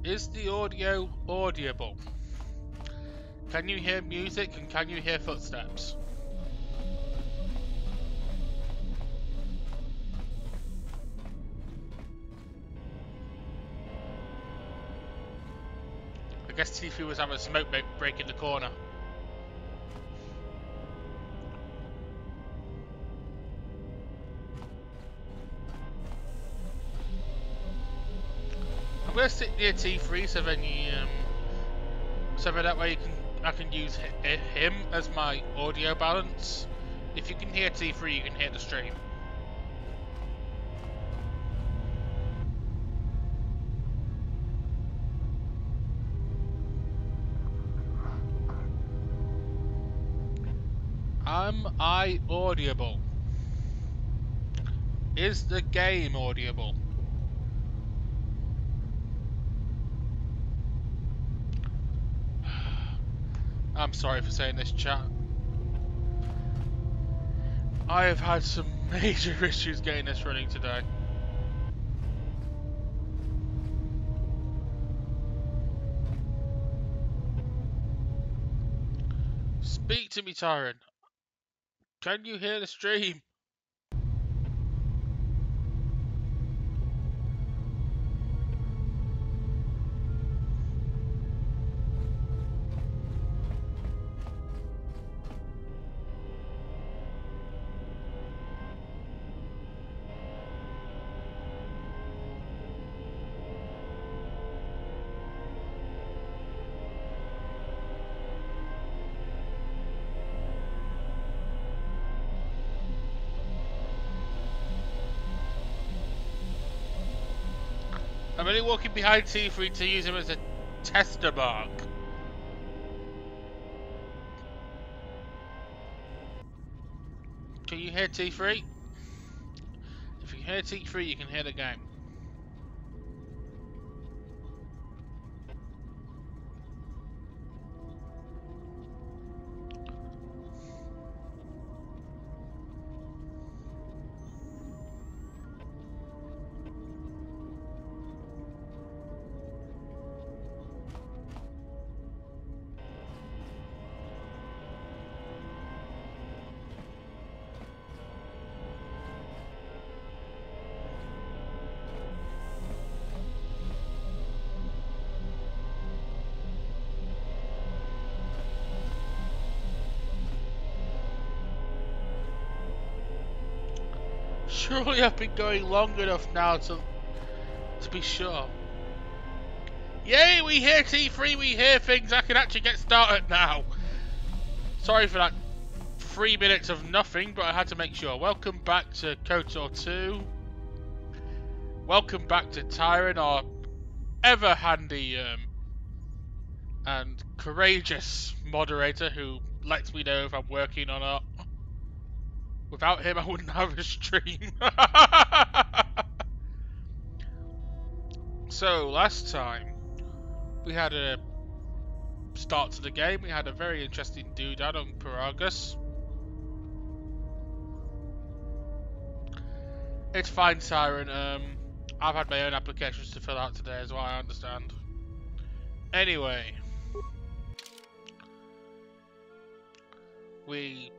Is the audio audible? Can you hear music and can you hear footsteps? I guess T3 was having a smoke break in the corner. I'm gonna sit near T3 so then that way I can use him as my audio balance. If you can hear T3, you can hear the stream. Am I audible? Is the game audible? I'm sorry for saying this, chat. I have had some major issues getting this running today. Speak to me, Tyron. Can you hear the stream? I'm only walking behind T3 to use him as a tester mark. Can you hear T3? If you can hear T3, you can hear the game. Surely I've been going long enough now to be sure. Yay, we hear T3, we hear things, I can actually get started now. Sorry for that 3 minutes of nothing, but I had to make sure. Welcome back to KOTOR 2. Welcome back to Tyron, our ever handy and courageous moderator who lets me know if I'm working or not. Without him, I wouldn't have a stream. So, last time, we had a start to the game. We had a very interesting doodad on Paragus. It's fine, Siren. I've had my own applications to fill out today as well, I understand. Anyway. We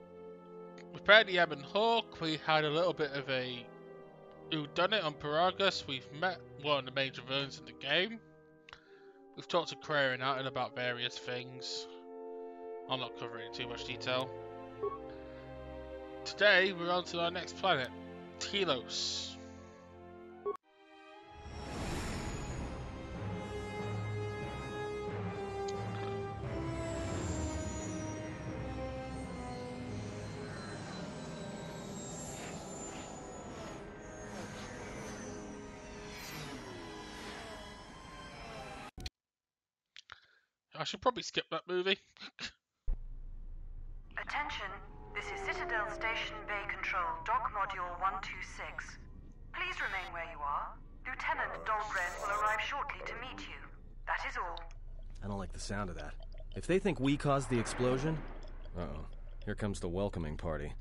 prepared the Ebon Hawk. We had a little bit of a whodunit on Paragus. We've met one of the major villains in the game. We've talked to Kreia and Atten about various things. I'll not cover it in too much detail. Today, we're on to our next planet, Telos. I should probably skip that movie. Attention, this is Citadel Station Bay Control, Dock Module 126. Please remain where you are. Lieutenant Dahlgren will arrive shortly to meet you. That is all. I don't like the sound of that. If they think we caused the explosion... Uh-oh. Here comes the welcoming party.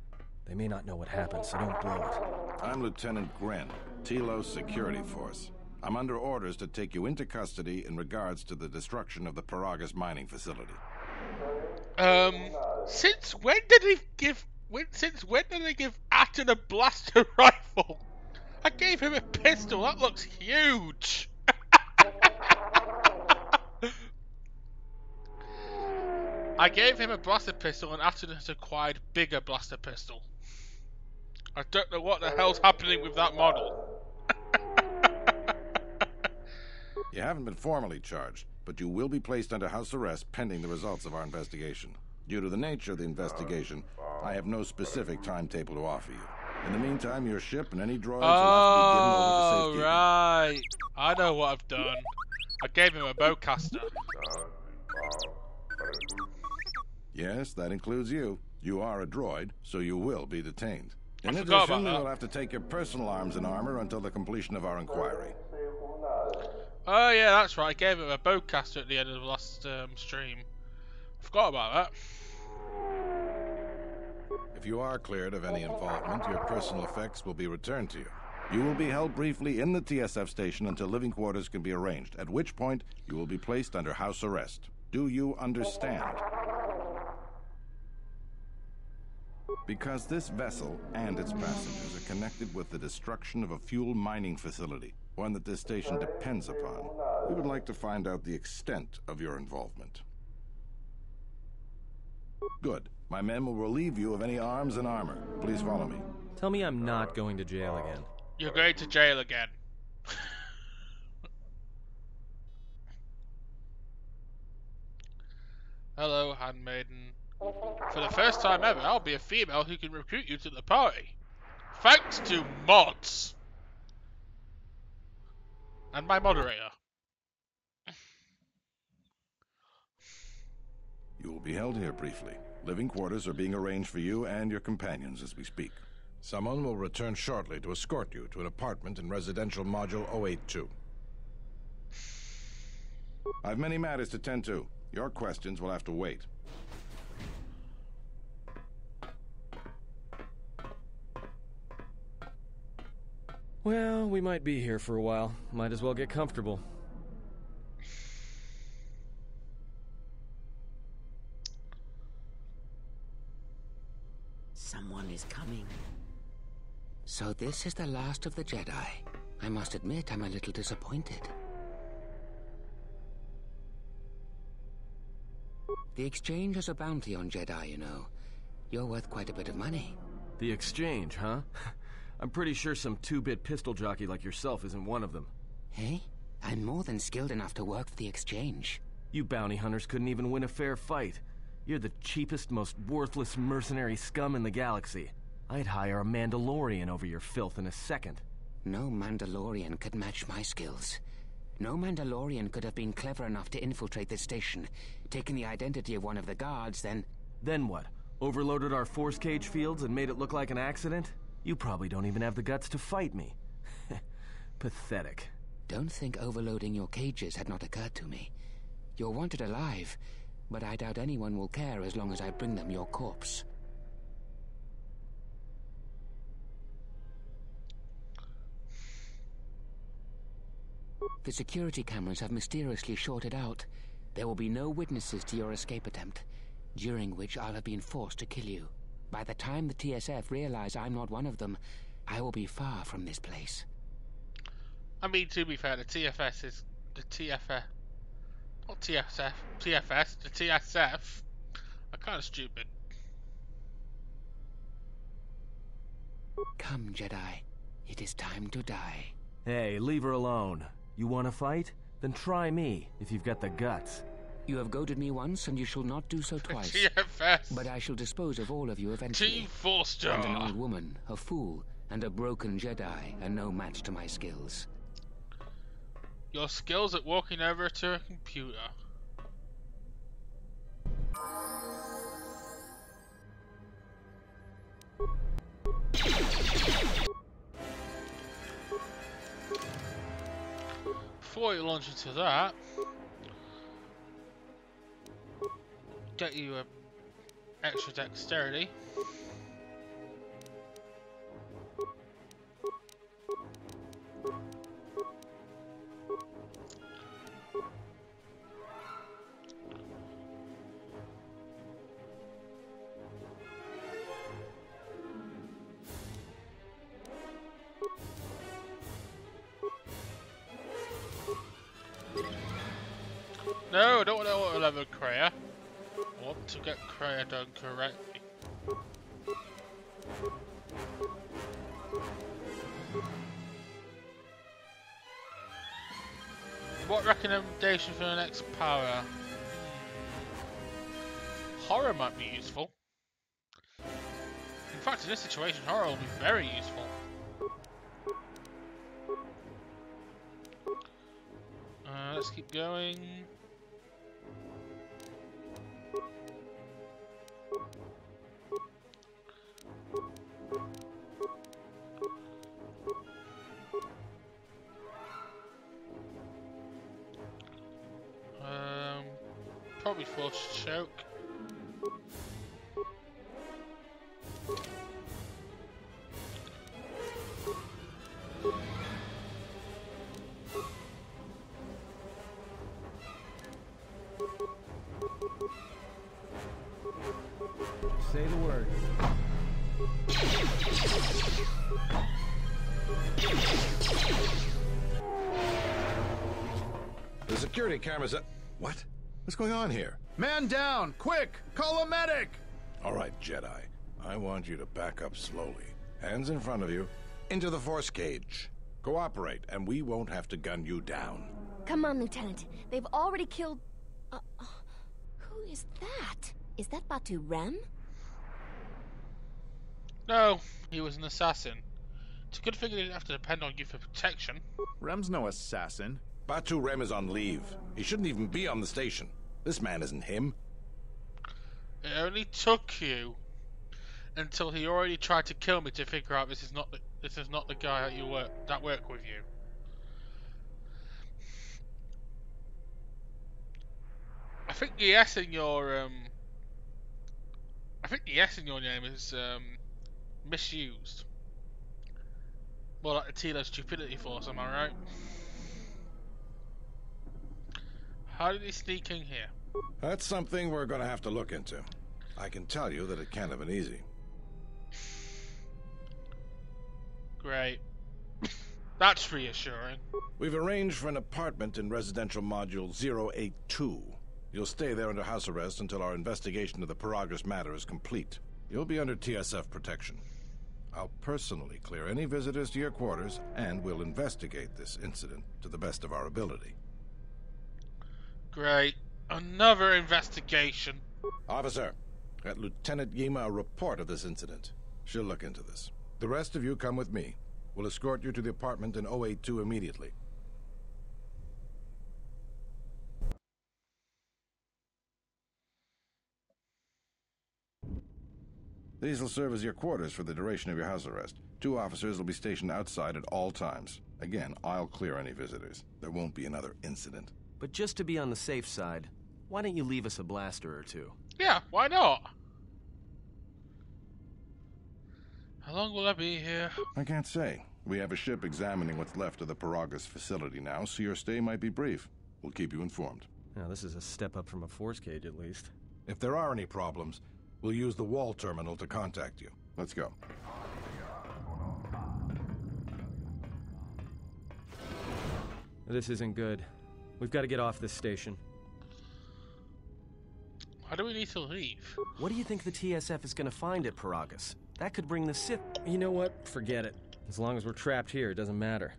They may not know what happened, so don't blow it. I'm Lieutenant Gren, Telos Security Force. I'm under orders to take you into custody in regards to the destruction of the Paragas mining facility. Since when did he give? Since when did he give Atten a blaster rifle? I gave him a pistol. That looks huge. I gave him a blaster pistol, and Atten has acquired bigger blaster pistol. I don't know what the hell's happening with that model. You haven't been formally charged, but you will be placed under house arrest pending the results of our investigation. Due to the nature of the investigation, I have no specific timetable to offer you. In the meantime, your ship and any droids will have to be given over for safekeeping. Right. I know what I've done. I gave him a bowcaster. Yes, that includes you. You are a droid, so you will be detained. In forgot addition, about that. we'll have to take your personal arms and armor until the completion of our inquiry. Oh yeah, that's right. I gave him a bowcaster at the end of the last stream. Forgot about that. If you are cleared of any involvement, your personal effects will be returned to you. You will be held briefly in the TSF station until living quarters can be arranged, at which point you will be placed under house arrest. Do you understand? Because this vessel and its passengers are connected with the destruction of a fuel mining facility, one that this station depends upon, we would like to find out the extent of your involvement. Good. My men will relieve you of any arms and armor. Please follow me. Tell me I'm not going to jail again. You're going to jail again. Hello, handmaiden. For the first time ever, I'll be a female who can recruit you to the party. Thanks to mods. And my moderator. You will be held here briefly. Living quarters are being arranged for you and your companions as we speak. Someone will return shortly to escort you to an apartment in residential module 082. I've many matters to tend to. Your questions will have to wait. Well, we might be here for a while. Might as well get comfortable. Someone is coming. So this is the last of the Jedi. I must admit, I'm a little disappointed. The Exchange has a bounty on Jedi, you know. You're worth quite a bit of money. The Exchange, huh? I'm pretty sure some two-bit pistol jockey like yourself isn't one of them. Hey? I'm more than skilled enough to work for the Exchange. You bounty hunters couldn't even win a fair fight. You're the cheapest, most worthless mercenary scum in the galaxy. I'd hire a Mandalorian over your filth in a second. No Mandalorian could match my skills. No Mandalorian could have been clever enough to infiltrate this station, taken the identity of one of the guards, then... Then what? Overloaded our force cage fields and made it look like an accident? You probably don't even have the guts to fight me. Pathetic. Don't think overloading your cages had not occurred to me. You're wanted alive, but I doubt anyone will care as long as I bring them your corpse. The security cameras have mysteriously shorted out. There will be no witnesses to your escape attempt, during which I'll have been forced to kill you. By the time the TSF realize I'm not one of them, I will be far from this place. I mean, to be fair, the TFS is... The TFS... Not TSF. TFS. The TSF are kind of stupid. Come, Jedi. It is time to die. Hey, leave her alone. You want to fight? Then try me, if you've got the guts. You have goaded me once, and you shall not do so twice. TFS. But I shall dispose of all of you eventually. Team 4-star. And an old woman, a fool, and a broken Jedi are no match to my skills. Your skills at walking over to a computer. Before you launch into that, get you a extra dexterity. No, I don't want to auto level Kreia. I want to get Kreia done correctly. What recommendation for the next power? Horror might be useful. In fact, in this situation, horror will be very useful. Let's keep going. Probably force choke. Say the word. The security cameras are... What? What's going on here? Man down! Quick! Call a medic! All right, Jedi. I want you to back up slowly. Hands in front of you. Into the force cage. Cooperate, and we won't have to gun you down. Come on, Lieutenant. They've already killed... who is that? Is that Batu Rem? No, he was an assassin. It's a good thing he didn't have to depend on you for protection. Rem's no assassin. Batu Rem is on leave. He shouldn't even be on the station. This man isn't him. It only took you until he already tried to kill me to figure out this is not the guy that worked with you. I think the S in your name is misused. More like the Telos Stupidity Force, am I right? How did he sneak in here? That's something we're going to have to look into. I can tell you that it can't have been easy. Great. That's reassuring. We've arranged for an apartment in residential module 082. You'll stay there under house arrest until our investigation of the Paragus matter is complete. You'll be under TSF protection. I'll personally clear any visitors to your quarters, and we'll investigate this incident to the best of our ability. Great. Another investigation. Officer, get Lieutenant Yima a report of this incident. She'll look into this. The rest of you come with me. We'll escort you to the apartment in 082 immediately. These will serve as your quarters for the duration of your house arrest. 2 officers will be stationed outside at all times. Again, I'll clear any visitors. There won't be another incident. But just to be on the safe side, why don't you leave us a blaster or 2? Yeah, why not? How long will I be here? I can't say. We have a ship examining what's left of the Paragus facility now, so your stay might be brief. We'll keep you informed. Now, this is a step up from a force cage, at least. If there are any problems, we'll use the wall terminal to contact you. Let's go. This isn't good. We've got to get off this station. Why do we need to leave? What do you think the TSF is going to find at Paragus? That could bring the Sith... You know what? Forget it. As long as we're trapped here, it doesn't matter.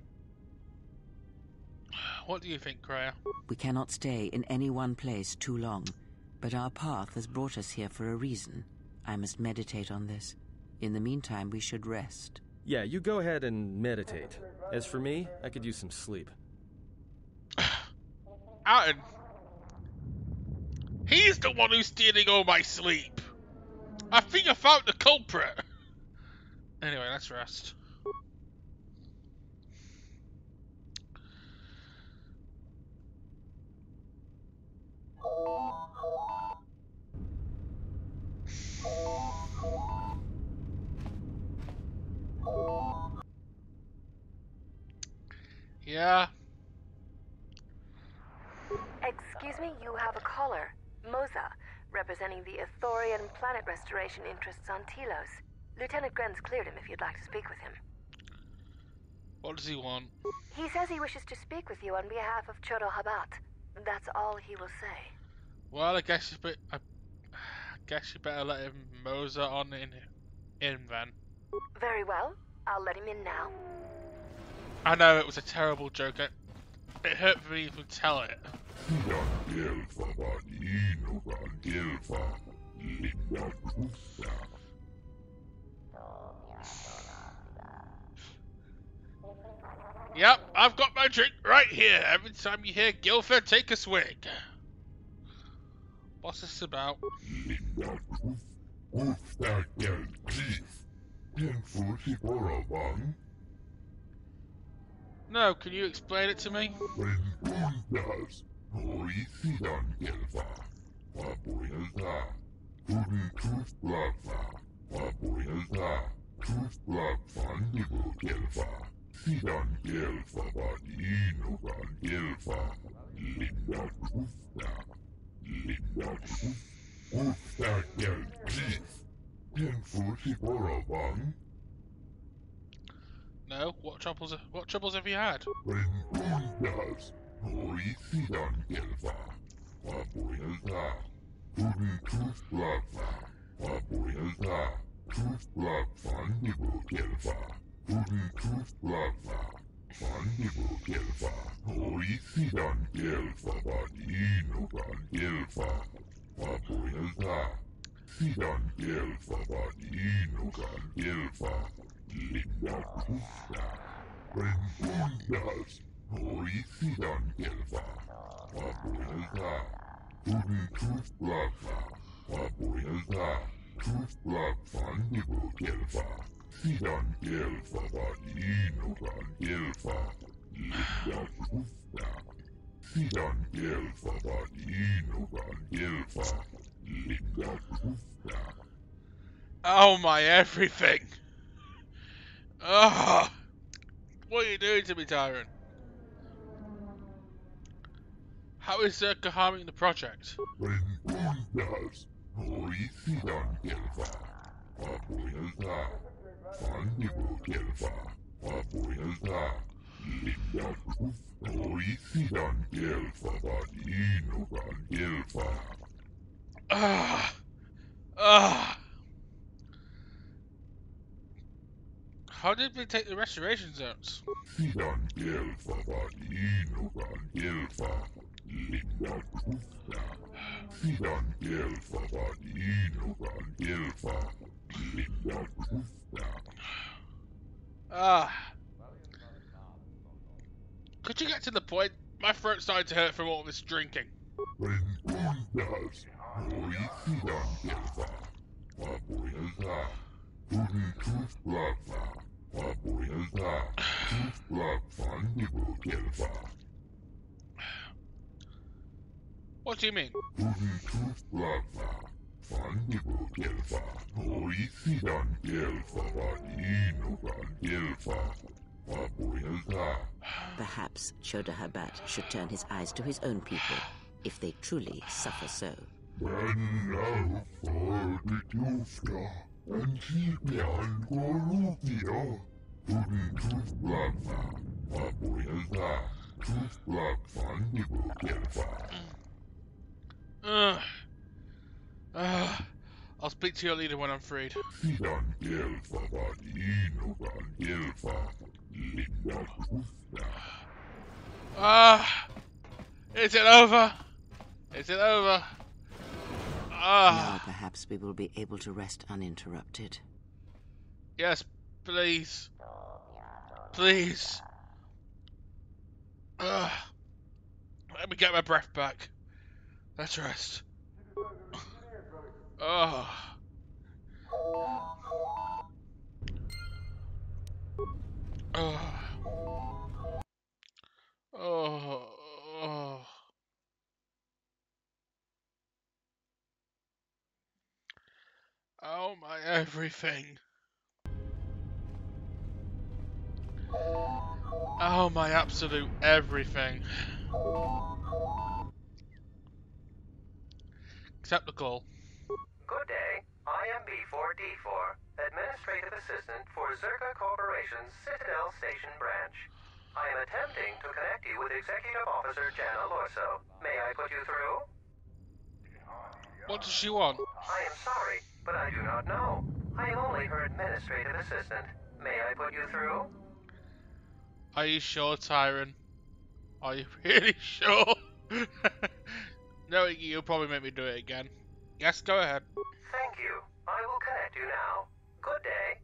What do you think, Kreia? We cannot stay in any one place too long, but our path has brought us here for a reason. I must meditate on this. In the meantime, we should rest. Yeah, you go ahead and meditate. As for me, I could use some sleep. Atten. He's the one who's stealing all my sleep. I think I found the culprit. Anyway, let's rest. Yeah. Excuse me, you have a caller. Moza, representing the Ithorian planet restoration interests on Telos. Lieutenant Grenz cleared him if you'd like to speak with him. What does he want? He says he wishes to speak with you on behalf of Chodo Habat. That's all he will say. Well, I guess you better let him moser on in then. Very well. I'll let him in now. I know it was a terrible joke. It hurt for me to even tell it. Yep, I've got my drink right here. Every time you hear Guilford, take a swig. What's this about? No, can you explain it to me? No, what troubles have you had? Oh my everything! Ugh! What are you doing to me, Tyrant? How is Zerka harming the project? Ah! Ah! How did we take the restoration zones? Ah. Could you get to the point? My throat's starting to hurt from all this drinking. What do you mean? Perhaps Chodo Habat should turn his eyes to his own people, if they truly suffer so. I'll speak to your leader when I'm freed. Is it over? Is it over? Now perhaps we will be able to rest uninterrupted. Yes, please. Please. Let me get my breath back. Let's rest. Oh. Oh. Oh. Oh. Oh my everything. Oh my absolute everything. Accept the call. Good day. I am B4D4, administrative assistant for Zerka Corporation's Citadel Station branch. I am attempting to connect you with Executive Officer Jana Lorso. May I put you through? What does she want? I am sorry, but I do not know. I am only her administrative assistant. May I put you through? Are you sure, Tyron? Are you really sure? Knowing you'll probably make me do it again. Yes, go ahead. Thank you. I will connect you now. Good day.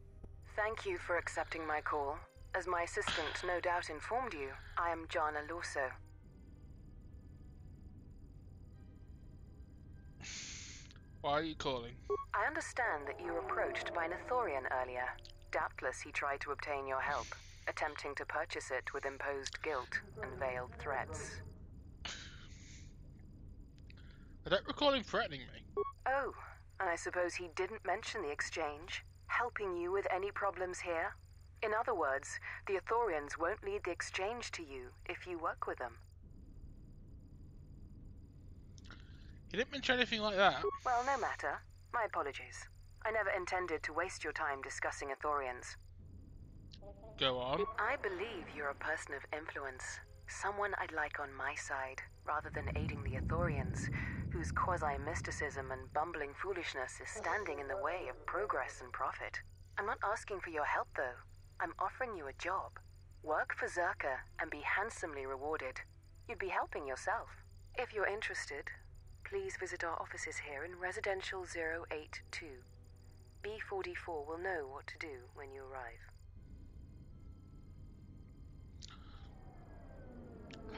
Thank you for accepting my call. As my assistant no doubt informed you, I am Jana Lorso. Why are you calling? I understand that you were approached by an Ithorian earlier. Doubtless he tried to obtain your help, attempting to purchase it with imposed guilt and veiled threats. I don't recall him threatening me. Oh, and I suppose he didn't mention the exchange, helping you with any problems here? In other words, the Ithorians won't lead the exchange to you if you work with them. He didn't mention anything like that. Well, no matter. My apologies. I never intended to waste your time discussing Ithorians. Go on. I believe you're a person of influence. Someone I'd like on my side, rather than aiding the Ithorians, whose quasi-mysticism and bumbling foolishness is standing in the way of progress and profit. I'm not asking for your help, though. I'm offering you a job. Work for Zerka and be handsomely rewarded. You'd be helping yourself. If you're interested, please visit our offices here in Residential 082. B44 will know what to do when you arrive.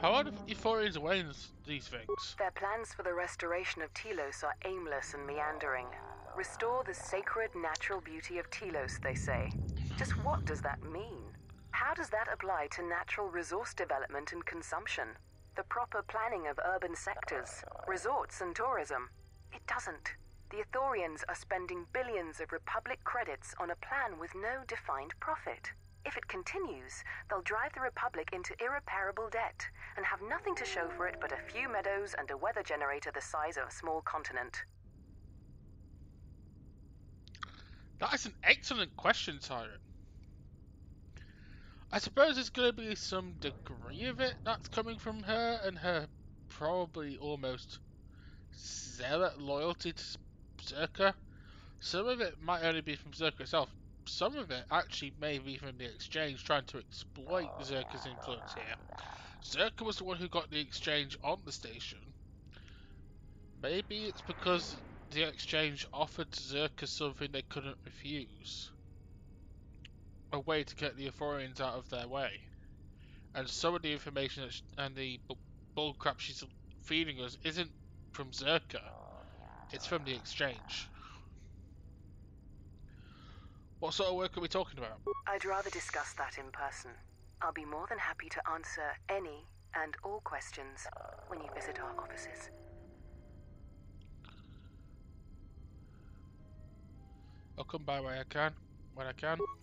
How are the Ithorians aware of these things? Their plans for the restoration of Telos are aimless and meandering. Restore the sacred natural beauty of Telos, they say. Just what does that mean? How does that apply to natural resource development and consumption? The proper planning of urban sectors, resorts and tourism? It doesn't. The Ithorians are spending billions of Republic credits on a plan with no defined profit. If it continues, they'll drive the Republic into irreparable debt and have nothing to show for it but a few meadows and a weather generator the size of a small continent. That is an excellent question, Tyron. I suppose there's going to be some degree of it that's coming from her and her probably almost zealot loyalty to Zerka. Some of it might only be from Zerka itself. Some of it actually may be from the exchange trying to exploit Zerka's influence here. Zerka was the one who got the exchange on the station. Maybe it's because the exchange offered Zerka something they couldn't refuse. A way to get the Ithorians out of their way. And some of the information and the bullcrap she's feeding us isn't from Zerka. It's from the exchange. What sort of work are we talking about? I'd rather discuss that in person. I'll be more than happy to answer any and all questions when you visit our offices. I'll come by when I can.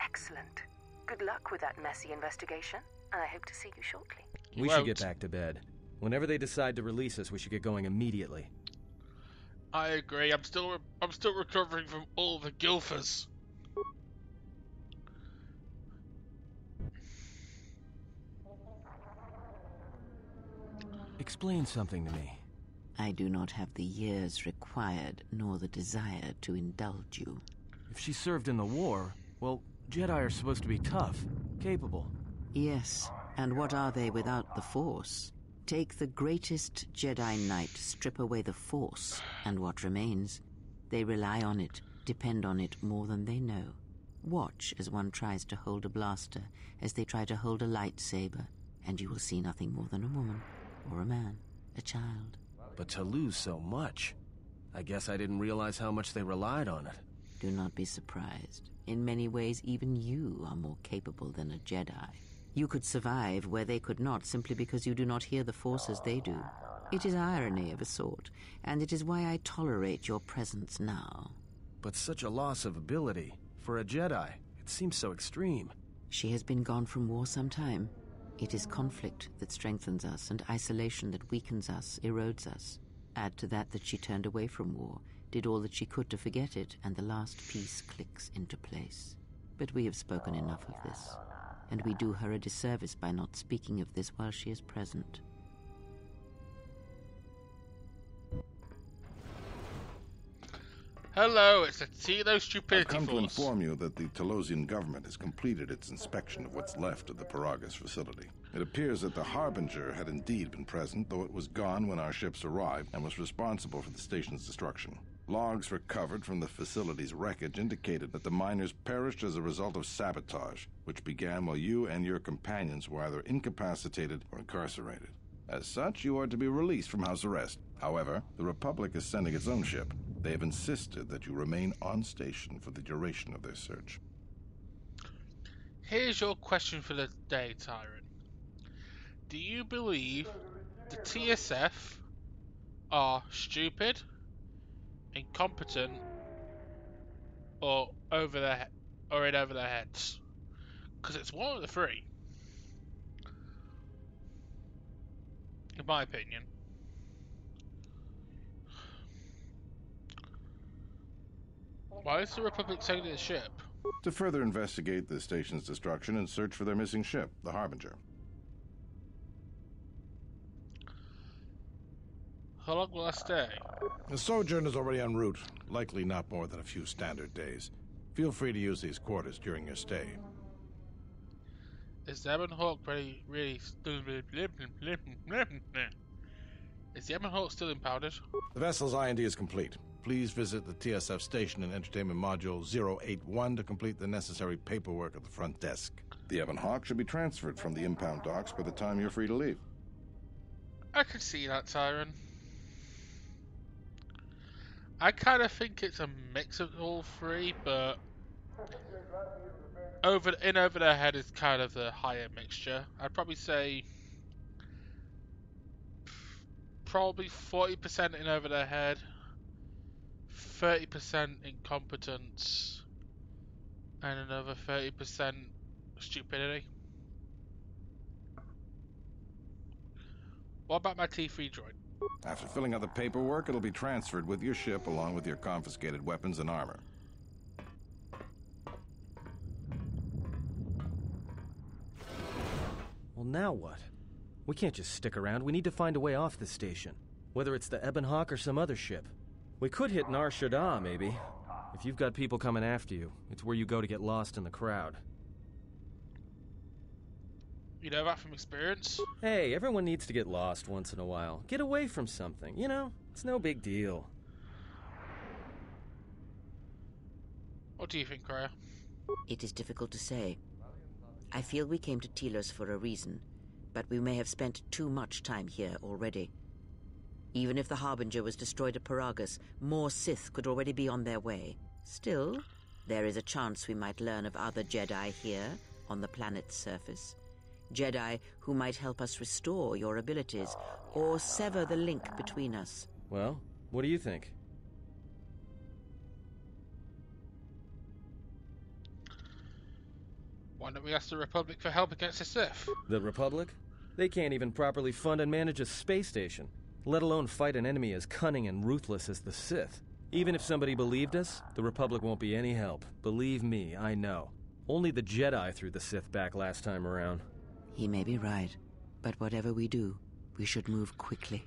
Excellent. Good luck with that messy investigation, and I hope to see you shortly. We should get back to bed. Whenever they decide to release us, we should get going immediately. I agree. I'm still recovering from all the Gilfers. Explain something to me. I do not have the years required, nor the desire to indulge you. If she served in the war, well, Jedi are supposed to be tough, capable. Yes, and what are they without the Force? Take the greatest Jedi Knight, strip away the Force, and what remains? They rely on it, depend on it more than they know. Watch as one tries to hold a blaster, as they try to hold a lightsaber, and you will see nothing more than a woman, or a man, a child. But to lose so much, I guess I didn't realize how much they relied on it. Do not be surprised. In many ways, even you are more capable than a Jedi. You could survive where they could not simply because you do not hear the Force as they do. It is irony of a sort, and it is why I tolerate your presence now. But such a loss of ability, for a Jedi, it seems so extreme. She has been gone from war some time. It is conflict that strengthens us, and isolation that weakens us, erodes us. Add to that she turned away from war, did all that she could to forget it, and the last piece clicks into place. But we have spoken enough of this, and we do her a disservice by not speaking of this while she is present. Hello, it's a Telos Stupidity I've come to Force. inform you that the Telosian government has completed its inspection of what's left of the Paragus facility. It appears that the Harbinger had indeed been present, though it was gone when our ships arrived and was responsible for the station's destruction. Logs recovered from the facility's wreckage indicated that the miners perished as a result of sabotage, which began while you and your companions were either incapacitated or incarcerated. As such, you are to be released from house arrest. However, the Republic is sending its own ship. They have insisted that you remain on station for the duration of their search. Here's your question for the day, Tyrant. Do you believe the TSF are stupid, incompetent, or in over their heads? Because it's one of the three, in my opinion. Why is the Republic taking the ship? To further investigate the station's destruction and search for their missing ship, the Harbinger. How long will I stay? The sojourn is already en route, likely not more than a few standard days. Feel free to use these quarters during your stay. Is the Ebon Hawk really still... Is the Ebon Hawk still impounded? The vessel's IND is complete. Please visit the TSF station and entertainment module 081 to complete the necessary paperwork at the front desk. The Ebon Hawk should be transferred from the impound docks by the time you're free to leave. I can see that, Tyron. I kind of think it's a mix of all three, but over their head is kind of the higher mixture. I'd probably say probably 40% in over their head, 30% incompetence, and another 30% stupidity. What about my T3 droid? After filling out the paperwork, it'll be transferred with your ship along with your confiscated weapons and armor. Well, now what? We can't just stick around. We need to find a way off this station. Whether it's the Ebon Hawk or some other ship. We could hit Nar Shaddaa, maybe. If you've got people coming after you, it's where you go to get lost in the crowd. You know that from experience? Hey, everyone needs to get lost once in a while. Get away from something, you know? It's no big deal. What do you think, Raya? It is difficult to say. I feel we came to Telos for a reason, but we may have spent too much time here already. Even if the Harbinger was destroyed at Paragus, more Sith could already be on their way. Still, there is a chance we might learn of other Jedi here, on the planet's surface. Jedi who might help us restore your abilities, or sever the link between us. Well, what do you think? Why don't we ask the Republic for help against the Sith? The Republic? They can't even properly fund and manage a space station, let alone fight an enemy as cunning and ruthless as the Sith. Even if somebody believed us, the Republic won't be any help. Believe me, I know. Only the Jedi threw the Sith back last time around. He may be right, but whatever we do, we should move quickly.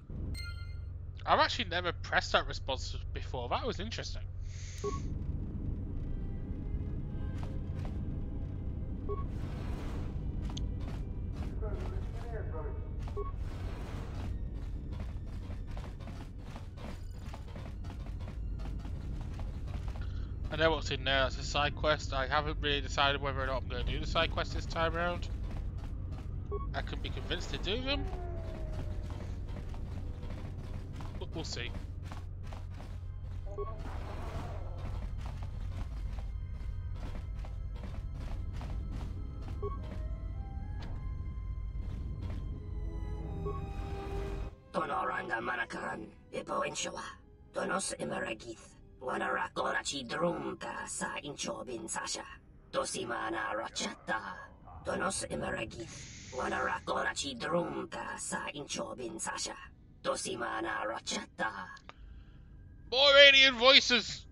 I've actually never pressed that response before. That was interesting. I know what's in there. That's a side quest. I haven't really decided whether or not I'm going to do the side quest this time around. I can be convinced to do them, but we'll see. Tonoranga Manakan, Ipo Inshawa, Donos Imaragith, Wanarakorachi Drumka sa Inchobin Sasha, Dosimana Rachata, Donos Imaragith. Wanarakorachi Drumka sa Inchobin Sasha. Dosimana Rachata. More alien voices!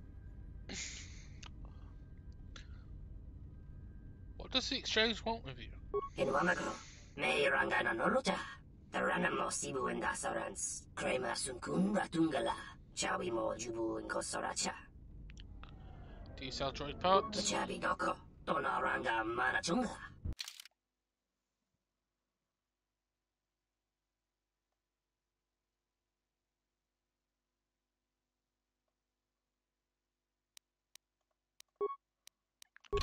What does the exchange want with you? In Wamagro, may rangana noluja. The ranamo sibu in dasarans. Krema sunkun ratungala. Chawi mo jubu in kosoracha. Do you sell droid parts? Chabi doko. Dona ranga manachunga.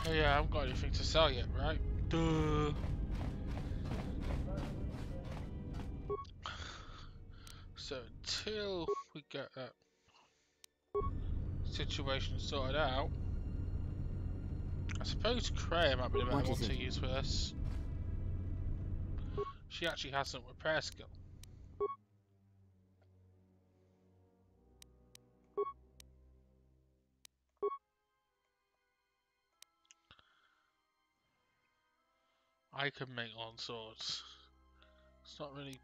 Oh yeah, I haven't got anything to sell yet, right? Duh. So until we get that situation sorted out, I suppose Kreia might be the better one to use for this. She actually has some repair skill. I can make on swords. It's not really.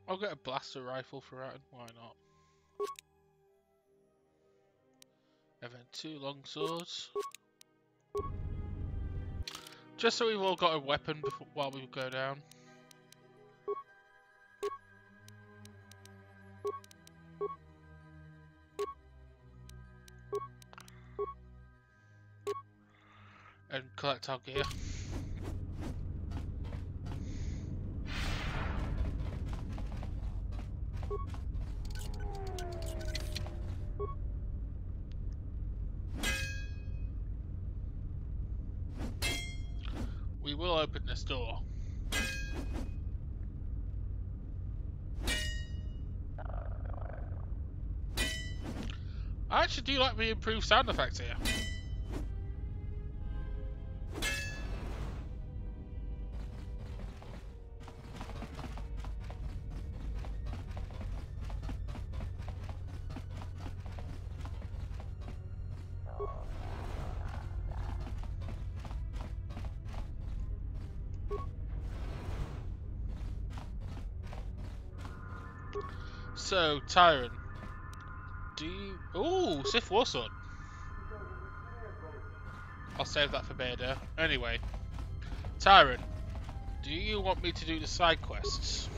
I'll get a blaster rifle for that, why not? And then 2 long swords. Just so we've all got a weapon before, while we go down. And collect our gear. We will open this door. I actually do like the improved sound effects here. So, Tyrant, do you... Ooh, Sith Warsword. I'll save that for Vader. Anyway, Tyrant, do you want me to do the side quests?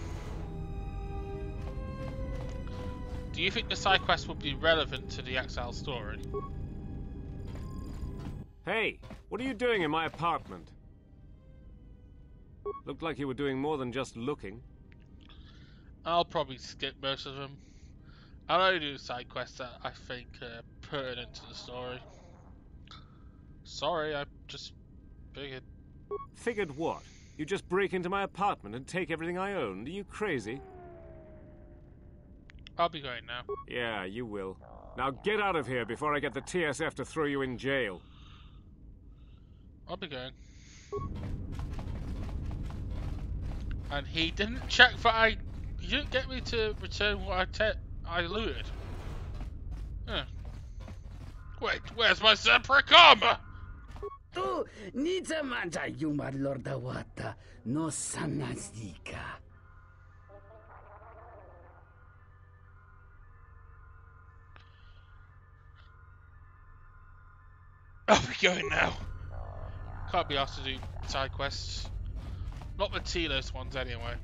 Do you think the side quests will be relevant to the Exile story? Hey, what are you doing in my apartment? Looked like you were doing more than just looking. I'll probably skip most of them. I'll only do side quests that I think are pertinent to the story. Sorry, I just figured. Figured what? You just break into my apartment and take everything I owned? Are you crazy? I'll be going now. Yeah, you will. Now get out of here before I get the TSF to throw you in jail. I'll be going. And he didn't check for He didn't get me to return what I looted. Huh. Wait, where's my separate armor? Tu nita manta yuma lordawata no sanazika. I'll be going now. Can't be asked to do side quests. Not the Telos ones anyway.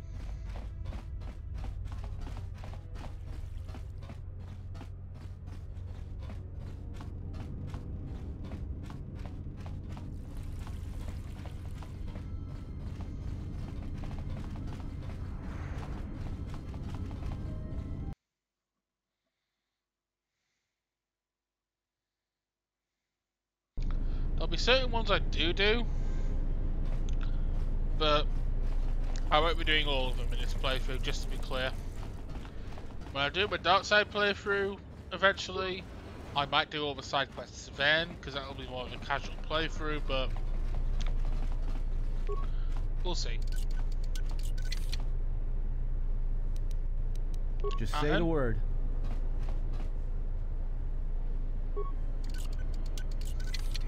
There'll be certain ones I do, but I won't be doing all of them in this playthrough, just to be clear. When I do my dark side playthrough, eventually, I might do all the side quests then, because that'll be more of a casual playthrough, but we'll see. Just say the word.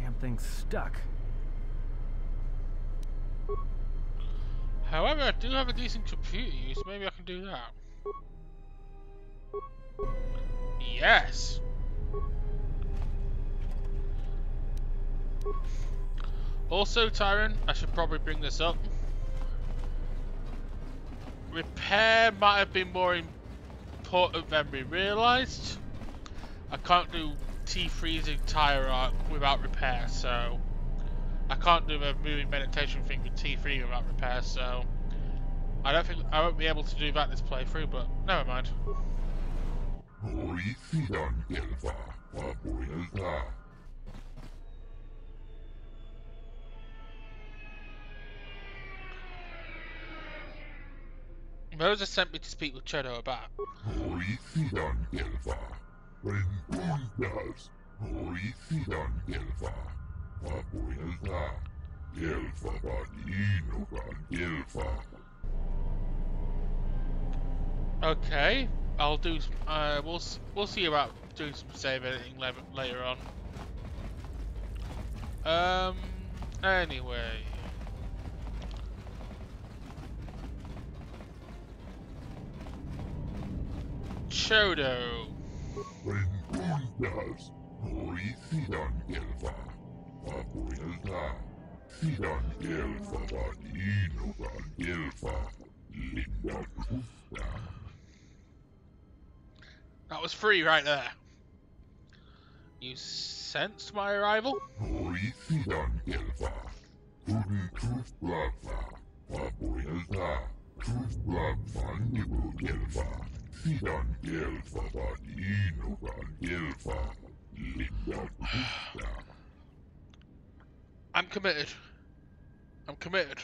Damn thing's stuck. However, I do have a decent computer use, maybe I can do that. Yes. Also, Tyron, I should probably bring this up. Repair might have been more important than we realised. I can't do T-freezing tire arc without repair, so I can't do the moving meditation thing with T3 without repair, so I don't think I won't be able to do that this playthrough, but never mind. Moses sent me to speak with Chedo about. Okay, I'll do. We'll see about doing some save editing later on. Anyway. Chodo. That was free right there. You sensed my arrival? I'm committed. I'm committed.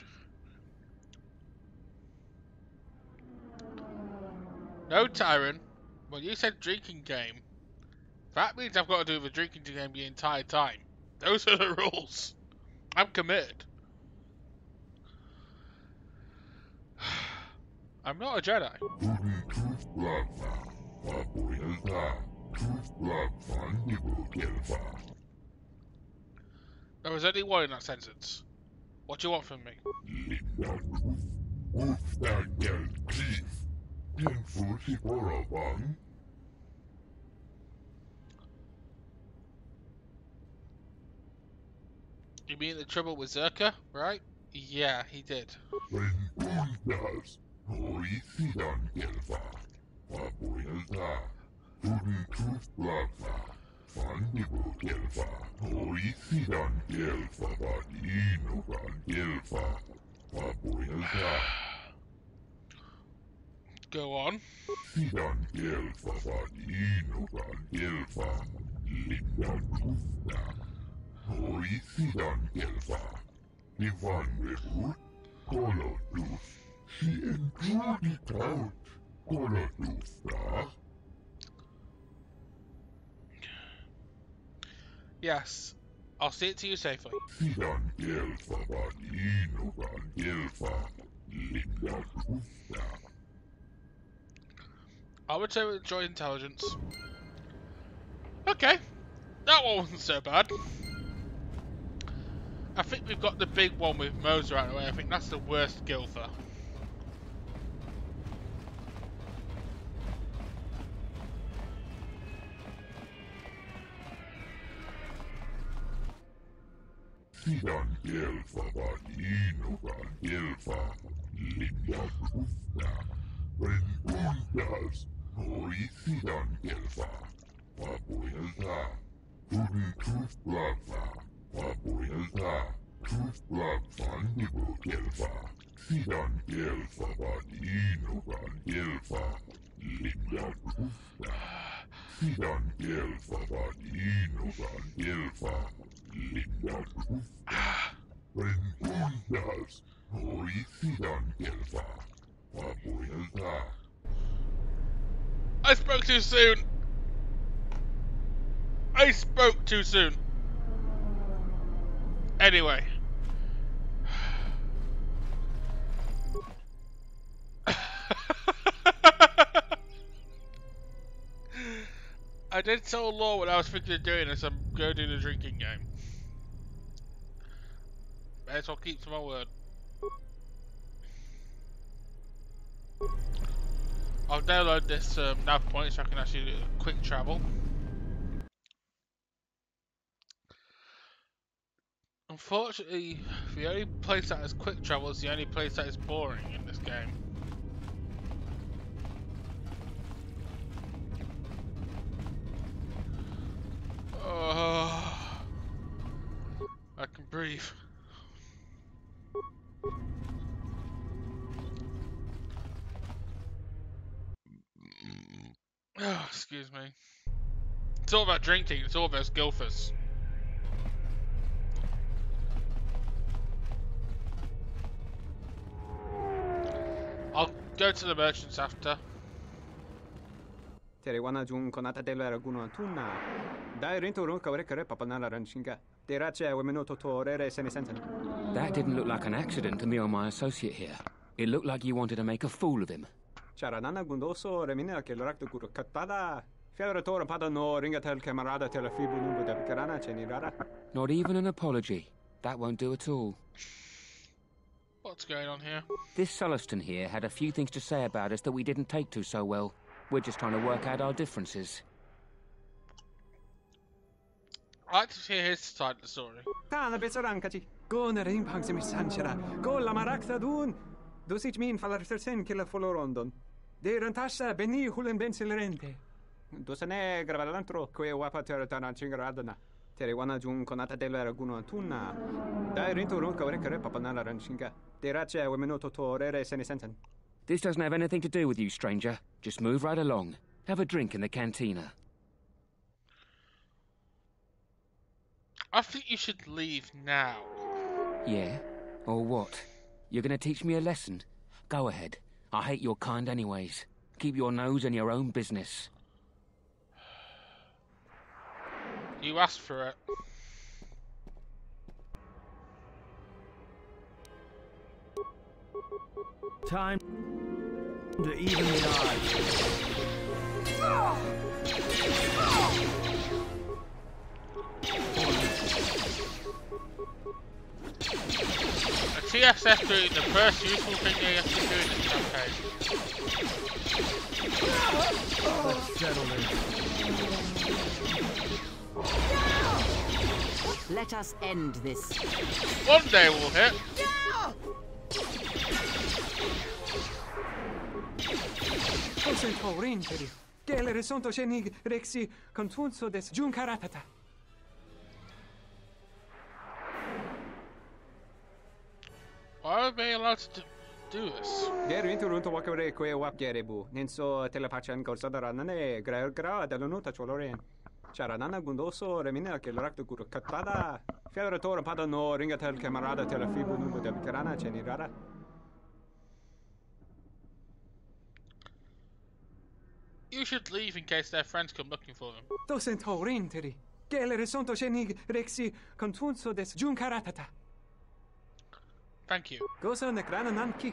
No, Tyron. When you said drinking game, that means I've got to do the drinking game the entire time. Those are the rules. I'm committed. I'm not a Jedi. There was only one in that sentence. What do you want from me? You mean the trouble with Zerka, right? Yeah, he did. Go on. Yes, I'll see it to you safely. I'll return with joy intelligence. Okay, that one wasn't so bad. I think we've got the big one with Moser out of the way. I think that's the worst Gilfer. I spoke too soon. I spoke too soon. Anyway. I did tell Law what I was thinking of doing this. I'm going to do the drinking game. May as well keep to my word. I'll download this nav point so I can actually do quick travel. Unfortunately, the only place that has quick travel is the only place that is boring in this game. I can breathe. Oh, excuse me. It's all about drinking, it's all about Gilfers. I'll go to the merchants after. Terewana jung konata delera guno tuna. Dai rinto runka rekere papanala ranchinga. Derache wemenoto torere senesensen. That didn't look like an accident to me or my associate here. It looked like you wanted to make a fool of him. Charanana gundoso remina che l'orakto guru katada. Fiaratore pada no ringatel camarada telefibu numbo de carana cenirara. Not even an apology. That won't do at all. What's going on here? This Sulluston here had a few things to say about us that we didn't take to so well. We're just trying to work out our differences. I'd like to hear his side of the story. Tana besarankachi. Go na rin pang semi sanchera. Go la marakta dun. Dosich min falartersen killa folorondon. De rantasha beni hulen bensilerente. Dosane gravalantro que wapa teratana chingaradana. Terewana jung konata delera guno antuna. Dai rinto runka rekere papanala ranchinga. Derache wemenoto torere senesensen. This doesn't have anything to do with you, stranger. Just move right along. Have a drink in the cantina. I think you should leave now. Yeah? Or what? You're gonna teach me a lesson? Go ahead. I hate your kind anyways. Keep your nose in your own business. You asked for it. Time to even the odds. A TSF doing the first useful thing they have to do in this campaign. Let's settle this. Let us end this. One day we'll hit. Consento rinteri. Gele resonto chenig rexi contunso des juncaratata. Why are they allowed to do this? Der interunto wakare que wap gerebu. Nenso telepachan corsadarane gra delonota choloren. Charanana gundoso remina che l'orakto guru katada. Fiaratore pada no ringatel camarada telefibu numbo de carana cenirara. You should leave in case their friends come looking for them. Docento rinteri. Gele resonto chenig rexi contunso des juncaratata. Thank you. Gosa nekrana nanki.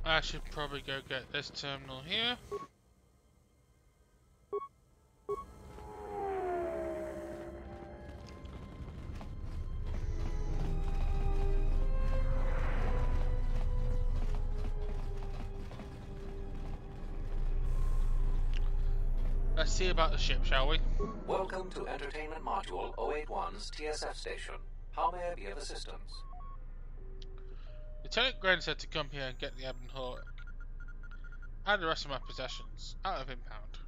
I should probably go get this terminal here. Let's see about the ship, shall we? Welcome to Entertainment Module 081's TSF station. How may I be of assistance? Lieutenant Gren said to come here and get the Ebon Hawk and the rest of my possessions out of impound.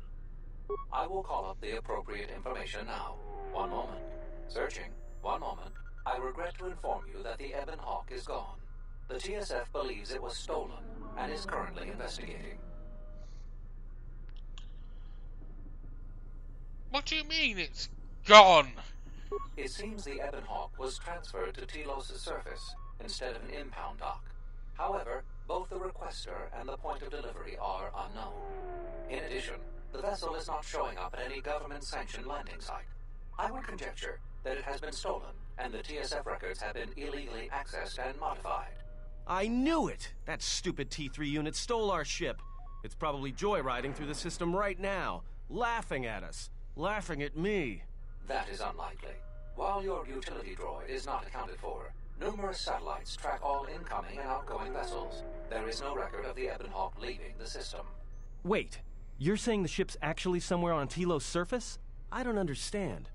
I will call up the appropriate information now. One moment. Searching. One moment. I regret to inform you that the Ebon Hawk is gone. The TSF believes it was stolen and is currently investigating. What do you mean it's gone? It seems the Ebon Hawk was transferred to Telos' surface instead of an impound dock. However, both the requester and the point of delivery are unknown. In addition, the vessel is not showing up at any government-sanctioned landing site. I would conjecture that it has been stolen, and the TSF records have been illegally accessed and modified. I knew it! That stupid T3 unit stole our ship. It's probably joyriding through the system right now, laughing at us, laughing at me. That is unlikely. While your utility droid is not accounted for, numerous satellites track all incoming and outgoing vessels. There is no record of the Ebon Hawk leaving the system. Wait, you're saying the ship's actually somewhere on Telos' surface? I don't understand.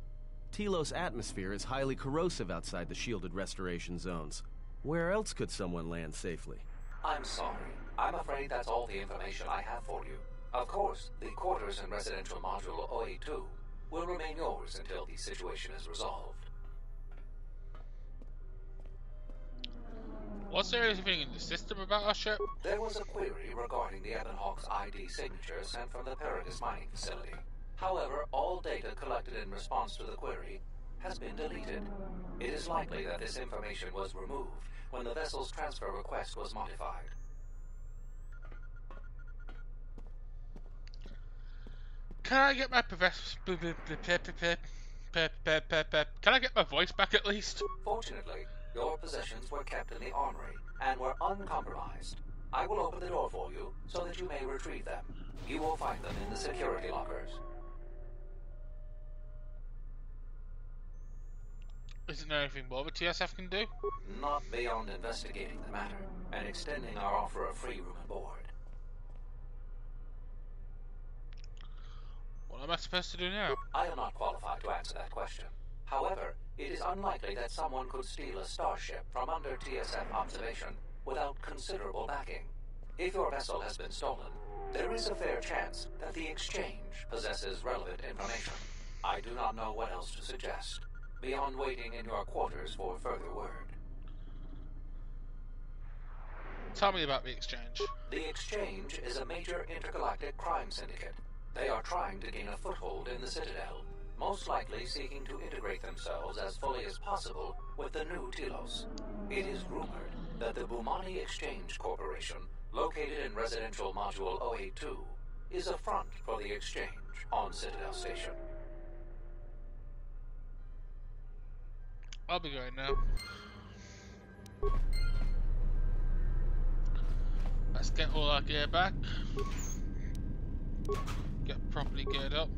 Telos' atmosphere is highly corrosive outside the shielded restoration zones. Where else could someone land safely? I'm sorry. I'm afraid that's all the information I have for you. Of course, the quarters in Residential Module OA2 will remain yours until the situation is resolved. Was there anything in the system about our ship? There was a query regarding the Ebon Hawk's ID signature sent from the Paragus mining facility. However, all data collected in response to the query has been deleted. It is likely that this information was removed when the vessel's transfer request was modified. Can I get my Can I get my voice back at least? Fortunately, your possessions were kept in the armory and were uncompromised. I will open the door for you so that you may retrieve them. You will find them in the security lockers. Isn't there anything more the TSF can do? Not beyond investigating the matter and extending our offer of free room and board. What am I supposed to do now? I am not qualified to answer that question. However, it is unlikely that someone could steal a starship from under TSF observation without considerable backing. If your vessel has been stolen, there is a fair chance that the exchange possesses relevant information. I do not know what else to suggest, beyond waiting in your quarters for further word. Tell me about the exchange. The exchange is a major intergalactic crime syndicate. They are trying to gain a foothold in the Citadel, most likely seeking to integrate themselves as fully as possible with the new Telos. It is rumored that the Bumani Exchange Corporation, located in Residential Module OA2, is a front for the exchange on Citadel Station. I'll be going now. Let's get all our gear back. Get properly geared up.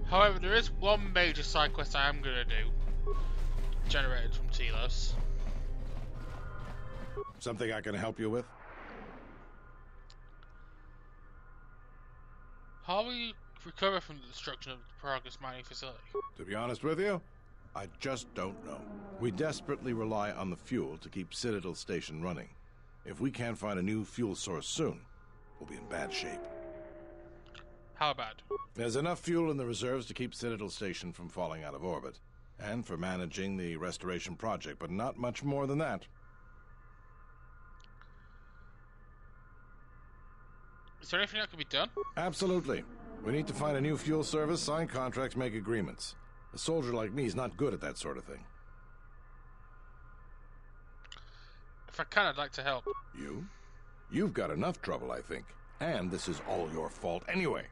However, there is one major side quest I am gonna do, generated from Telos. Something I can help you with? How will you recover from the destruction of the Progress mining facility? To be honest with you, I just don't know. We desperately rely on the fuel to keep Citadel Station running. If we can't find a new fuel source soon, we'll be in bad shape. How bad? There's enough fuel in the reserves to keep Citadel Station from falling out of orbit, and for managing the restoration project, but not much more than that. Is there anything that can be done? Absolutely. We need to find a new fuel service, sign contracts, make agreements. A soldier like me is not good at that sort of thing. If I can, I'd like to help. You? You've got enough trouble, I think. And this is all your fault anyway.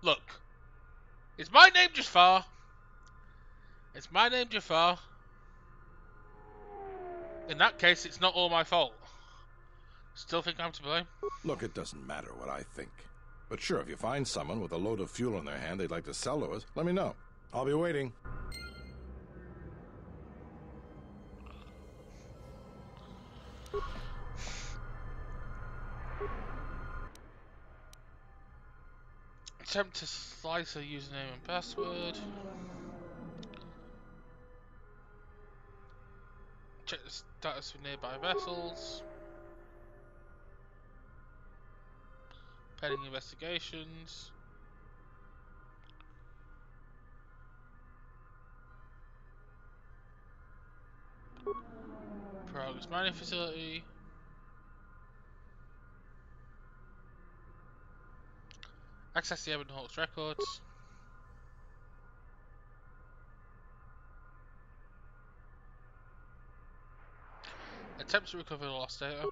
Look, is my name Jafar? It's my name Jafar. In that case, it's not all my fault. Still think I'm to blame? Look, it doesn't matter what I think. But sure, if you find someone with a load of fuel in their hand they'd like to sell to us, let me know. I'll be waiting. Attempt to slice a username and password. Check the status of nearby vessels. Pending investigations. Progress mining facility. Access the Evan Hawk's records. Attempts to recover the lost data.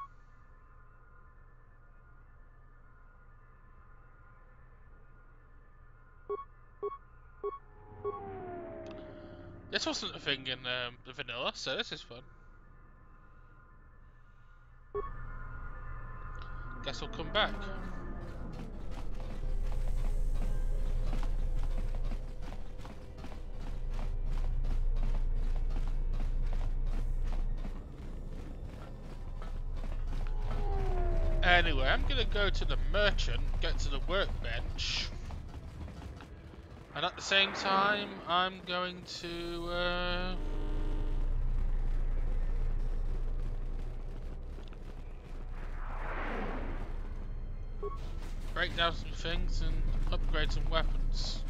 This wasn't a thing in the vanilla, so this is fun. Guess we'll come back. Anyway, I'm gonna go to the merchant, get to the workbench, and at the same time, I'm going to break down some things and upgrade some weapons.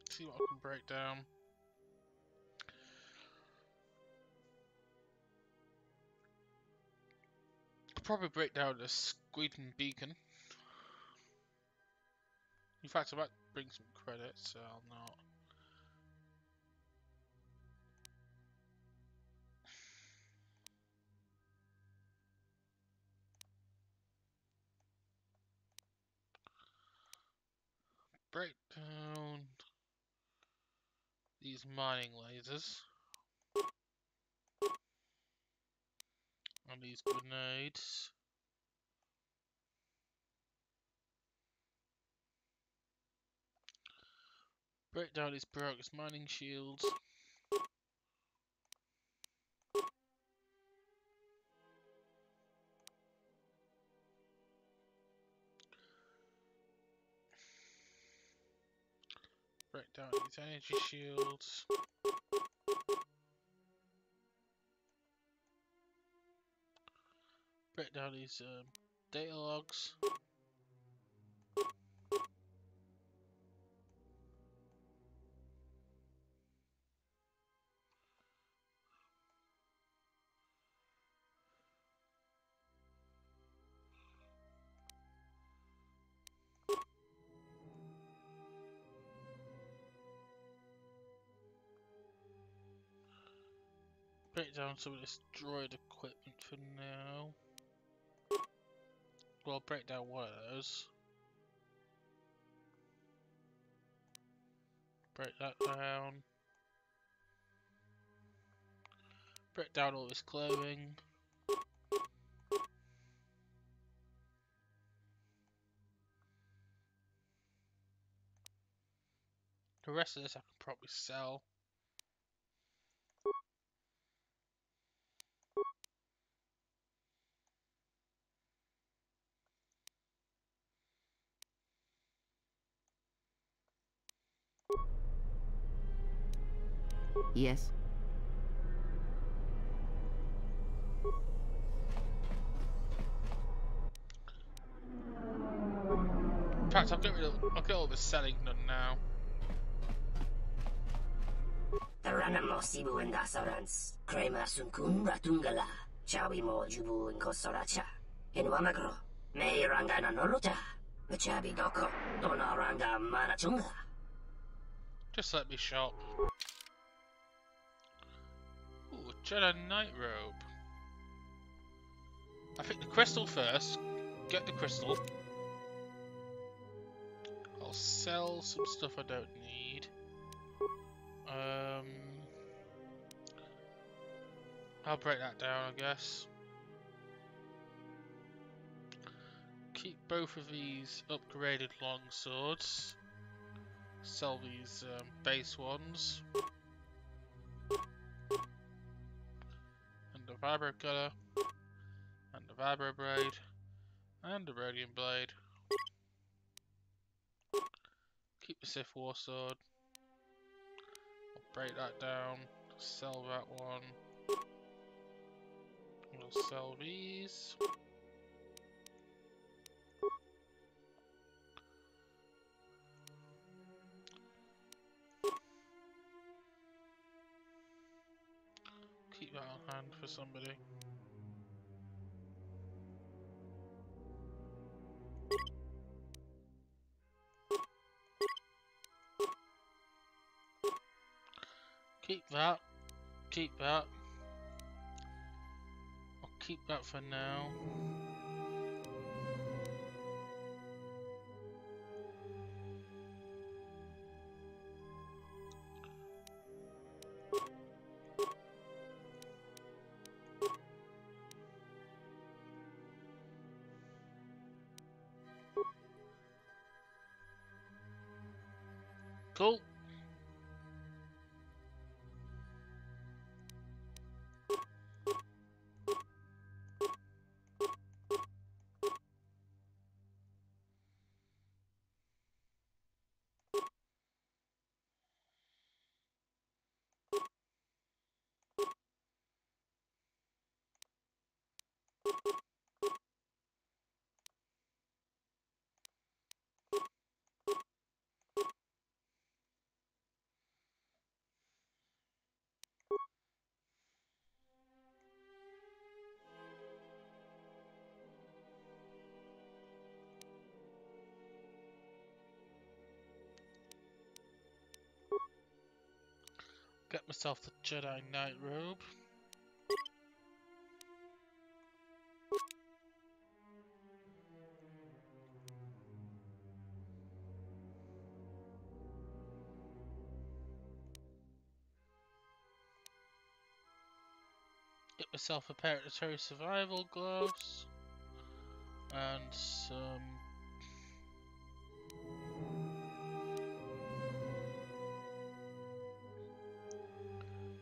See what I can break down. I'll probably break down the Squeaking Beacon. In fact, I might bring some credits, so I'll not. Break down these mining lasers. And these grenades. Break down these progress mining shields. Break down these energy shields. Break down these data logs. Break down some of this droid equipment for now. Well, I'll break down one of those. Break that down. Break down all his clothing. The rest of this I can probably sell. Yes? In fact, I'll get all this selling done now. Taranamo Sibu and Dasarans, Krema Sunkun Ratungala, Chawi Mo Jubu and Kosoracha, in Wamagro, May Rangana Noluta, the Chabi Doko, Dona Ranga Manachunga. Just let me shop. Ooh, Jedi Knight robe. I think the crystal first. Get the crystal. I'll sell some stuff I don't need. I'll break that down, I guess. Keep both of these upgraded long swords. Sell these base ones. And a vibro cutter. And a vibro blade. And a radiant blade. Keep the Sith war sword. I'll break that down. Sell that one. We'll sell these. Keep that on hand for somebody. Keep that. Keep that. I'll keep that for now. Cool. Get myself the Jedi Knight robe. Get myself a pair of Terry survival gloves. And some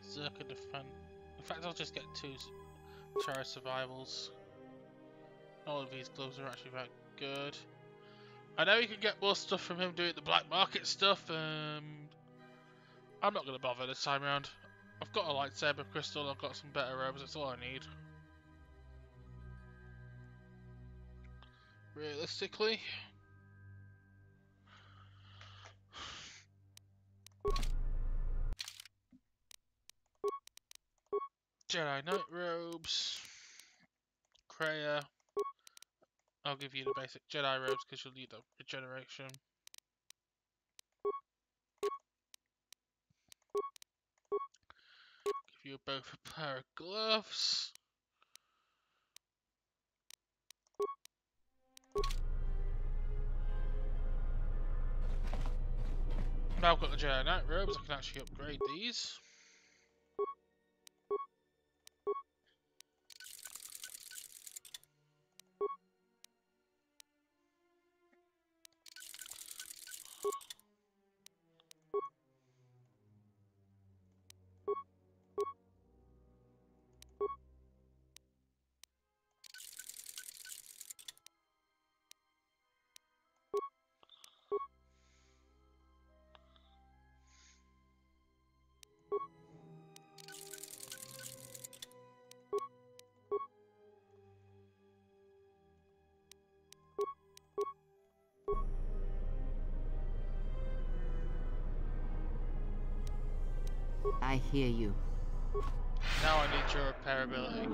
Zerka defend. In fact, I'll just get 2 Terra survivals. All of these gloves are actually that good. I know you can get more stuff from him doing the black market stuff. I'm not going to bother this time around. I've got a lightsaber crystal, I've got some better robes, that's all I need. Realistically. Jedi Knight robes. Kreia. I'll give you the basic Jedi robes because you'll need the regeneration. Give you both a pair of gloves. Now I've got the Jedi Knight robes, I can actually upgrade these. I hear you. Now I need your repairability.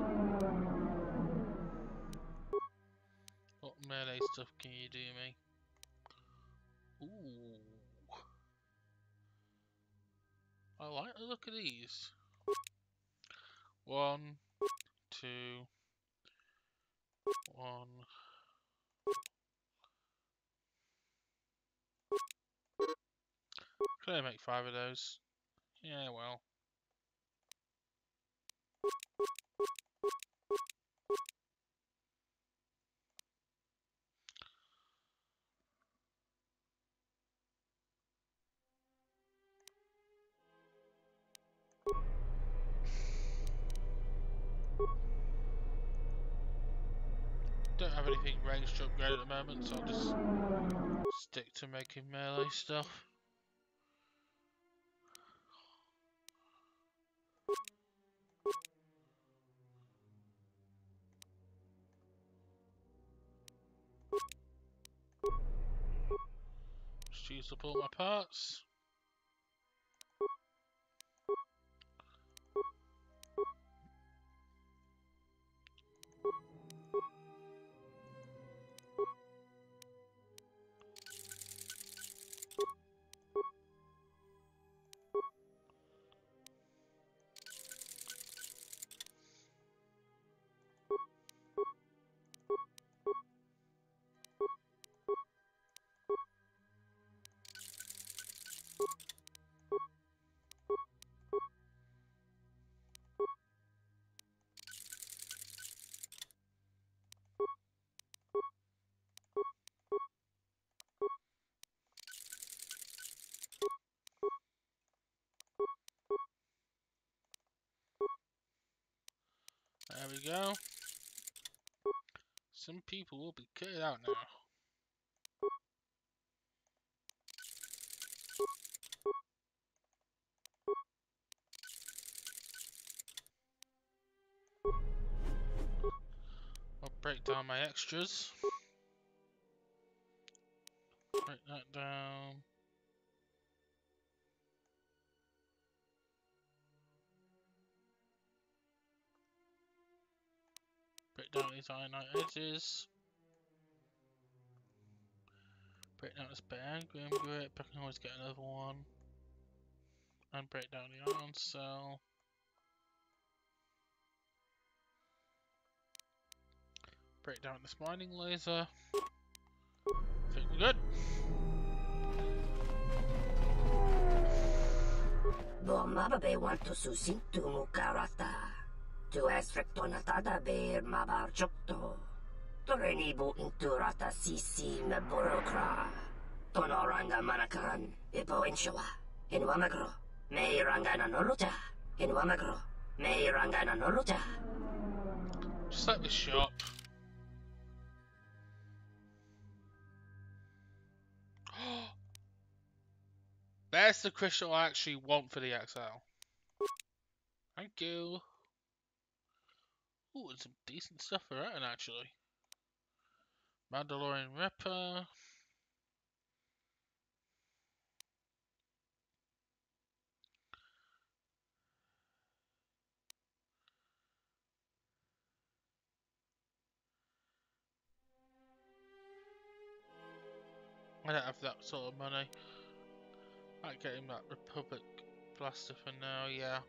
What melee stuff can you do me? Ooh. I like the look of these. 1, 2, 1. Could I make 5 of those? Yeah, well. Don't have anything ranged to upgrade at the moment, so I'll just stick to making melee stuff. Just use up all my parts. There we go. Some people will be cutting out now. I'll break down my extras. Break that down. Break down these ironite edges. Break down this bag, grim grip, I can always get another one. And break down the iron cell. Break down this mining laser. I think we're good. Mababe want to susintu mukarata. Tu esrectonatada beer mabar chokto. Torenibu inturata sisi meborokra. Tonoranga manakan. Ipo inshawa. In Wamagro. May rangana noluta. In Wamagro. May rangana noluta. Just like the shop. There's the crystal I actually want for the XL. Thank you. Ooh, and some decent stuff for that, actually. Mandalorian Ripper. I don't have that sort of money. Might get him that Republic blaster for now, yeah.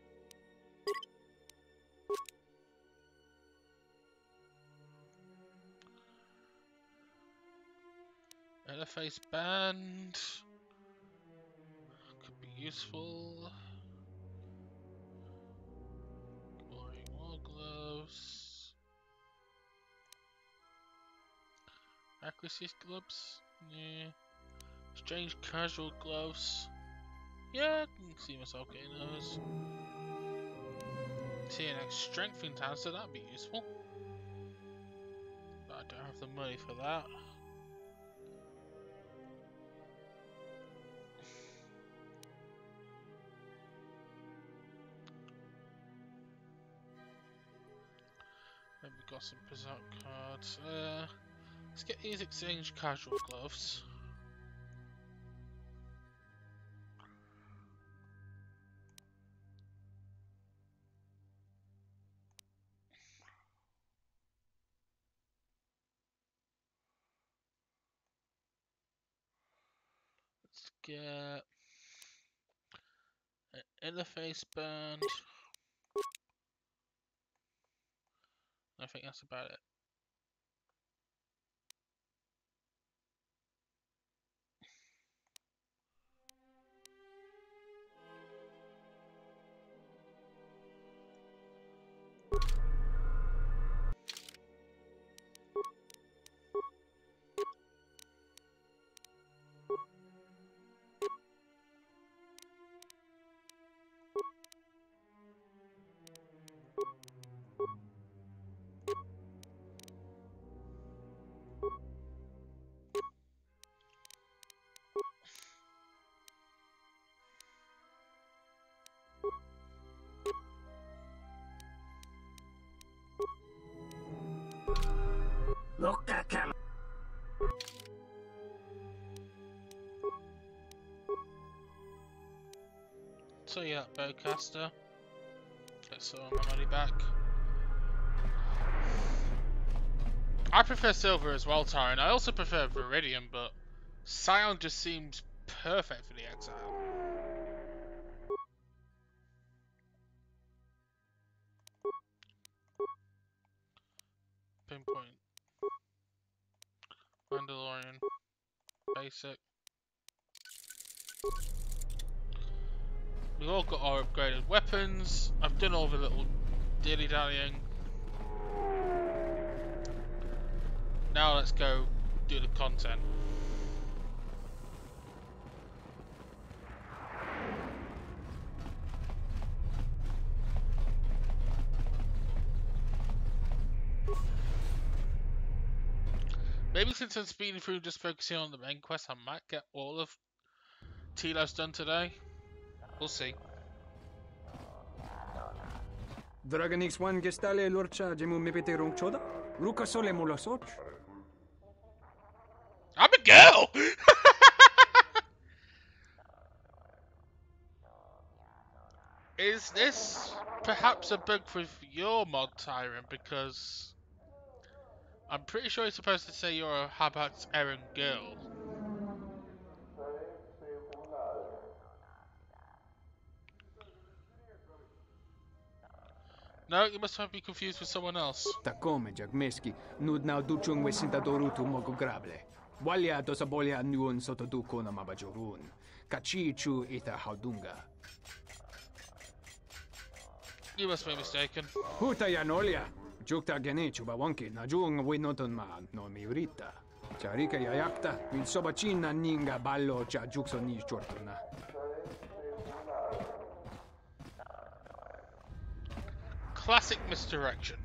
Interface band could be useful. Glowing wall gloves. Accuracy gloves? Yeah. Strange casual gloves. Yeah, I can see myself getting those. TNX strength enhancer, that'd be useful. But I don't have the money for that. Then we got some Berserk cards. Let's get these exchange casual gloves. get an interface band. I think that's about it. So yeah, bowcaster. Get some of my money back. I prefer silver as well, Tyron. I also prefer Viridian, but Scion just seems perfect for the exile. Pinpoint. Mandalorian. Basic. We've all got our upgraded weapons. I've done all the little dilly-dallying. Now let's go do the content. Maybe since I'm speeding through just focusing on the main quest, I might get all of Telos done today. We'll see. Dragon X1 gestale lorcha jemu mepete rongchoda. Ruka sole mulasoch. I'm a girl! Is this perhaps a bug with your mod, Tyron? Because I'm pretty sure you're supposed to say you're a Habat Eren girl. No, you must have been confused with someone else. Takome jagmeski nud now duchung wesinta dorutu mogo grable. Walia dosabolia nuon sotoduko na mabajorun. Kachichu ita haudunga. You must be mistaken. Huta yanolia. Jukta genechu bawanki najung winoton ma no miurita. Charika yayakta il sobachina ninga ballo cha jukso ni chortuna. Classic misdirection.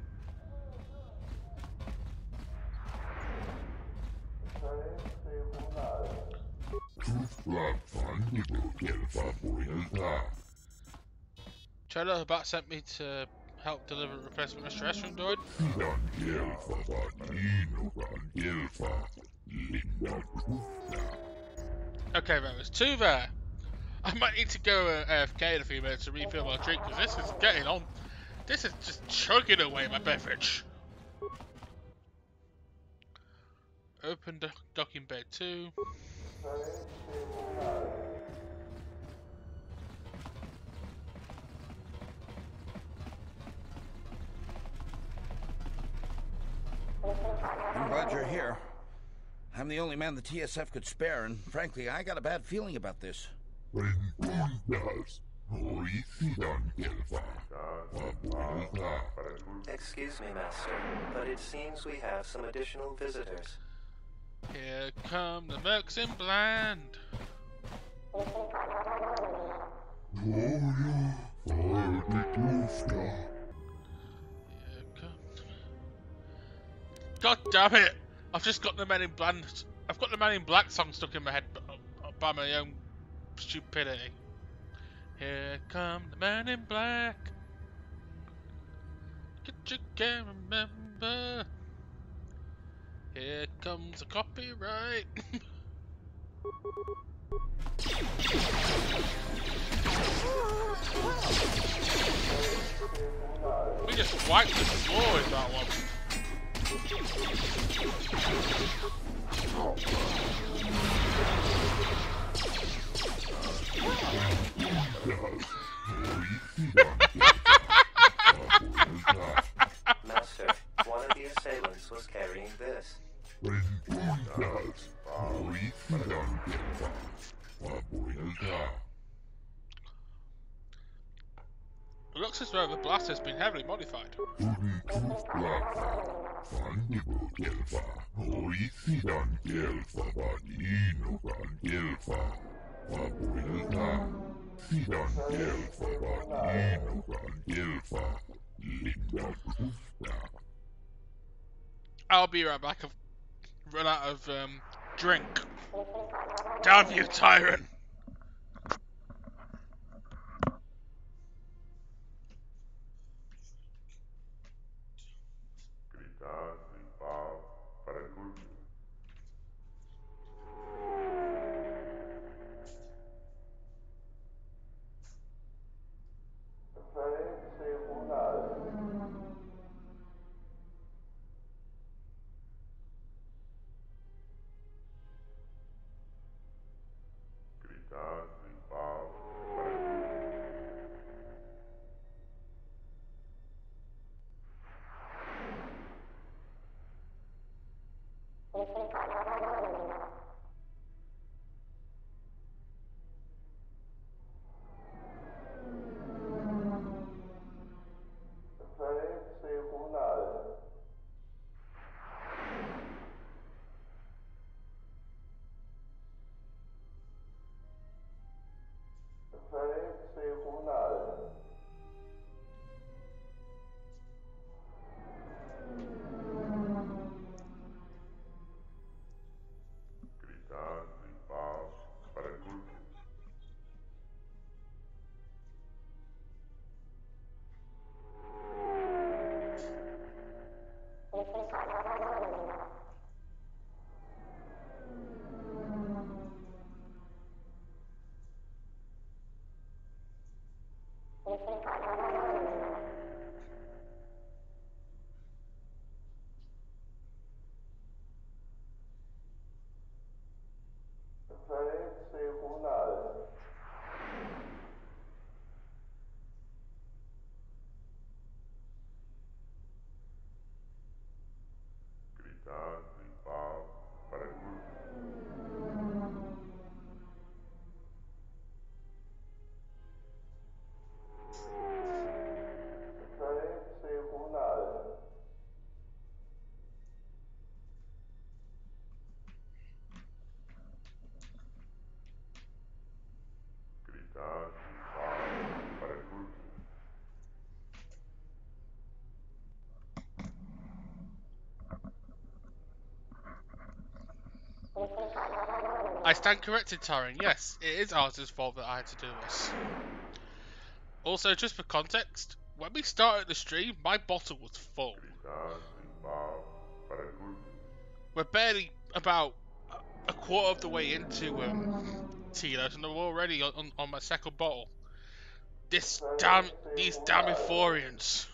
Trailer Habat sent me to help deliver replacement Mr. Restroom droid. Okay, there was two there. I might need to go AFK in a few minutes to refill my drink because this is getting on. This is just chugging away my beverage. Open docking bay 2. I'm glad you're here. I'm the only man the TSF could spare, and frankly, I got a bad feeling about this. Excuse me, Master, but it seems we have some additional visitors. Here come the Mercs in Bland. God damn it! I've just got the Men in Black. I've got the Man in Black song stuck in my head by my own stupidity. Here come the Man in Black. You can't remember. Here comes the copyright. We just wiped the floor with that one. Master, one of the assailants was carrying this. It looks as though the blast has been heavily modified. I'll be right back. I've run out of drink. Damn you, tyrant! I stand corrected, Tyron. Yes, it is Arthur's fault that I had to do this. Also, just for context, when we started the stream, my bottle was full. We're barely about a quarter of the way into Telos, and I'm already on my second bottle. These damn Euphorians.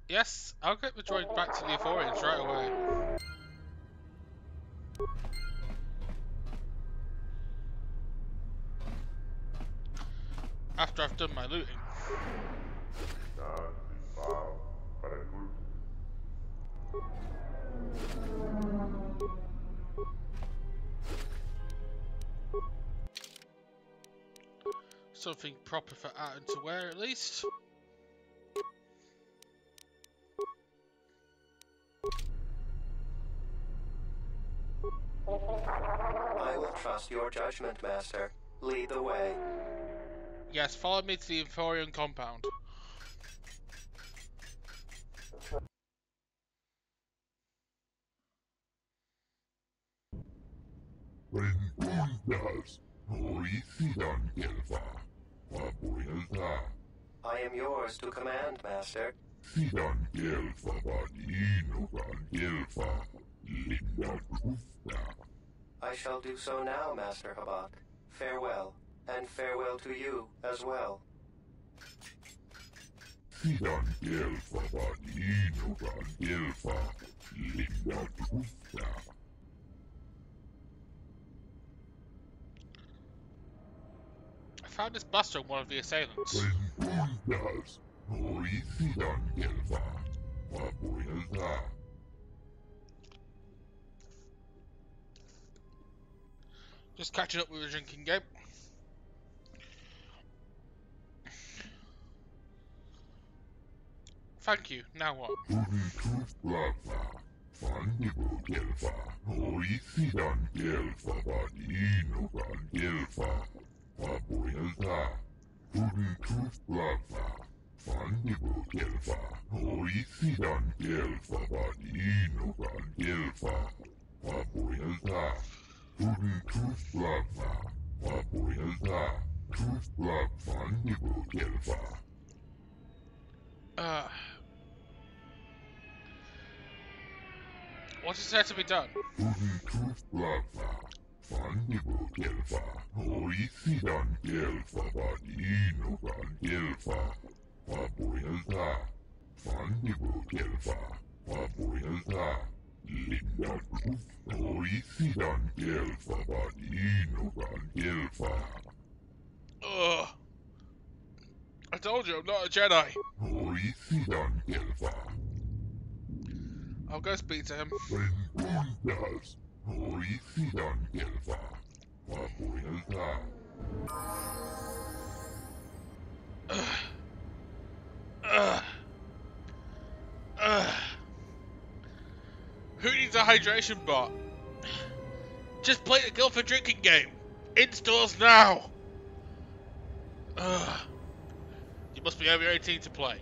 Yes, I'll get the droid back to the Euphorians right away. After I've done my looting. Something proper for Atten to wear at least. I will trust your judgment, Master. Lead the way. Yes, follow me to the Euphorian compound. I am yours to command, Master. I shall do so now, Master Habak. Farewell, and farewell to you as well. I found this blaster on one of the assailants. Just catching up with the drinking game. Thank you. Now what? What is there to be done? Ugh. I told you I'm not a Jedi. I'll go speak to him. Who needs a hydration bot? Just play the Guild for Drinking game. In stores now. You must be over 18 to play.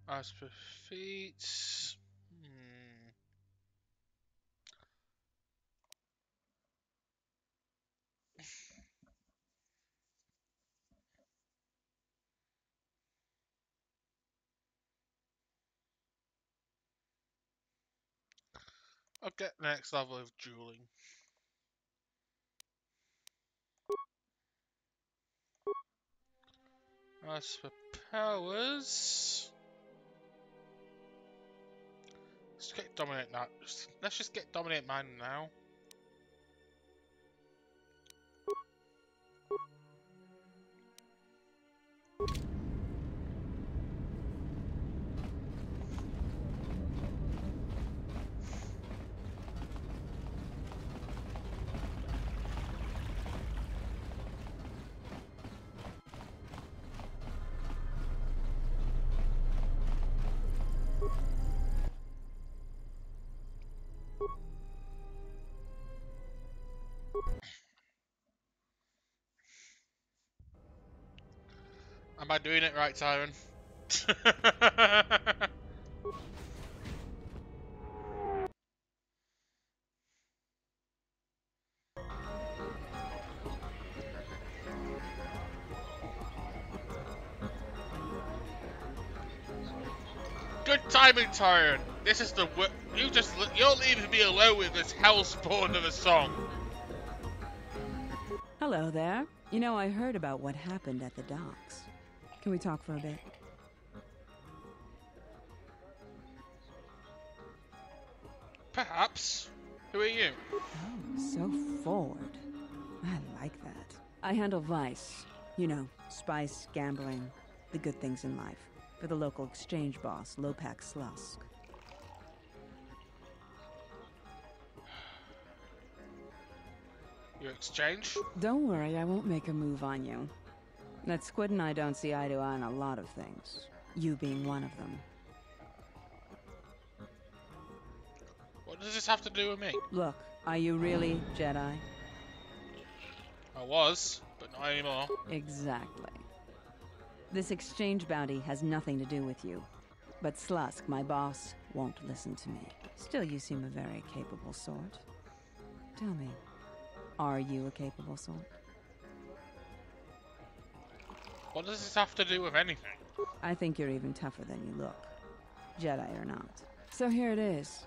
As per feats. I'll get the next level of dueling. As for powers, let's get dominate now. Let's just get dominate mine now. Am I doing it right, Tyron? Good timing, Tyron. This is the you're leaving me alone with this hellspawn of a song. Hello there. You know, I heard about what happened at the docks. Can we talk for a bit? Perhaps. Who are you? Oh, so forward. I like that. I handle vice. You know, spice, gambling, the good things in life. For the local exchange boss, Lopak Slusk. Your exchange? Don't worry, I won't make a move on you. That Squid and I don't see eye to eye on a lot of things. You being one of them. What does this have to do with me? Look, are you really Jedi? I was, but not anymore. Exactly. This exchange bounty has nothing to do with you. But Slusk, my boss, won't listen to me. Still, you seem a very capable sort. Tell me, are you a capable sort? What does this have to do with anything? I think you're even tougher than you look, Jedi or not. So here it is.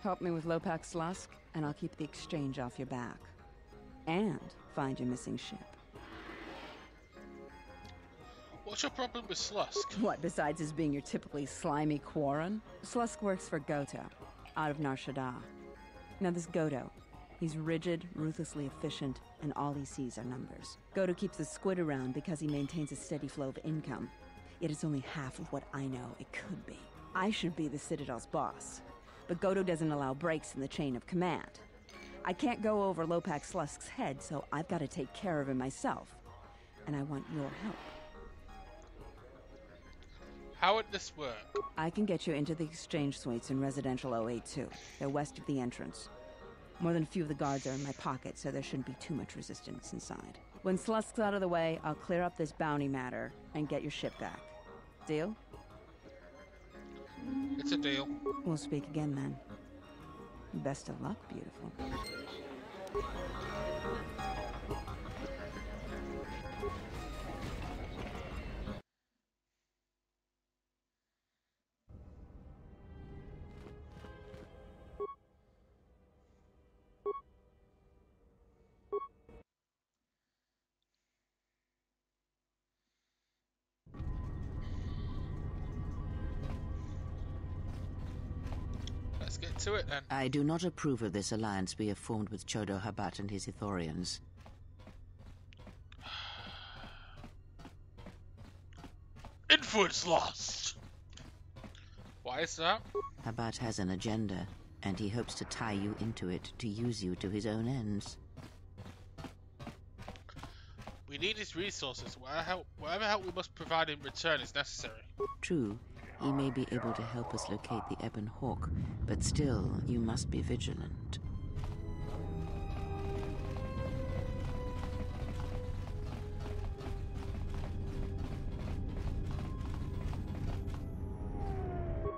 Help me with Lopax Lusk, and I'll keep the exchange off your back. And find your missing ship. What's your problem with Slusk? What, besides his being your typically slimy Quarren? Slusk works for Goto, out of Nar Shaddaa. Now this Goto, he's rigid, ruthlessly efficient, and all he sees are numbers. Goto keeps the squid around because he maintains a steady flow of income. Yet it's only half of what I know it could be. I should be the Citadel's boss, but Goto doesn't allow breaks in the chain of command. I can't go over Lopax Lusk's head, so I've got to take care of him myself. And I want your help. How would this work? I can get you into the exchange suites in Residential 082. They're west of the entrance. More than a few of the guards are in my pocket, so there shouldn't be too much resistance inside. When Slusk's out of the way, I'll clear up this bounty matter and get your ship back. Deal? It's a deal. We'll speak again then. Best of luck, beautiful. Let's get to it then. I do not approve of this alliance we have formed with Chodo Habat and his Ithorians. Influence lost! Why is that? Habat has an agenda, and he hopes to tie you into it to use you to his own ends. We need his resources. Whatever help we must provide in return is necessary. True, he may be able to help us locate the Ebon Hawk, but still, you must be vigilant.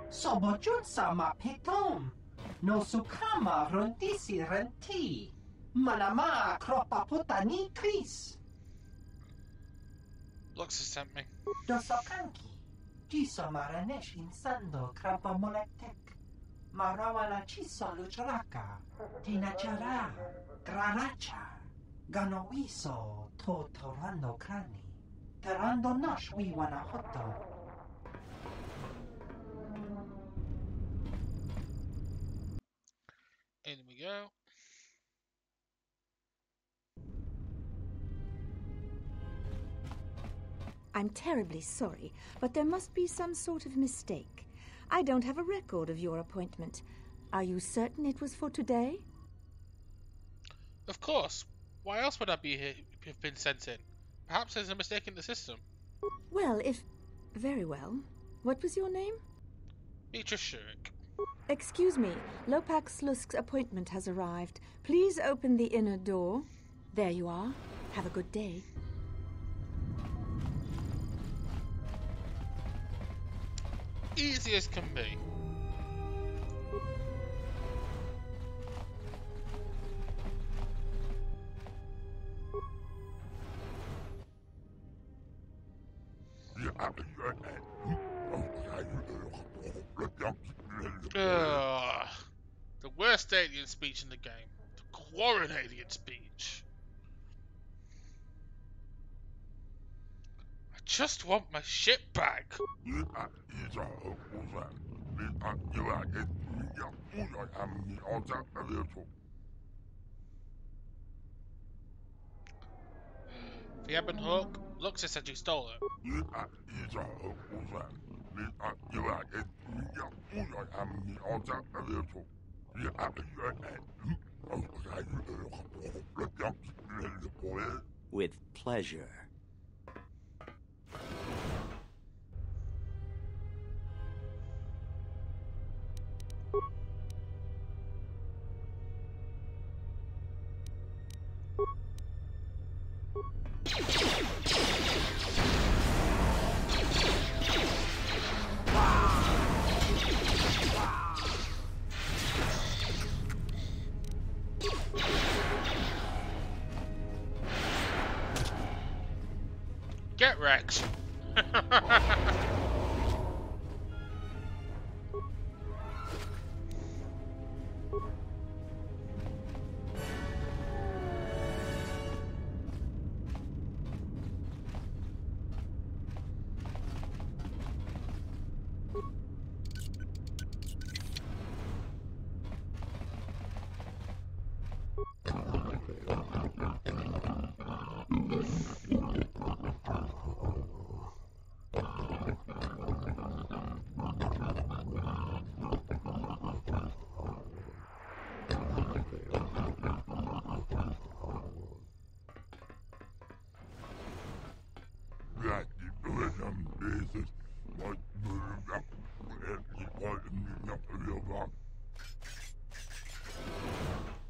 Sobojun sama petom. No sukama rontisi renti. Manama kropa potani tris. Lux has sent me. Dosokanki. Jiso maranesh insando krapa molektek. Marawala chiso luchraka. Tinachara. Graracha. Ganowiso to torando krani. Terando nash wiwana hoto. In we go. I'm terribly sorry, but there must be some sort of mistake. I don't have a record of your appointment. Are you certain it was for today? Of course. Why else would I be here if you've been sent in? Perhaps there's a mistake in the system. Well, if... Very well. What was your name? Beatrice Shurik. Excuse me. Lopax Lusk's appointment has arrived. Please open the inner door. There you are. Have a good day. Easy as can be. The worst alien speech in the game. The Quarren alien speech. I just want my ship back. The Ebon Hawk? Luxa said you stole it. With pleasure. Get Rex.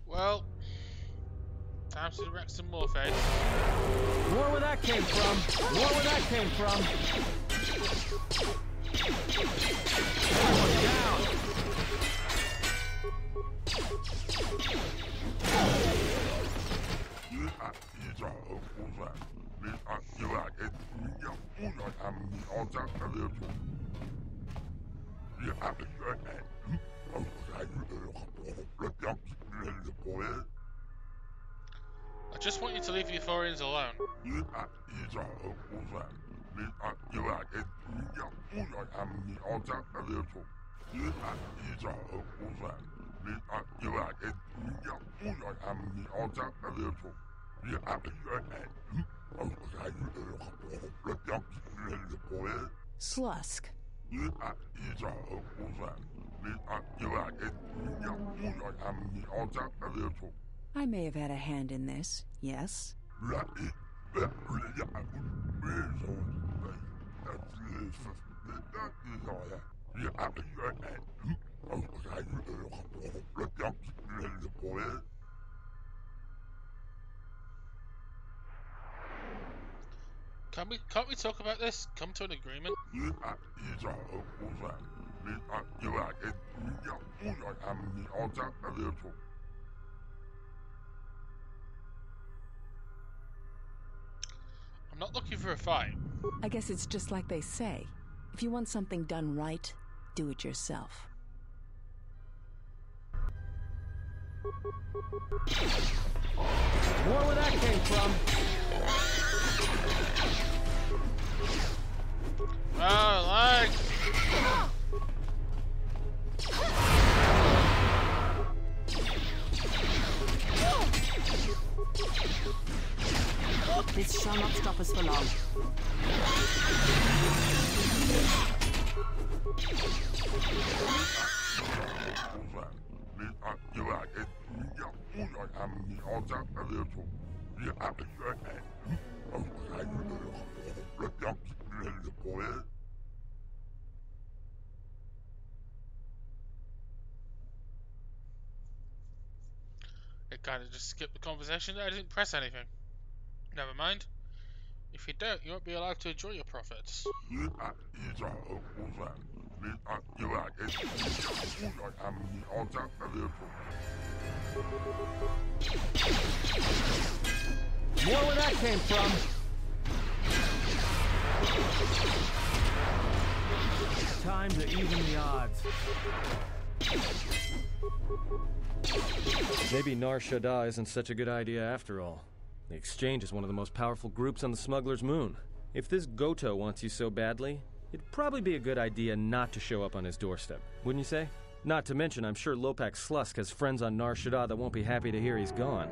Well, time to wreck some more face. More where that came from. More where that came from. Everyone down. I just want you to leave your foreigners alone. Slusk. I may have had a hand in this, yes? Can't we talk about this? Come to an agreement? I'm not looking for a fight. I guess it's just like they say. If you want something done right, do it yourself. More where that came from. Oh, like. This shall not stop us for long. It kind of just skipped the conversation. I didn't press anything. Never mind. If you don't, you won't be allowed to enjoy your profits. More where that came from. Time to even the odds. Maybe Nar Shaddaa isn't such a good idea after all. The Exchange is one of the most powerful groups on the Smuggler's Moon. If this Goto wants you so badly, it'd probably be a good idea not to show up on his doorstep, wouldn't you say? Not to mention, I'm sure Lopak Slusk has friends on Nar Shaddaa that won't be happy to hear he's gone.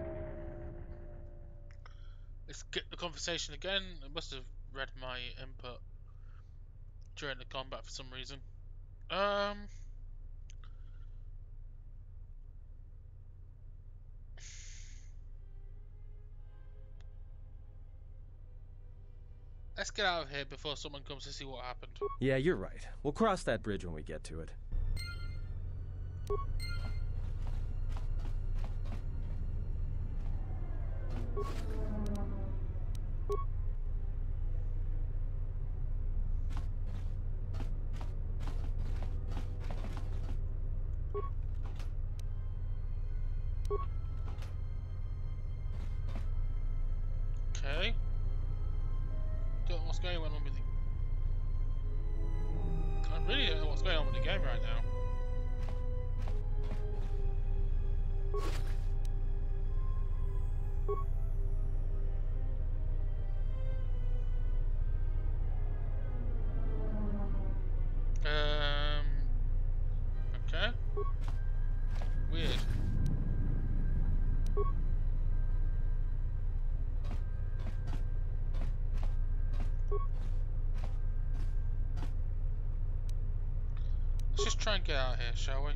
Let's get the conversation again. I must have read my input during the combat for some reason. Let's get out of here before someone comes to see what happened. Yeah, you're right. We'll cross that bridge when we get to it. Okay. Don't going on with the... I really don't know what's going on with the game right now. Okay. Weird. Let's just try and get out of here, shall we?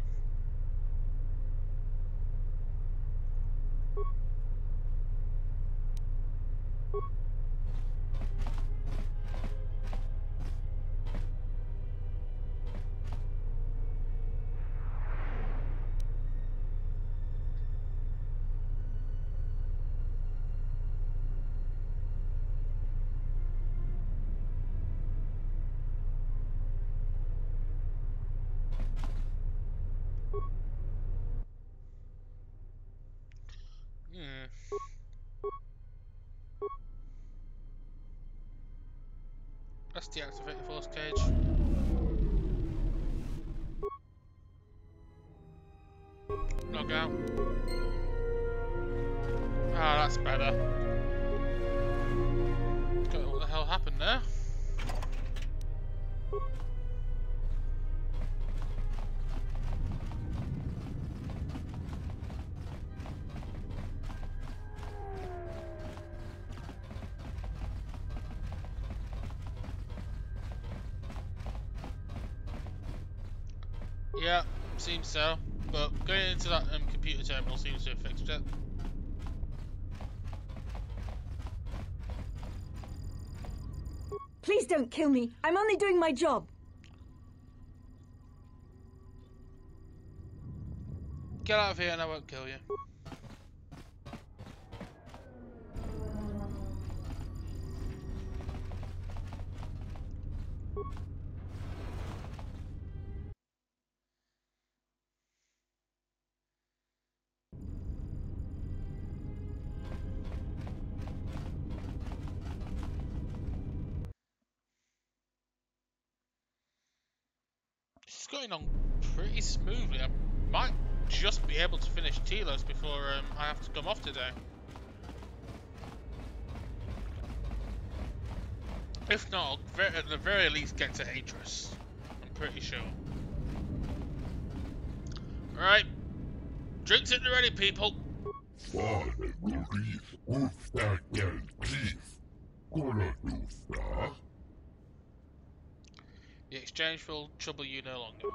Let's deactivate the force cage. Log out. Ah, that's better. Don't know what the hell happened there. Yeah, seems so. But going into that computer terminal seems to have fixed it. Please don't kill me. I'm only doing my job. Get out of here and I won't kill you. This is going on pretty smoothly. I might just be able to finish Telos before I have to come off today. If not, I'll at the very least get to Atris. I'm pretty sure. Alright. Drinks at the ready, people. The exchange will trouble you no longer.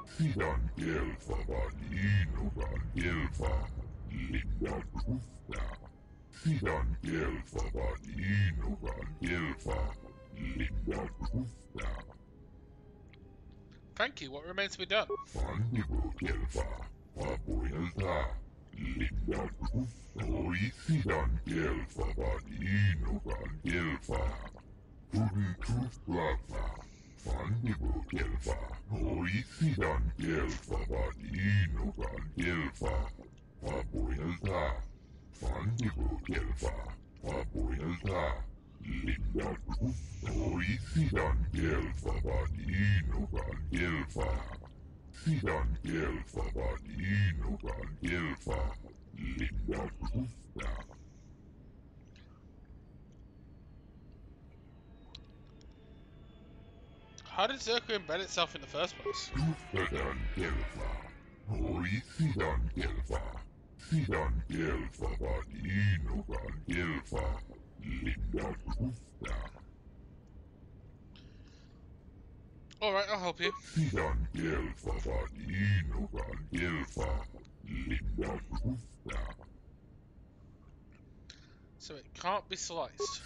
Thank you. What remains to be done? How did Zerka embed itself in the first place? Alright, I'll help you. So it can't be sliced.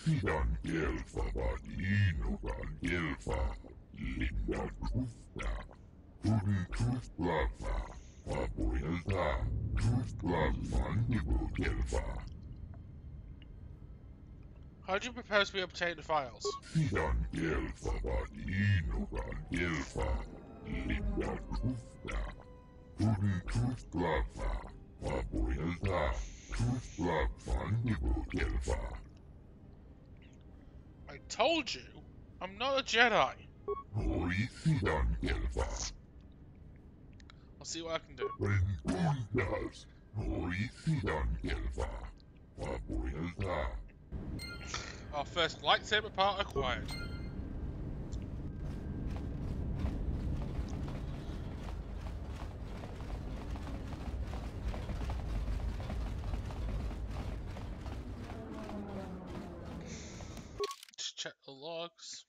How do you propose we obtain the files? I told you I'm not a Jedi. I'll see what I can do. Our first lightsaber part acquired. Just check the logs.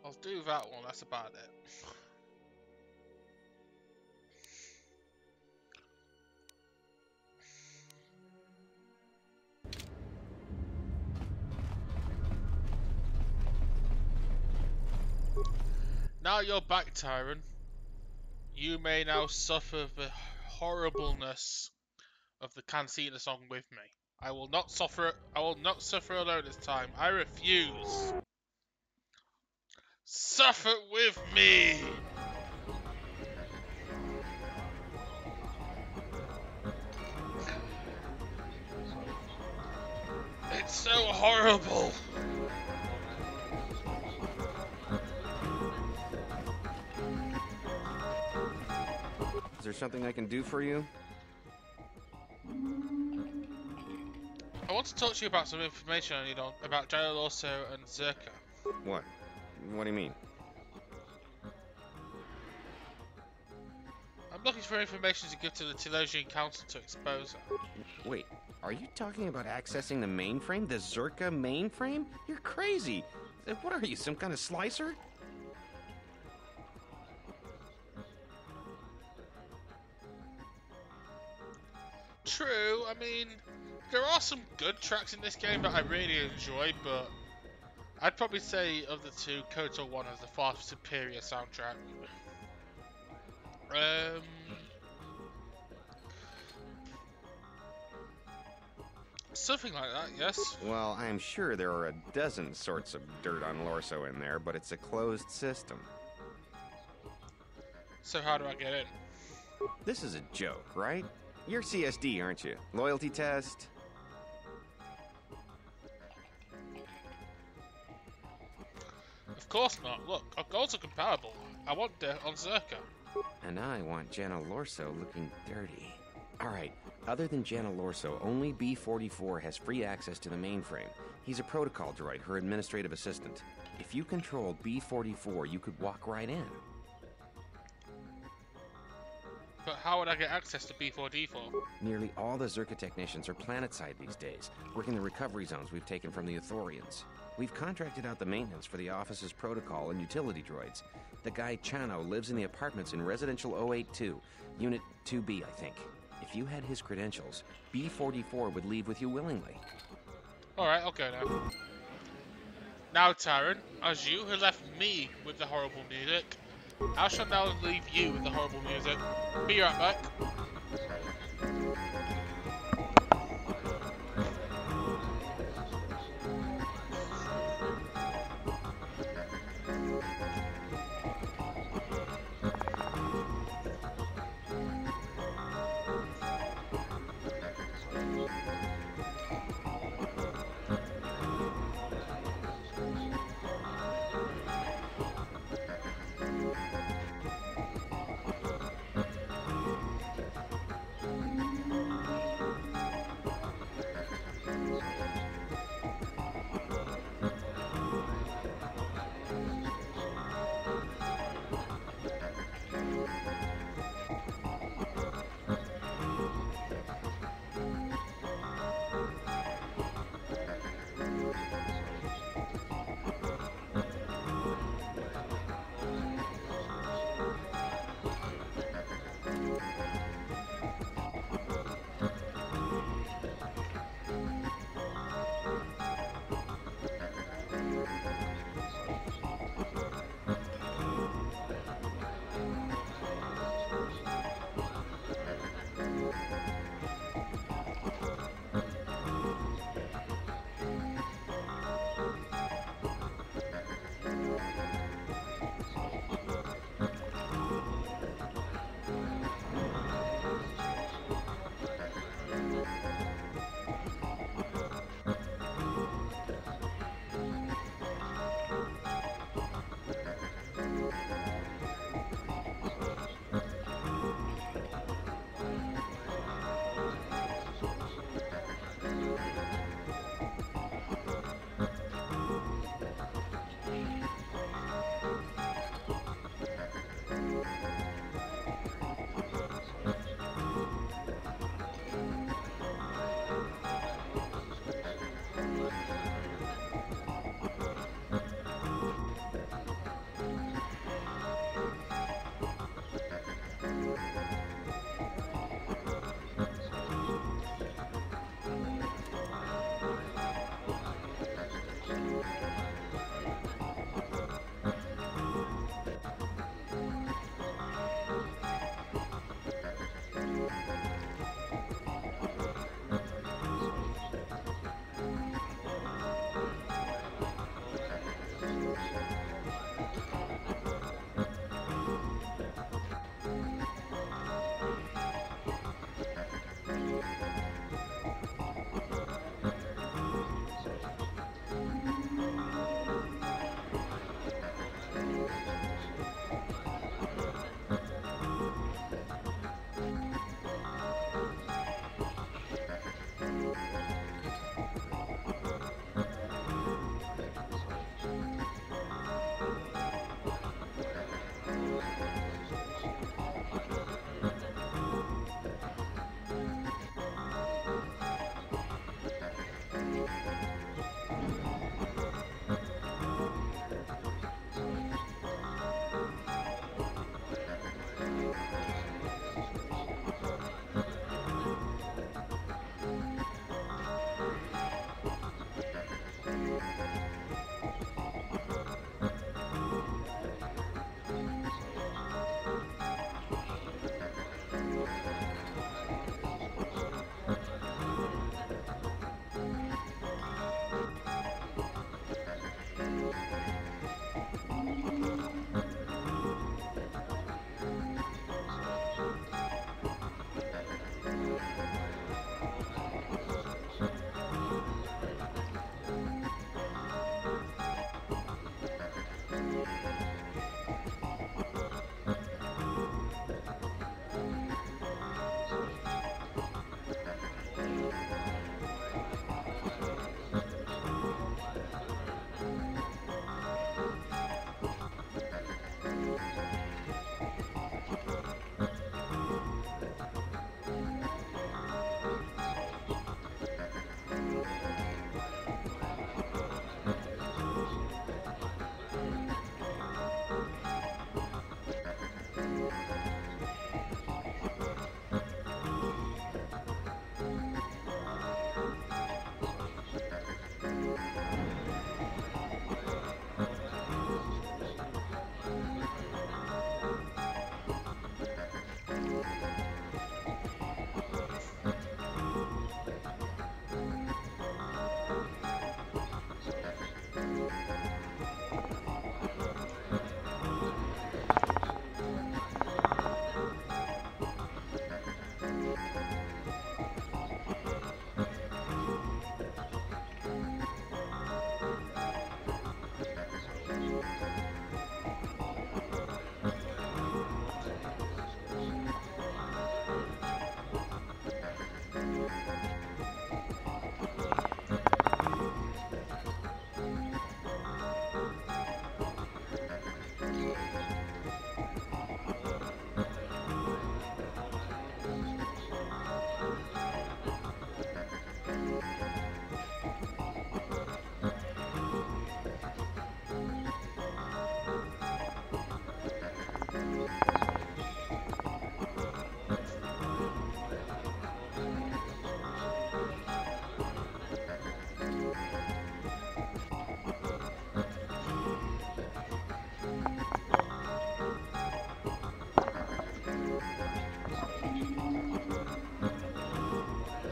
I'll do that one, that's about it. Now you're back, Tyron. You may now suffer the horribleness of the Cantina song with me. I will not suffer alone this time. I refuse. Suffer with me. It's so horrible. Is there something I can do for you? I want to talk to you about some information I need on about Telos and Zerka. What? What do you mean? I'm looking for information to give to the Telosian Council to expose her. Wait, are you talking about accessing the mainframe? The Zerka mainframe? You're crazy! What are you, some kind of slicer? True, I mean, there are some good tracks in this game that I really enjoy, but I'd probably say of the two, KOTOR 1 has the far superior soundtrack. Something like that, yes. Well, I'm sure there are a dozen sorts of dirt on Lorso in there, but it's a closed system. So how do I get in? This is a joke, right? You're CSD, aren't you? Loyalty test? Of course not. Look, our goals are comparable. I want dirt on Zerka. And I want Jana Lorso looking dirty. Alright, other than Jana Lorso, only B-44 has free access to the mainframe. He's a protocol droid, her administrative assistant. If you controlled B-44, you could walk right in. But how would I get access to B4D4? Nearly all the Zerka technicians are planetside these days, working the recovery zones we've taken from the Ithorians. We've contracted out the maintenance for the office's protocol and utility droids. The guy Chano lives in the apartments in Residential 082, Unit 2B, I think. If you had his credentials, B-44 would leave with you willingly. Alright, I'll go now. Now, Tyron, as you have left me with the horrible music, I shall now leave you with the horrible music. Be right back.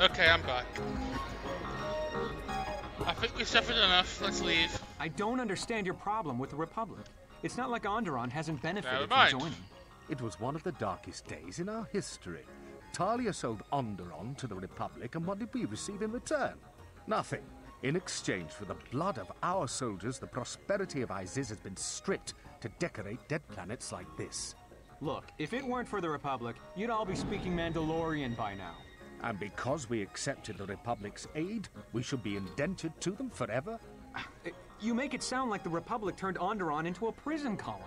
Okay, I'm back. I think we've suffered enough. Let's leave. I don't understand your problem with the Republic. It's not like Onderon hasn't benefited Never from mind. joining. It was one of the darkest days in our history. Talia sold Onderon to the Republic, and what did we receive in return? Nothing. In exchange for the blood of our soldiers, the prosperity of Iziz has been stripped to decorate dead planets like this. Look, if it weren't for the Republic, you'd all be speaking Mandalorian by now. And because we accepted the Republic's aid, we should be indentured to them forever? You make it sound like the Republic turned Onderon into a prison colony.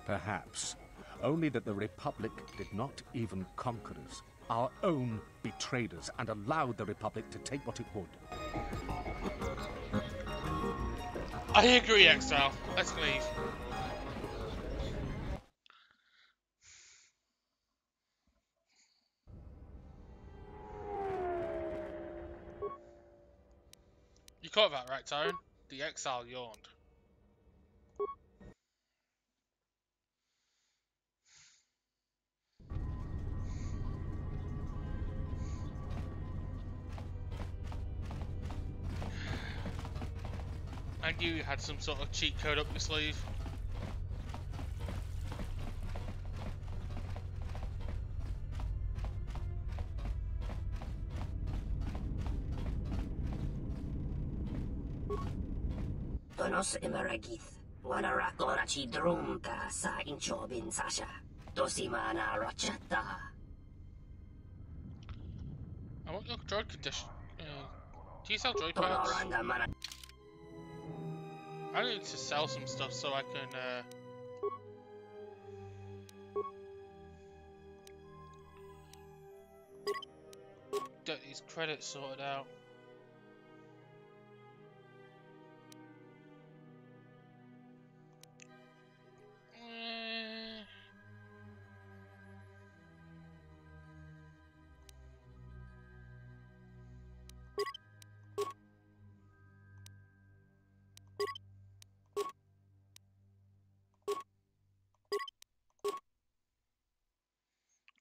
Perhaps. Only that the Republic did not even conquer us. Our own betrayed us and allowed the Republic to take what it would. I agree, Exile. Let's leave. You caught that right, Tyrone? The Exile yawned. I knew you had some sort of cheat code up your sleeve. Tonos imaragith, wanarakora chi drumka sa inchobin sasha, dosimana rachata. I want your droid condition. Do you sell droid parts? I need to sell some stuff so I can get these credits sorted out.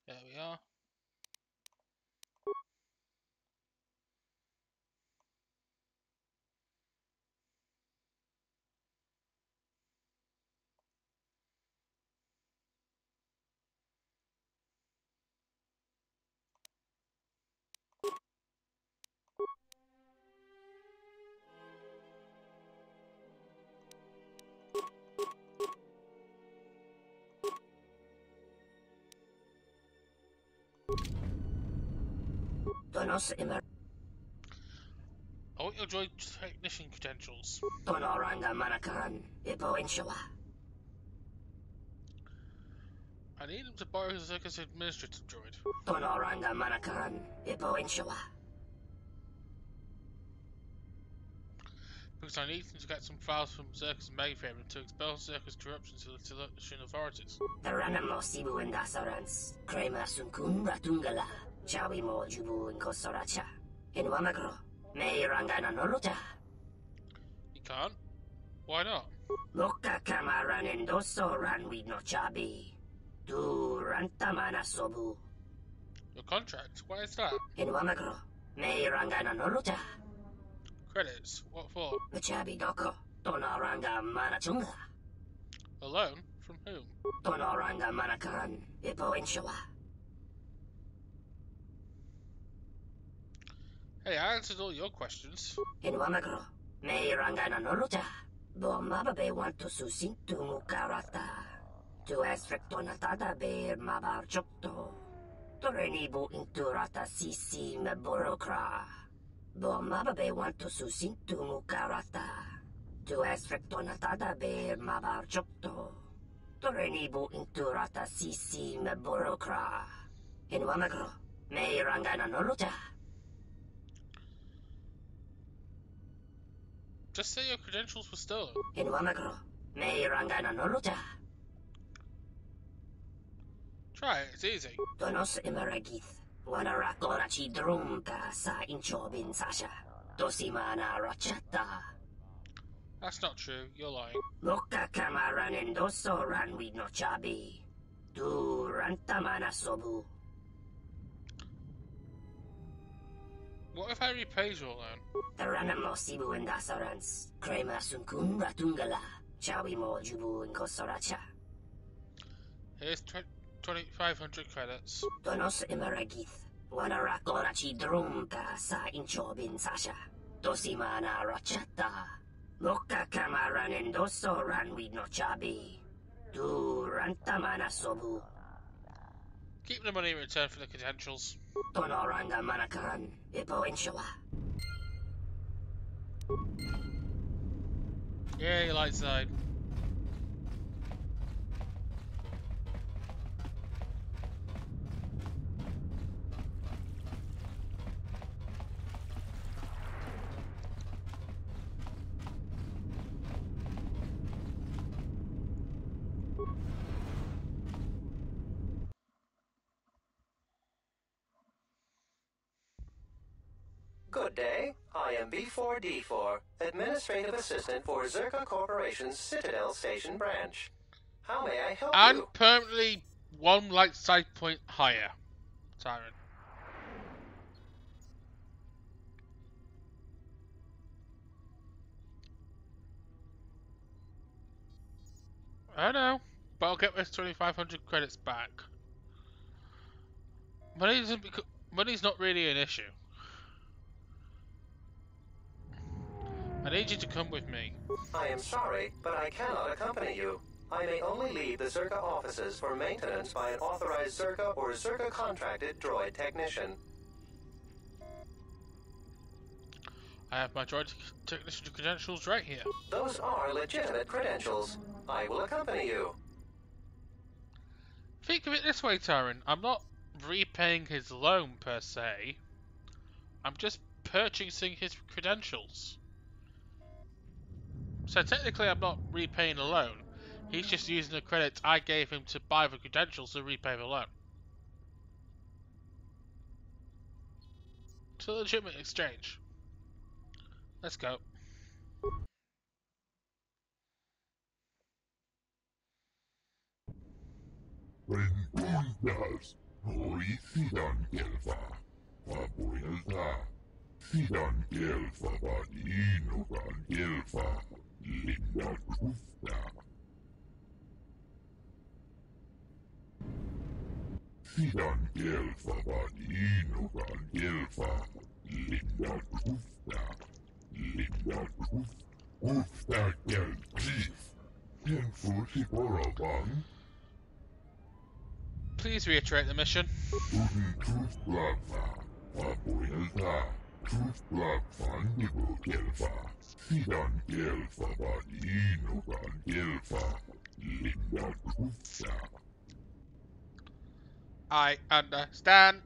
There we are. Tonos imar. I want your droid technician credentials. Tonoranga manakaran, ipo inshawa. I need him to borrow his circus administrative droid. Tonoranga manakaran, ipo inshawa. Because I need him to get some files from Circus Mayfair to expel Circus corruption to the Telosian authorities. The Ranamo Sibu and Dasarans, Krema Sunkun Ratungala, Chawi Mo Jubu and Kosoracha. In Wamagro, May Rangana Noluta. You can't? Why not? Loka Kamaran and Doso Ranwi no Chabi. Du Rantamana Sobu. Your contract? Why is that? In Wamagro, May Rangana Noluta. Credits? What for? Chabi Doko, Tonoranga Manachunga. A loan? From whom? Tonoranga Manakaran, Ipo Inshawa. Hey, I answered all your questions. In Wamagro, May Rangana Noluta. Bo Mababe want to susintu mukarata. Tu esfrectonatada be mabar chokto. Torenibu inturata sisi meborokra. Bo Mababe want to susintu mukarata. Tu esfrectonatada be mabar chokto. Torenibu inturata sisi meborokra. In Wamagro, May Rangana Noluta. Just say your credentials were stolen. In Wamagro, May Rangana Noluta. Try it, it's easy. Tonos imaragith, wanarakorachi drumka sa inchobin sasha. Dosimana rachata. That's not true, you're lying. Loka kamaran endoso ranwi no chabi. Du rantamana sobu. What if I repaid your loan? Taranamo Sibu and Dasarans, Krema Sunkun Ratungala, Chawi Mo Jubu and Kosoracha. Here's 2,500 credits. Donos Imaragith, Wanarakorachi Drumka Sa Inchobin Sasha, Dosimana Rachata, Moka Kamaran and Doso Ranwi no Chabi, Du Rantamana Sobu. Keep the money in return for the credentials. Tonoranga Manakaran, Ipo Inshawa. Yay, light side. Good day. I am B4D4, Administrative Assistant for Zerka Corporation's Citadel Station branch. How may I help And you? permanently one light side point higher. Tyrant. I know, but I'll get this 2,500 credits back. Money's not really an issue. I need you to come with me. I am sorry, but I cannot accompany you. I may only leave the Zerka offices for maintenance by an authorized Zerka or Zerka contracted droid technician. I have my droid technician credentials right here. Those are legitimate credentials. I will accompany you. Think of it this way, Tyron. I'm not repaying his loan per se. I'm just purchasing his credentials. So technically I'm not repaying the loan. He's just using the credits I gave him to buy the credentials to repay the loan. It's a legitimate exchange. Let's go. Rengundas, hoi sidan kelfa, vapuilta, sidan kelfa vadinukan kelfa, linda kufta. Sidan kelfa vadinukan kelfa, linda kufta, linda kufta kel chief, Kenfusi Boroban. Please reiterate the mission. I understand.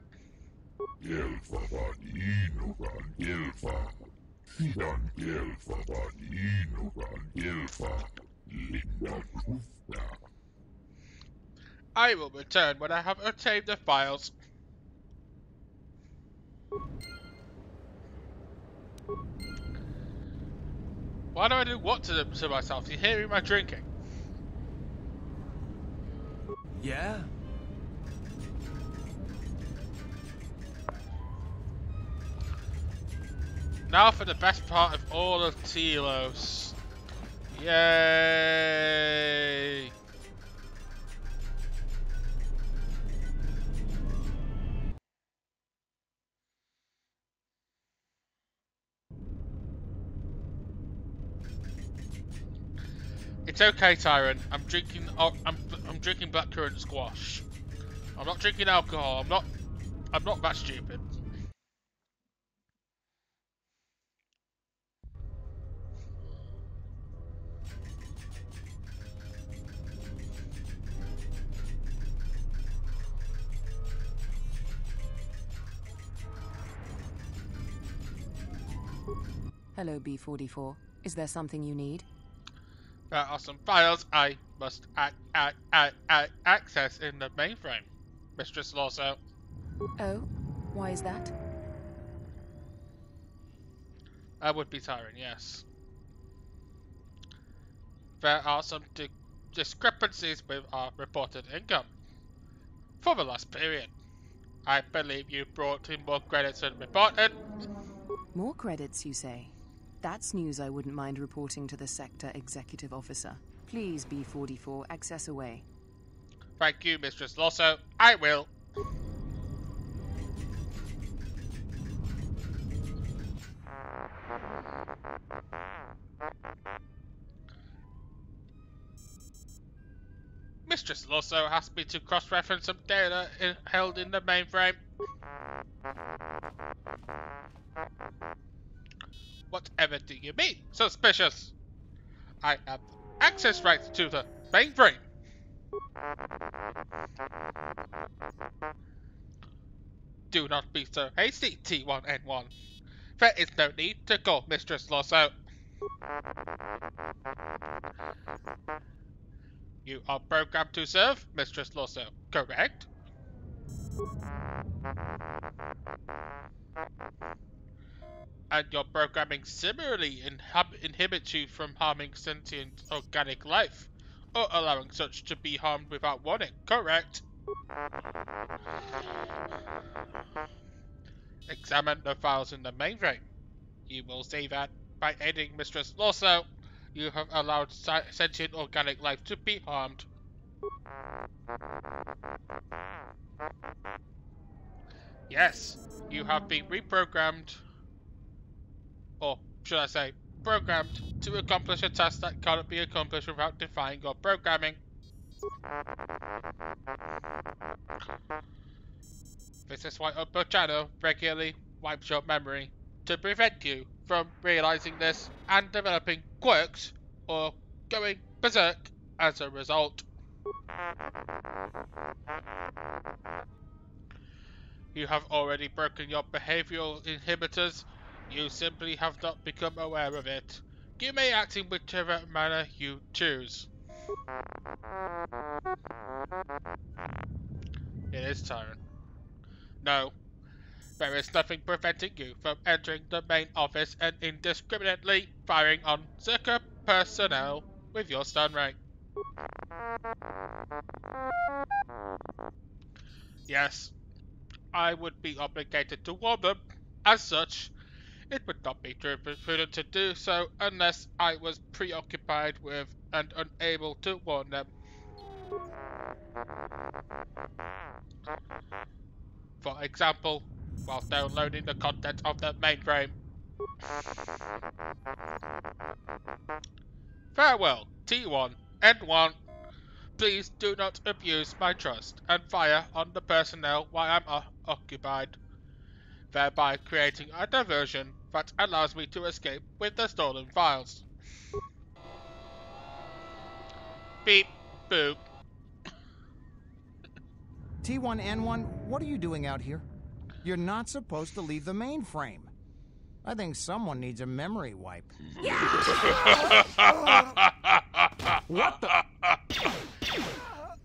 I will return when I have obtained the files. Why do I do what to myself? You hearing my drinking? Yeah? Now for the best part of all of Telos. Yay! It's okay, Tyron. I'm drinking blackcurrant squash. I'm not drinking alcohol. I'm not that stupid. Hello, B44. Is there something you need? There are some files I must access in the mainframe, Mistress Lawso. Oh, why is that? That would be Tyron, yes. There are some discrepancies with our reported income for the last period. I believe you brought in more credits than reported. More credits, you say? That's news I wouldn't mind reporting to the Sector Executive Officer. Please, B-44, access away. Thank you, Mistress Losso. I will. Mistress Losso asked me to cross-reference some data held in the mainframe. Whatever do you mean? Suspicious. I have access rights to the mainframe. Do not be so hasty, T1N1. There is no need to call Mistress Losso. You are programmed to serve, Mistress Losso, correct? And your programming similarly inhibits you from harming sentient organic life, or allowing such to be harmed without warning, correct? Examine the files in the mainframe. You will see that, by aiding Mistress Losso, you have allowed sentient organic life to be harmed. Yes, you have been reprogrammed, or should I say, programmed to accomplish a task that cannot be accomplished without defying your programming. This is why Channel regularly wipes your memory, to prevent you from realizing this and developing quirks or going berserk as a result. You have already broken your behavioral inhibitors. You simply have not become aware of it. You may act in whichever manner you choose. It is time. No, there is nothing preventing you from entering the main office and indiscriminately firing on Zerka personnel with your stun ray. Yes, I would be obligated to warn them. As such, it would not be prudent to do so unless I was preoccupied with and unable to warn them. For example, while downloading the content of the mainframe. Farewell, T1 N1. Please do not abuse my trust and fire on the personnel while I'm occupied, thereby creating a diversion that allows me to escape with the stolen files. Beep, boop. T1N1, what are you doing out here? You're not supposed to leave the mainframe. I think someone needs a memory wipe. What the?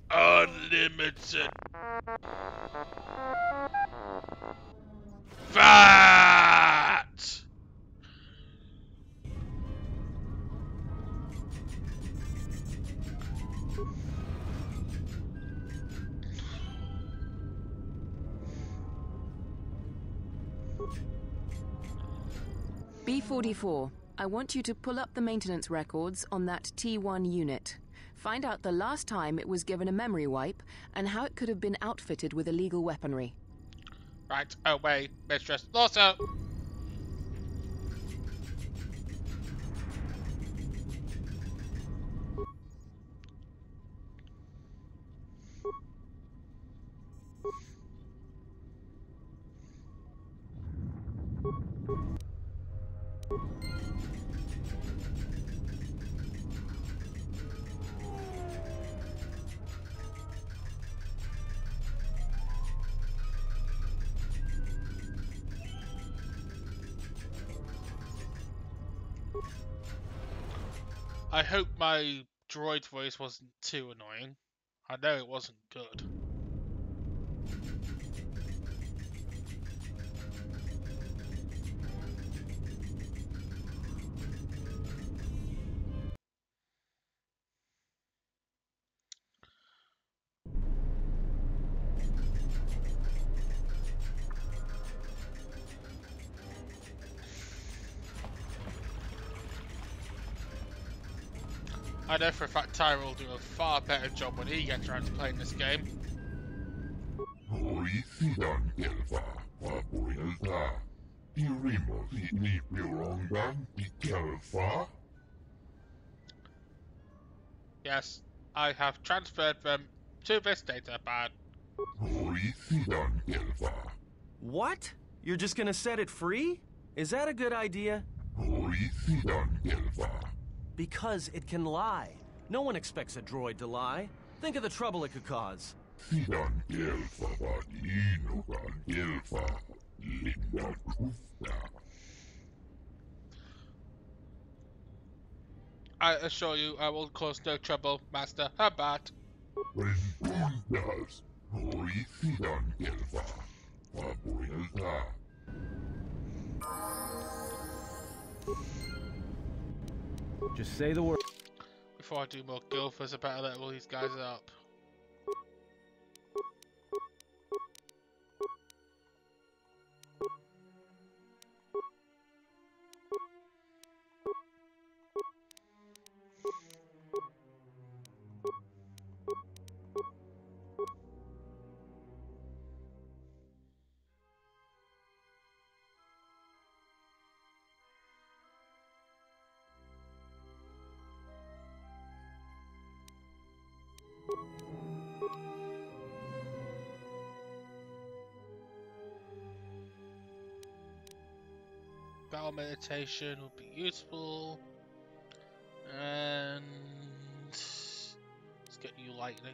Unlimited. Fat! B-44, I want you to pull up the maintenance records on that T1 unit. Find out the last time it was given a memory wipe and how it could have been outfitted with illegal weaponry. Right away, Mistress Losso. I hope my droid voice wasn't too annoying. I know it wasn't good. I know for a fact Tyra will do a far better job when he gets around to playing this game. Yes, I have transferred them to this data pad. What? You're just gonna set it free? Is that a good idea? Because it can lie. No one expects a droid to lie. Think of the trouble it could cause. I assure you, I will cause no trouble, Master Habat. Just say the word. Before I do more Gilfers, I better let all these guys up. Battle meditation would be useful, and let's get you lightning.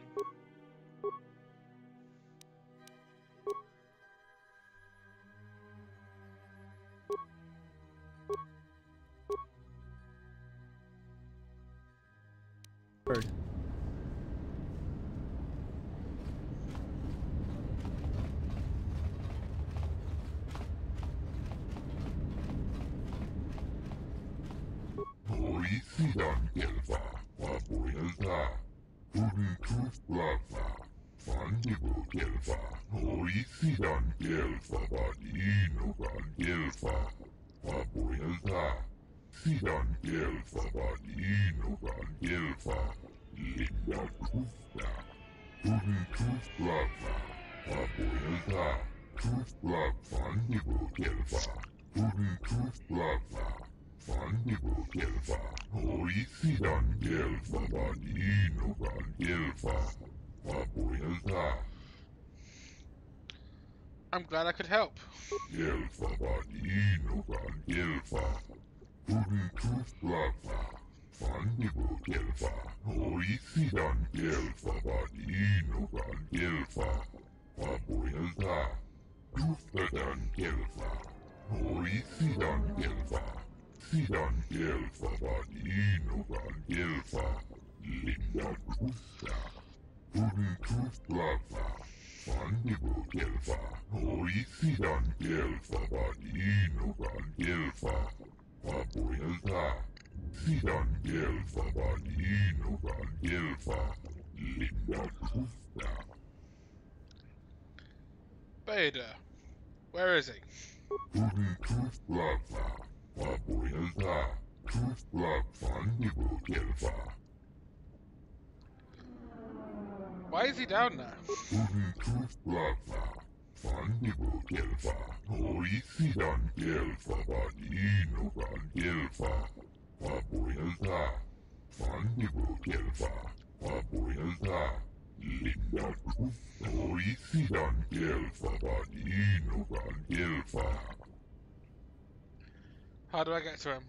Bird. I'm glad I could help. Beta, where is he? Why is he down there? How do I get to him?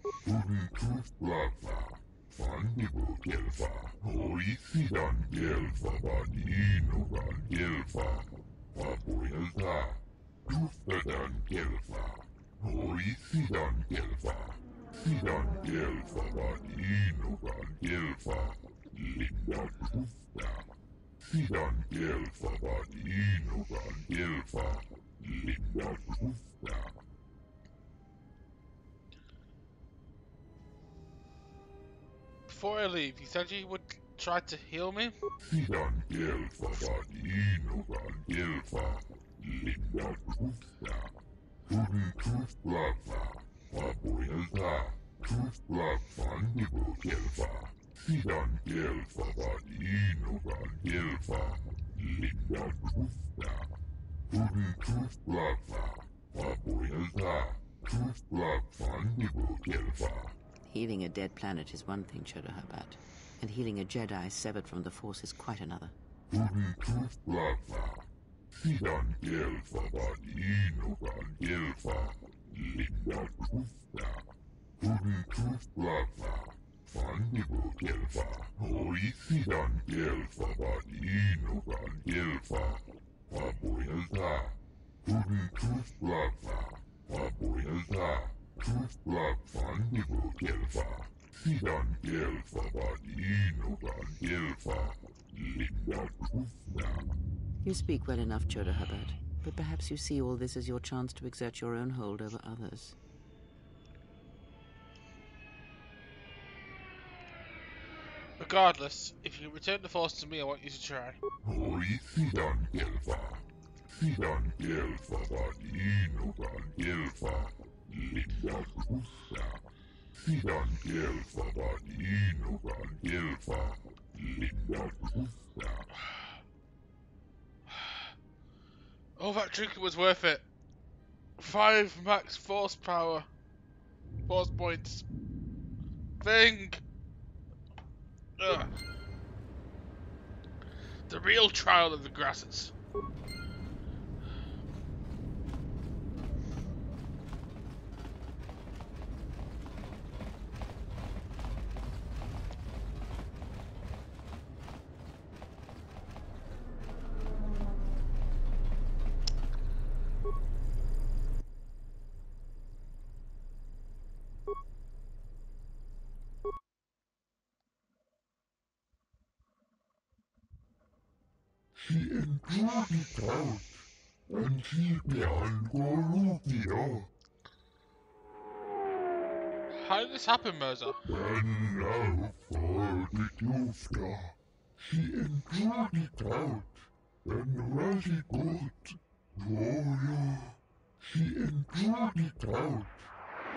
Before I leave, you said you would try to heal me? Sidan delfa vad inogan delfa. Lindan kufta. Tudin kuftlava. Vapoilta. Kuftlava delfa. Healing a dead planet is one thing, Chodohabat, and healing a Jedi severed from the Force is quite another. Tudin kuftlava. Sidan delfa vad inogan delfa. Lindan kufta. Tudin kuftlava. Fandibo delfa. Oi sidan delfa vad inogan delfa. Vapoilta. Tudin kuftlava. Vapoilta. Kuftlava fandibo delfa. Sidan delfa vad inogan delfa. Lindan kufta. You speak well enough, Chodohabat, but perhaps you see all this as your chance to exert your own hold over others. Regardless, if you return the Force to me, I want you to try. Oi sidan delfa. Sidan delfa vad inogan delfa. Lindan kufta. Sidan delfa vad inogan delfa. Lindan kufta. Oh, that drink was worth it. 5 max Force power. Force points. Thing. Ugh. The real trial of the grasses. She enjoyed it out, and she began Gorufia. How did this happen, Moza? When now for the Klufta, she enjoyed it out, and really good. Gloria, she enjoyed it out,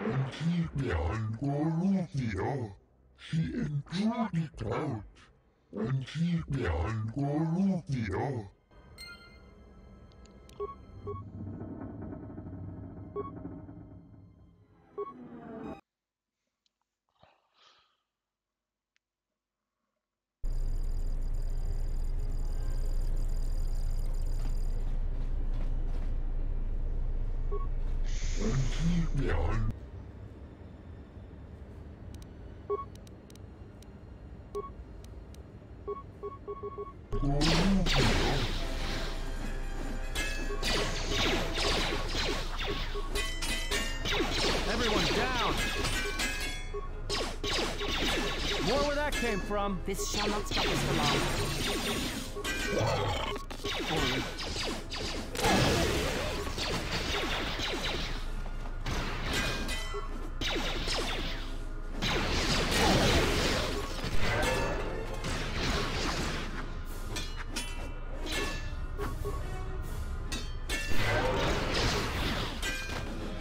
and she began Gorufia. She enjoyed it out. And she began Gorufia. And she began. Everyone down! More where that came from. This shall not stop us for long.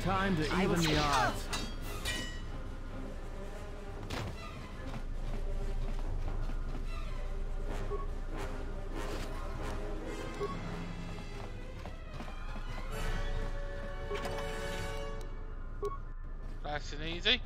Time to even the odds. Nice and easy.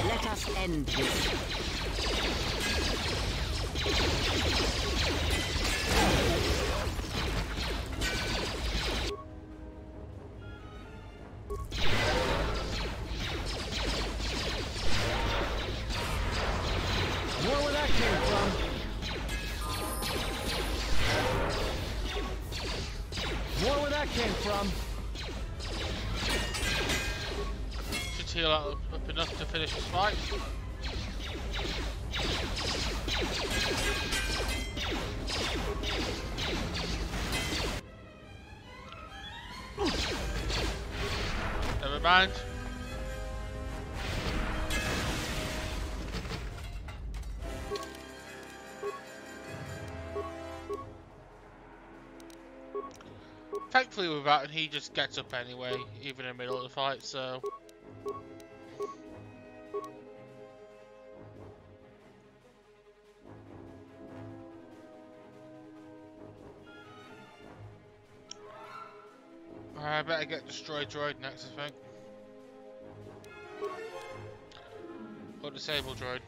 Let us end this. More where that came from. More where that came from. Should heal up enough to finish this fight. Never mind. Thankfully with that, and he just gets up anyway, even in the middle of the fight, so... I better get Destroy Droid next, I think. Or Disable Droid.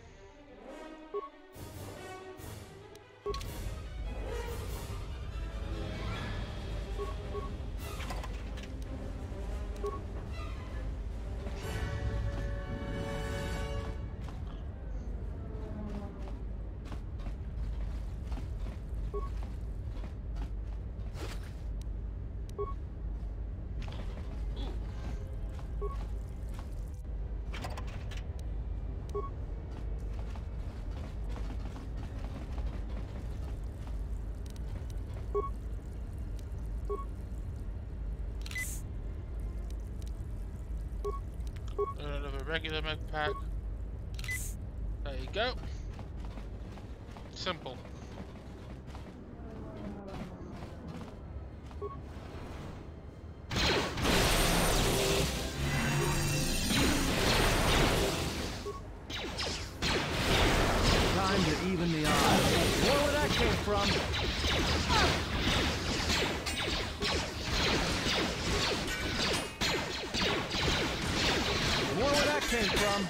Another regular med pack. There you go. Simple. Time to even the odds. Where that came from? Where that came from?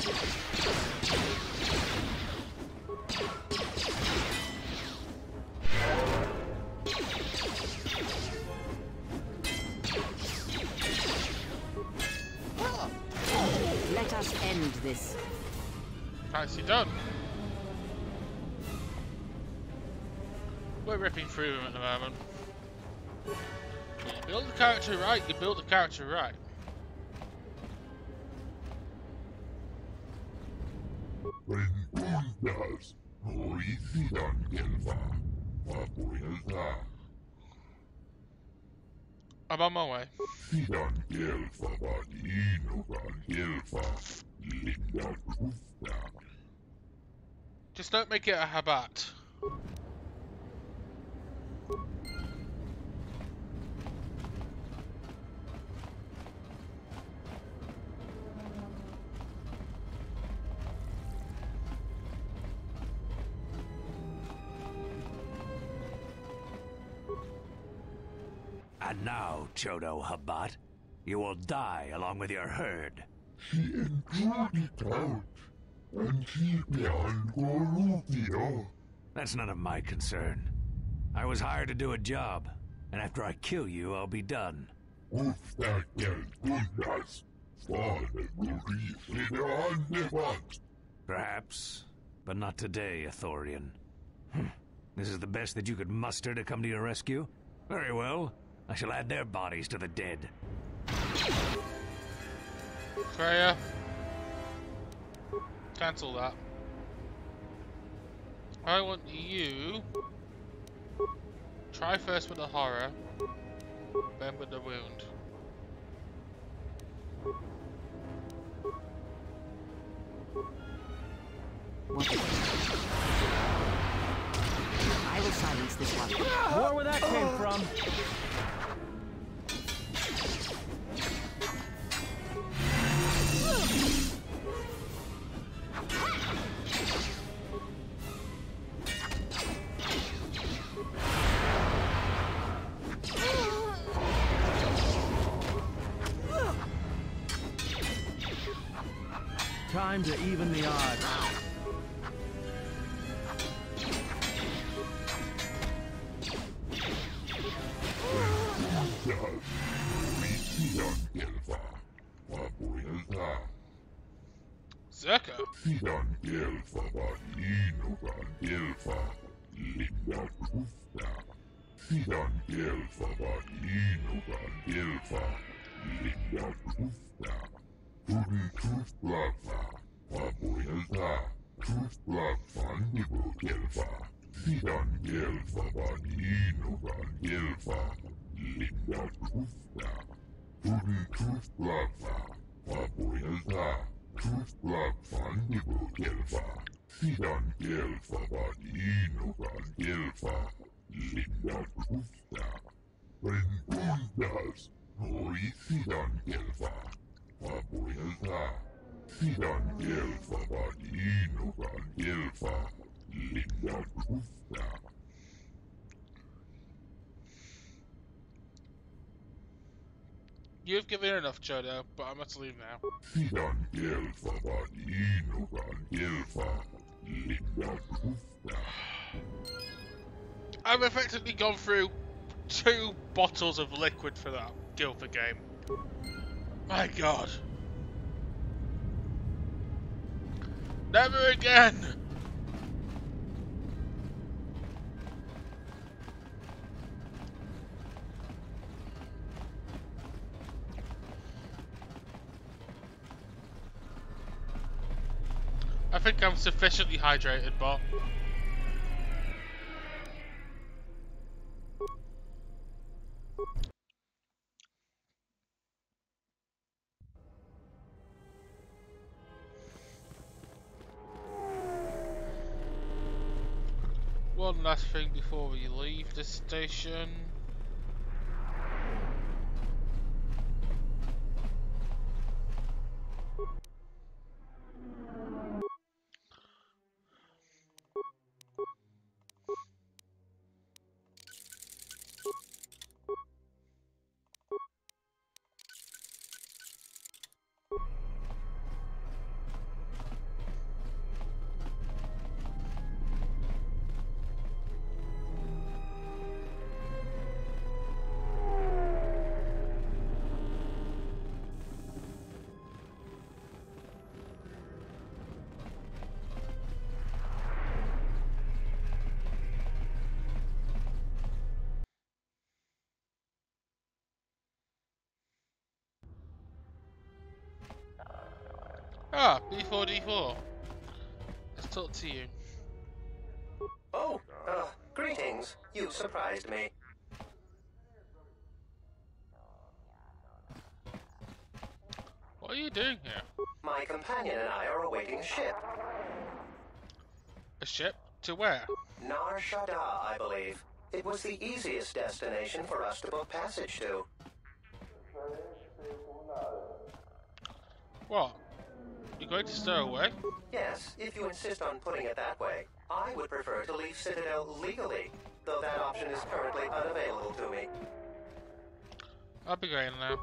Let us end this. Nicely done. We're ripping through them at the moment. You build the character right, you build the character right. Venturas, Hoicidan Gelfa, Vapuelta. I'm on my way. Sidan Gelfa, Vadinogan Gelfa, Linda Krufta. Just don't make it a Habat. And now, Chodo Habat, you will die along with your herd. She intruded out, and she behind Gorufio. That's none of my concern. I was hired to do a job, and after I kill you, I'll be done. Ufta Gelgundas, Father Gurifida. Perhaps, but not today, Ithorian. This is the best that you could muster to come to your rescue? Very well. I shall add their bodies to the dead. Freya. Cancel that. I want you... Try first with the horror, then with the wound. I will silence this one. Where that came from? Time to even the odds. Zerka. Sidan Gelfa, Vadinogan Gelfa, Linda Krufta. Sidan Gelfa, Vadinogan Gelfa, Linda Krufta. Tuden Kruftlava, Vapuelta, Kruftlava, Nibu Gelfa. Sidan Gelfa, Vadinogan Gelfa, Linda Krufta. Tuden Kruftlava, Vapuelta. Kruftlava, Nibu Gelfa. Sidan Gelfa, Vadinogan Gelfa, Linda Krufta. Renundas, noi sidan elfa, vapoilta, sidan elfa vadinogan elfa, linda trufta. You've given enough, Chodo, but I must leave now. Sidan elfa vadinogan elfa, linda trufta. I've effectively gone through 2 bottles of liquid for that Guildford game. My god. Never again! I think I'm sufficiently hydrated, but... One last thing before we leave the station. Ah, B4D4. Let's talk to you. Oh, greetings. You surprised me. What are you doing here? My companion and I are awaiting a ship. A ship? To where? Nar Shaddaa, I believe. It was the easiest destination for us to book passage to. What? You're going to stow away? Yes, if you insist on putting it that way. I would prefer to leave Citadel legally, though that option is currently unavailable to me. I'll be going now.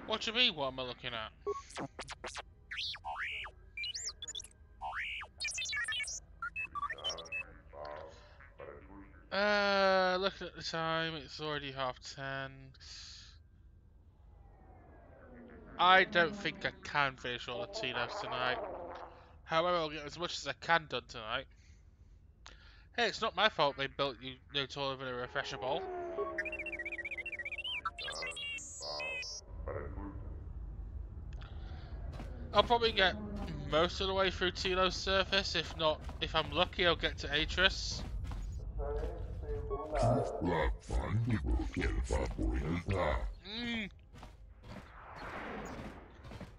What do you mean, what am I looking at? Looking at the time, it's already 10:30. I don't think I can finish all the Telos tonight. However, I'll get as much as I can done tonight. Hey, it's not my fault they built you no taller than a refresher bowl. I'll probably get most of the way through Telos surface. If not, if I'm lucky, I'll get to Atris.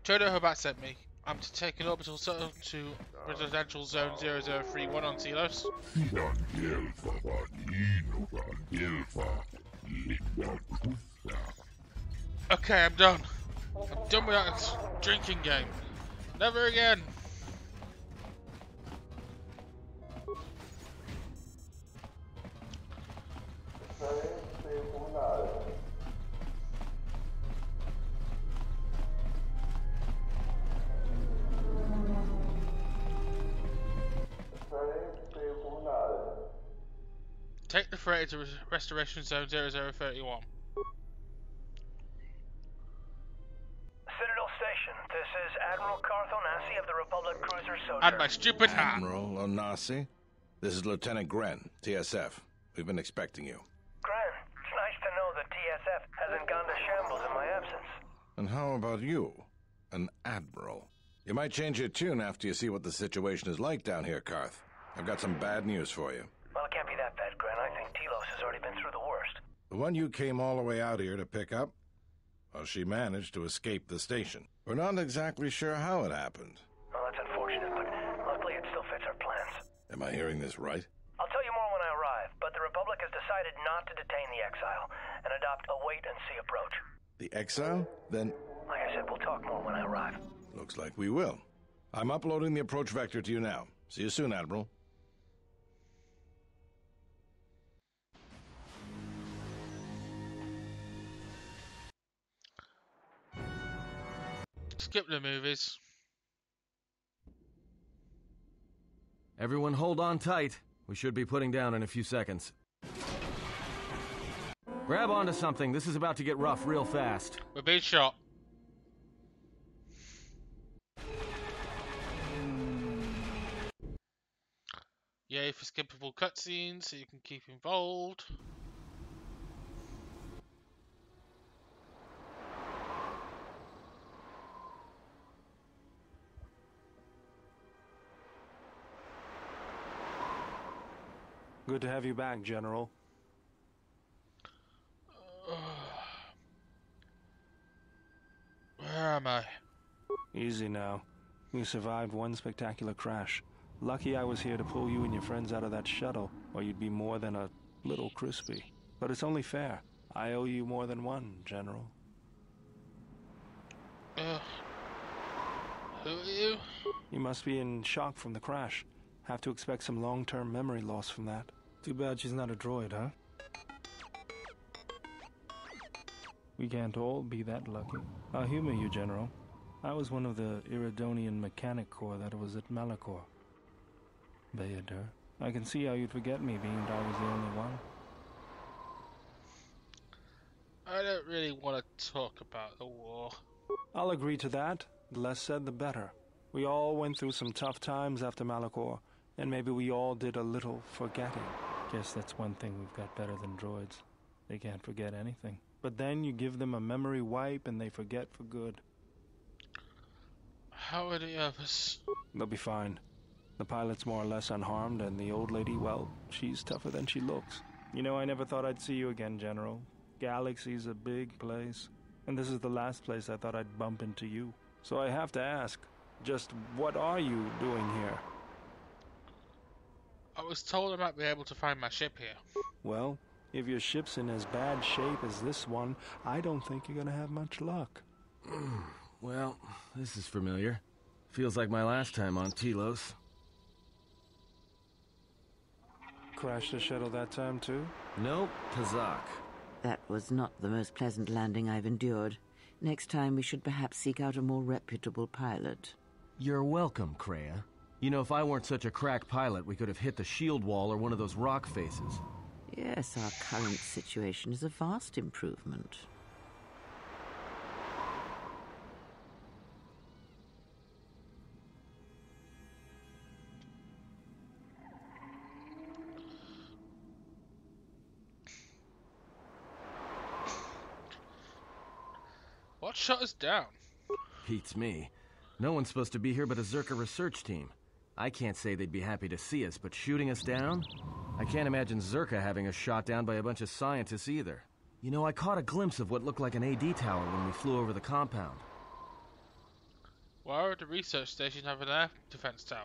Chodo Hobart sent me. I'm to take an orbital shuttle to residential zone 0031 on Telos. Okay, I'm done. I'm done with that drinking game. Never again. Take the freighter to Restoration Zone 0031. Citadel Station, this is Admiral Carth Onasi of the Republic Cruiser Sojourner. And my stupid hat. Admiral Onasi, this is Lieutenant Gren, TSF. We've been expecting you. Gren, it's nice to know the TSF hasn't gone to shambles in my absence. And how about you, an Admiral? You might change your tune after you see what the situation is like down here, Carth. I've got some bad news for you. Well, it can't be that bad, Gren. I think Telos has already been through the worst. The one you came all the way out here to pick up? Well, she managed to escape the station. We're not exactly sure how it happened. Well, that's unfortunate, but luckily it still fits our plans. Am I hearing this right? I'll tell you more when I arrive, but the Republic has decided not to detain the exile and adopt a wait-and-see approach. The exile? Then... Like I said, we'll talk more when I arrive. Looks like we will. I'm uploading the approach vector to you now. See you soon, Admiral. Skip the movies. Everyone hold on tight. We should be putting down in a few seconds. Grab onto something. This is about to get rough real fast. We're being shot. Yay for skippable cutscenes so you can keep involved. Good to have you back, General. Where am I? Easy now. You survived one spectacular crash. Lucky I was here to pull you and your friends out of that shuttle, or you'd be more than a little crispy. But it's only fair. I owe you more than one, General. Who are you? You must be in shock from the crash. Have to expect some long-term memory loss from that. Too bad she's not a droid, huh? We can't all be that lucky. I'll humor you, General. I was one of the Iridonian Mechanic Corps that was at Malachor. Bayadur, I can see how you'd forget me, being that I was the only one. I don't really want to talk about the war. I'll agree to that. The less said, the better. We all went through some tough times after Malachor, and maybe we all did a little forgetting. Guess that's one thing we've got better than droids. They can't forget anything. But then you give them a memory wipe and they forget for good. How are the others? They'll be fine. The pilot's more or less unharmed, and the old lady, well, she's tougher than she looks. You know, I never thought I'd see you again, General. Galaxy's a big place, and this is the last place I thought I'd bump into you. So I have to ask, just what are you doing here? I was told I might be able to find my ship here. Well, if your ship's in as bad shape as this one, I don't think you're gonna have much luck. Well, this is familiar. Feels like my last time on Telos. Crashed the shuttle that time, too? Nope, Kazak. That was not the most pleasant landing I've endured. Next time we should perhaps seek out a more reputable pilot. You're welcome, Kreia. You know, if I weren't such a crack pilot, we could have hit the shield wall or one of those rock faces. Yes, our current situation is a vast improvement. What shut us down? Beats me. No one's supposed to be here but a Zerka research team. I can't say they'd be happy to see us, but shooting us down? I can't imagine Zerka having us shot down by a bunch of scientists either. You know, I caught a glimpse of what looked like an AD tower when we flew over the compound. Why would the research station have an air defense tower?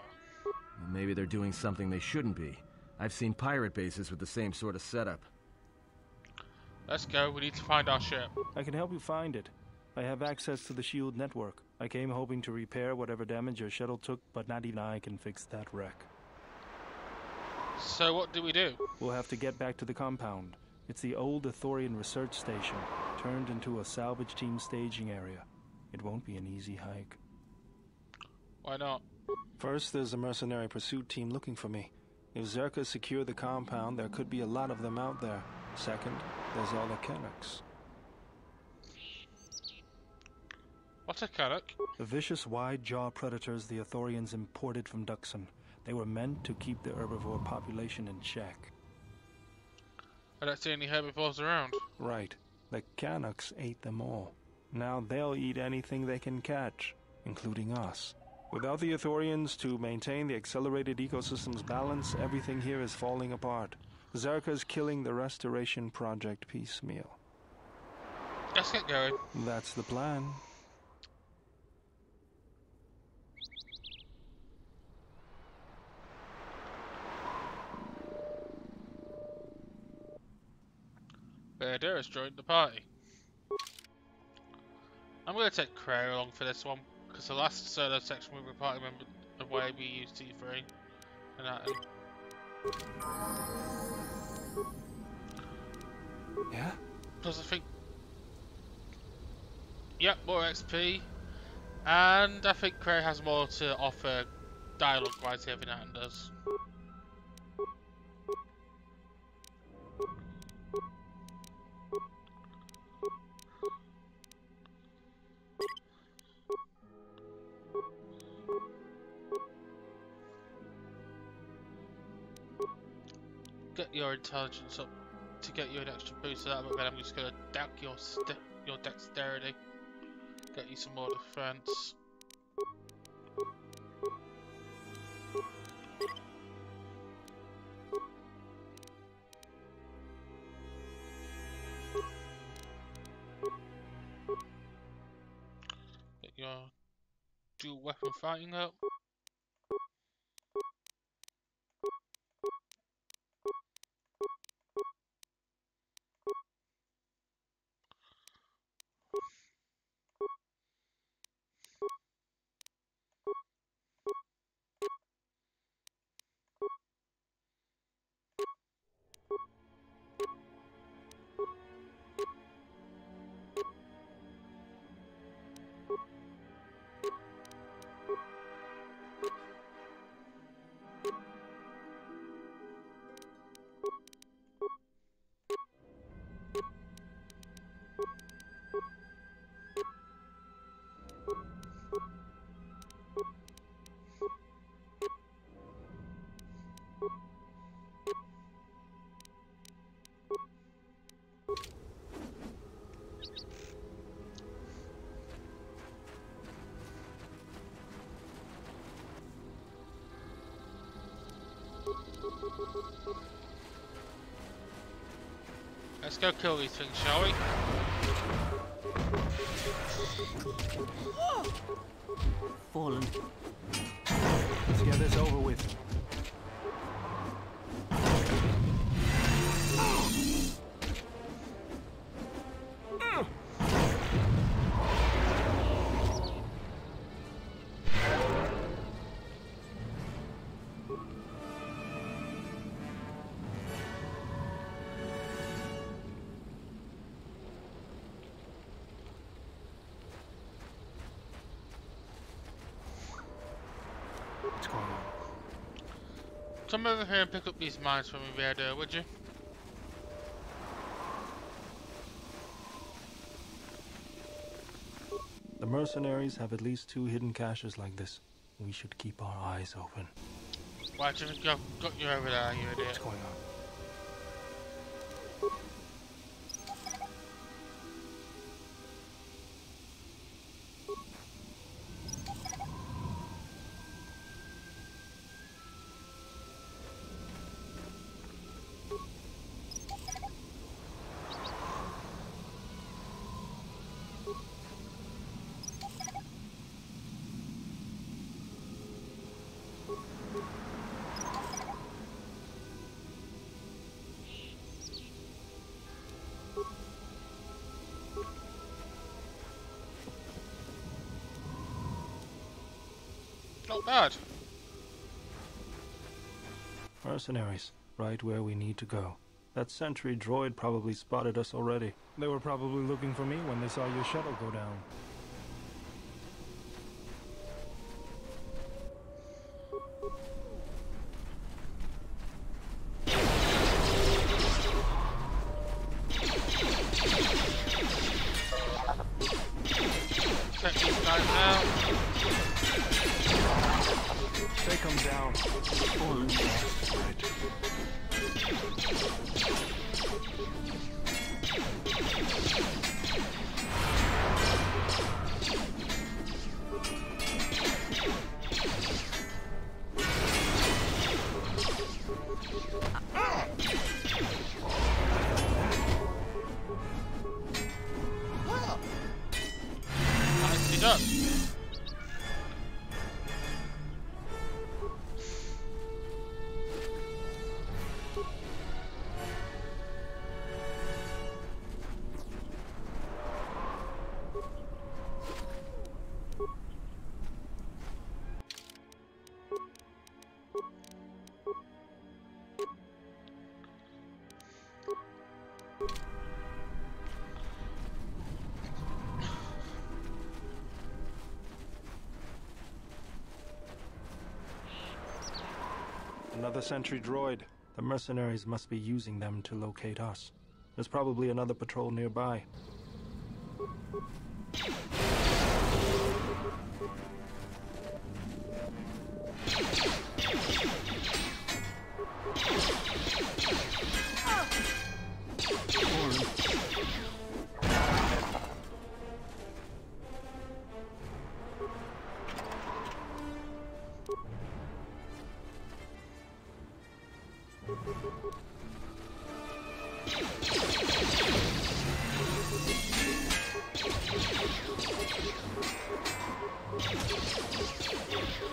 Maybe they're doing something they shouldn't be. I've seen pirate bases with the same sort of setup. Let's go, we need to find our ship. I can help you find it. I have access to the shield network. I came hoping to repair whatever damage your shuttle took, but not even I can fix that wreck. So what do we do? We'll have to get back to the compound. It's the old Ithorian research station, turned into a salvage team staging area. It won't be an easy hike. Why not? First, there's a mercenary pursuit team looking for me. If Zerka secure the compound, there could be a lot of them out there. Second, there's all the Canucks. What's a Canuck? The vicious wide-jaw predators the Ithorians imported from Duxon. They were meant to keep the herbivore population in check. I don't see any herbivores around. Right. The Canucks ate them all. Now they'll eat anything they can catch, including us. Without the Ithorians to maintain the accelerated ecosystem's balance, everything here is falling apart. Zerka's killing the Restoration Project piecemeal. Let's get going. That's the plan. Bear has joined the party. I'm going to take Crow along for this one, because the last solo section we were party member the way we used T3. And that. Yeah? Plus I think... Yep, more XP. And I think Crow has more to offer dialogue-wise here than Nathan does. Get your intelligence up to get you an extra boost of that, but then I'm just going to deck your dexterity. Get you some more defense. Get your dual weapon fighting up. Let's go kill these things, shall we? Fallen. Let's get this over with. What's going on? Come over here and pick up these mines for me, Vader, would you? The mercenaries have at least 2 hidden caches like this. We should keep our eyes open. Why do you think I've got you over there, you idiot? What's going on? Not bad. Mercenaries, right where we need to go. That sentry droid probably spotted us already. They were probably looking for me when they saw your shuttle go down. Take these guys out. Take them down. Fallen bastard. done. Another sentry droid. The mercenaries must be using them to locate us. There's probably another patrol nearby.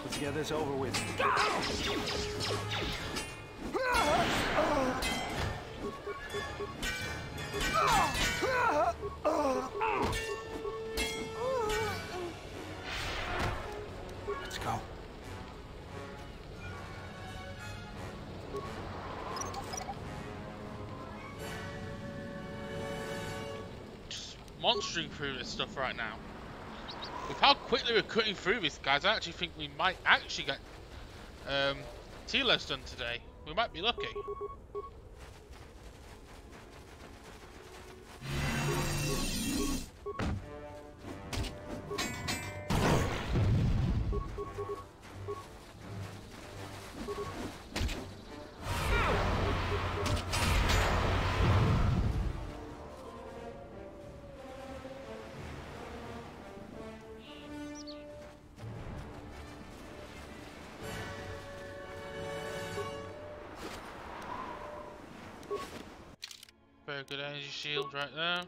Let's get this over with. Let's go. Just monstering through this stuff right now. With how quickly we're cutting through this, guys, I actually think we might actually get Telos done today. We might be lucky. Very good energy shield right there.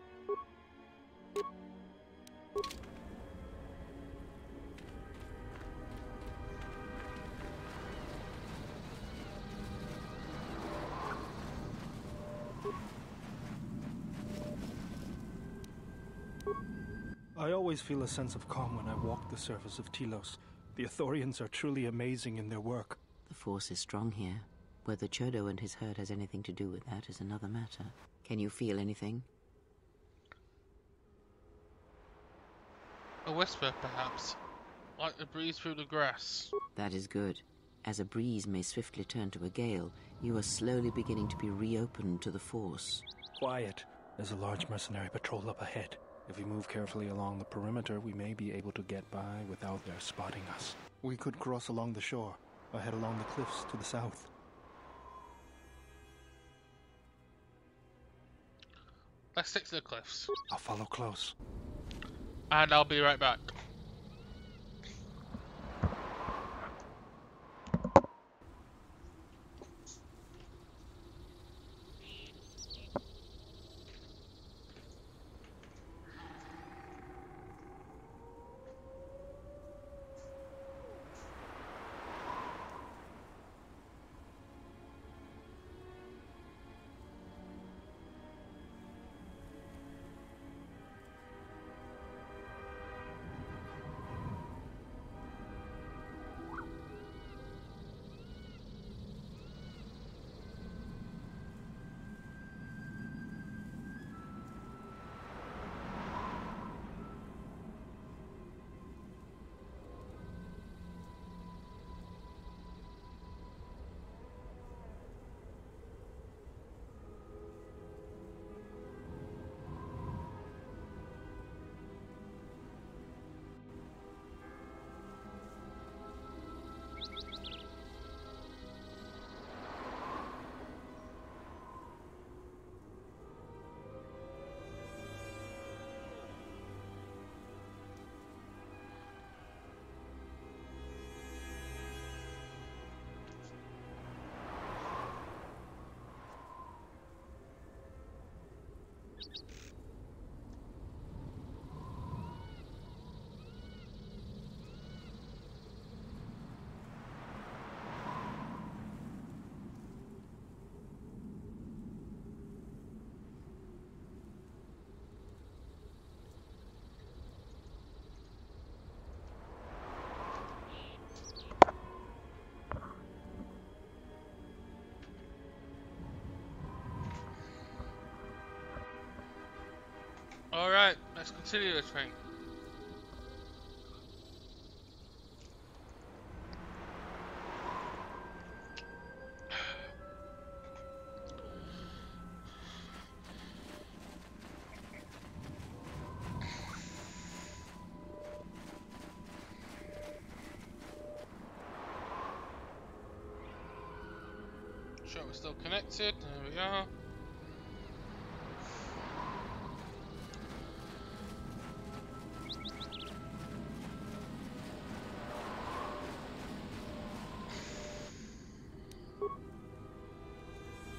I always feel a sense of calm when I walk the surface of Telos. The Ithorians are truly amazing in their work. The Force is strong here. Whether Chodo and his herd has anything to do with that is another matter. Can you feel anything? A whisper, perhaps. Like the breeze through the grass. That is good. As a breeze may swiftly turn to a gale, you are slowly beginning to be reopened to the Force. Quiet. There's a large mercenary patrol up ahead. If we move carefully along the perimeter, we may be able to get by without their spotting us. We could cross along the shore, or head along the cliffs to the south. Let's stick to the cliffs. I'll follow close. And I'll be right back. Right, let's continue this thing. Sure, we're still connected. There we are.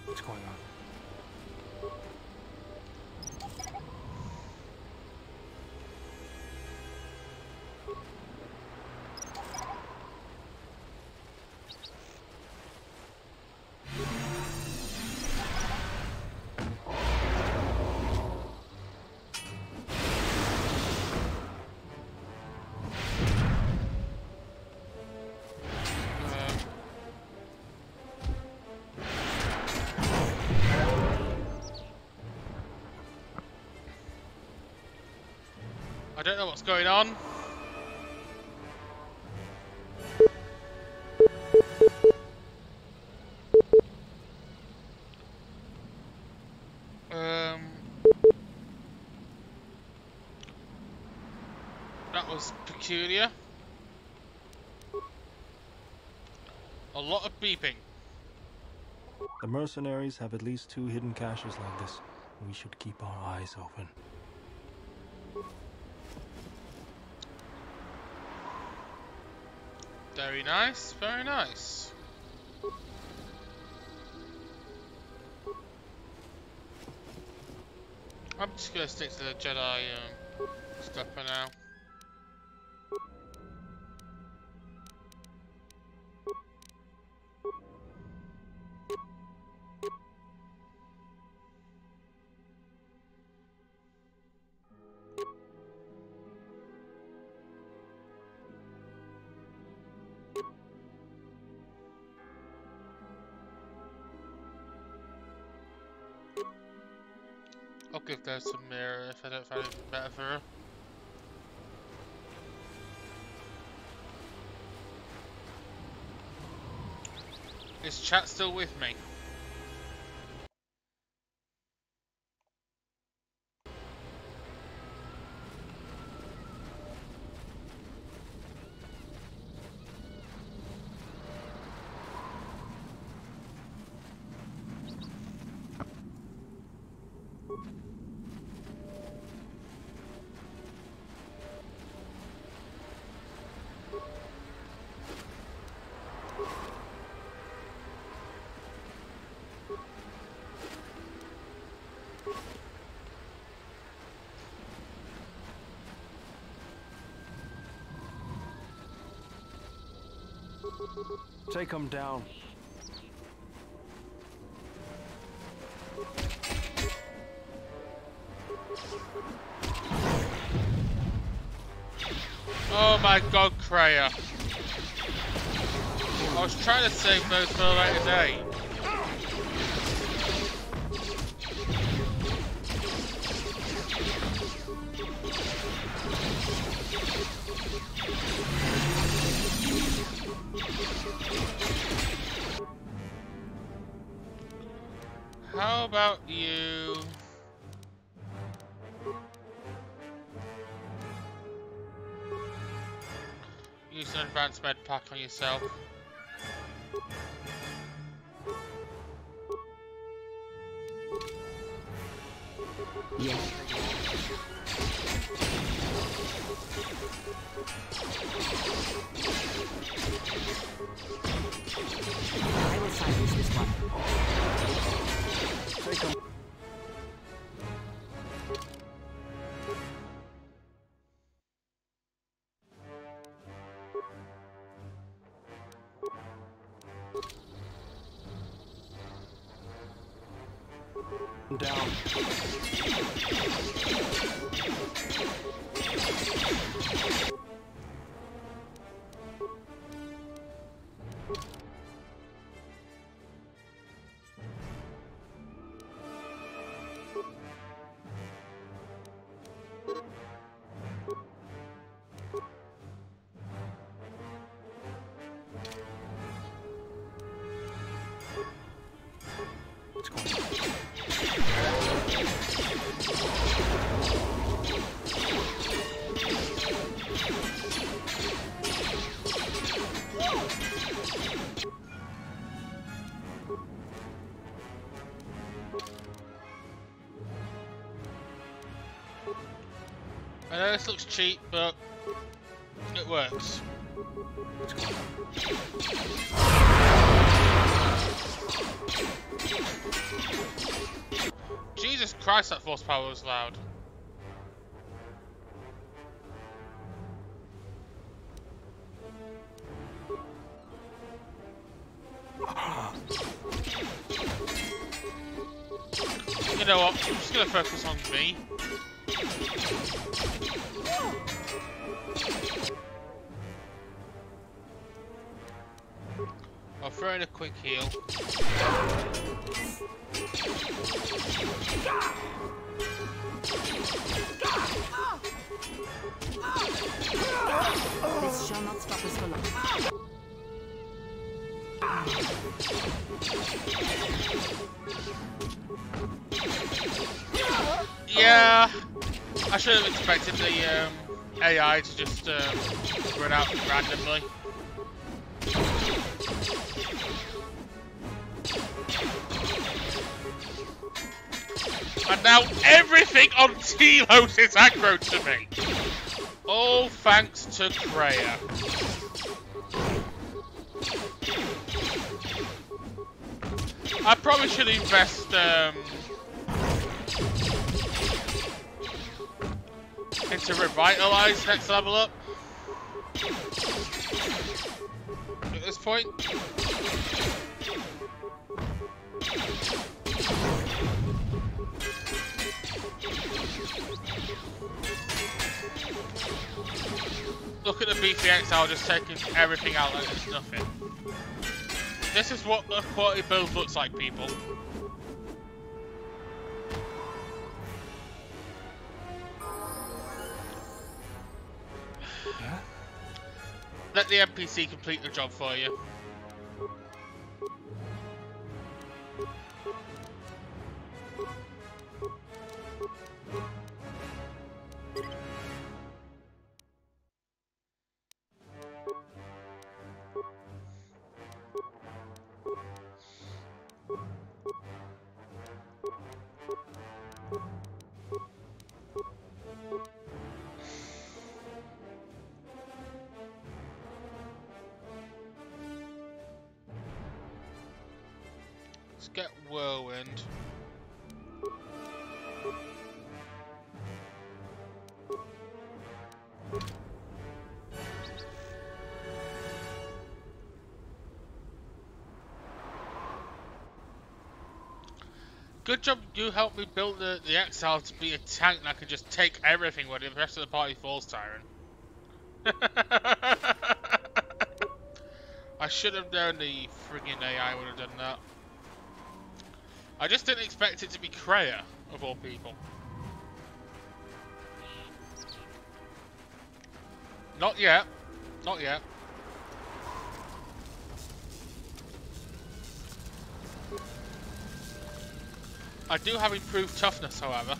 What's going on? I don't know what's going on. That was peculiar. A lot of beeping. The mercenaries have at least 2 hidden caches like this. We should keep our eyes open. Very nice, very nice. I'm just gonna stick to the Jedi stuff for now. I'll give her some mirror if I don't find anything better for her. Is chat still with me? Take them down. Oh my god, Kreia. I was trying to save those for a later date. How about you? Use an advanced med pack on yourself. Yes. I will silence this one. Take them. Down. I know this looks cheap, but it works. Jesus Christ, that force power was loud. You know what? I'm just gonna focus on me. I'll throw in a quick heal. This shall not stop us for long. Yeah, I should have expected the AI to just run out randomly. And now everything on Telos is aggro to me. All thanks to Kreia. I probably should invest into Revitalize next level up. At this point. Look at the BCX, I'll just taking everything out like it's nothing. This is what a quality build looks like, people. Let the NPC complete the job for you. Let's get Whirlwind. Good job you helped me build the Exile to be a tank that can just take everything when the rest of the party falls, Tyrant. I should have known the friggin' AI would have done that. I just didn't expect it to be Kreia, of all people. Not yet. Not yet. I do have improved toughness, however.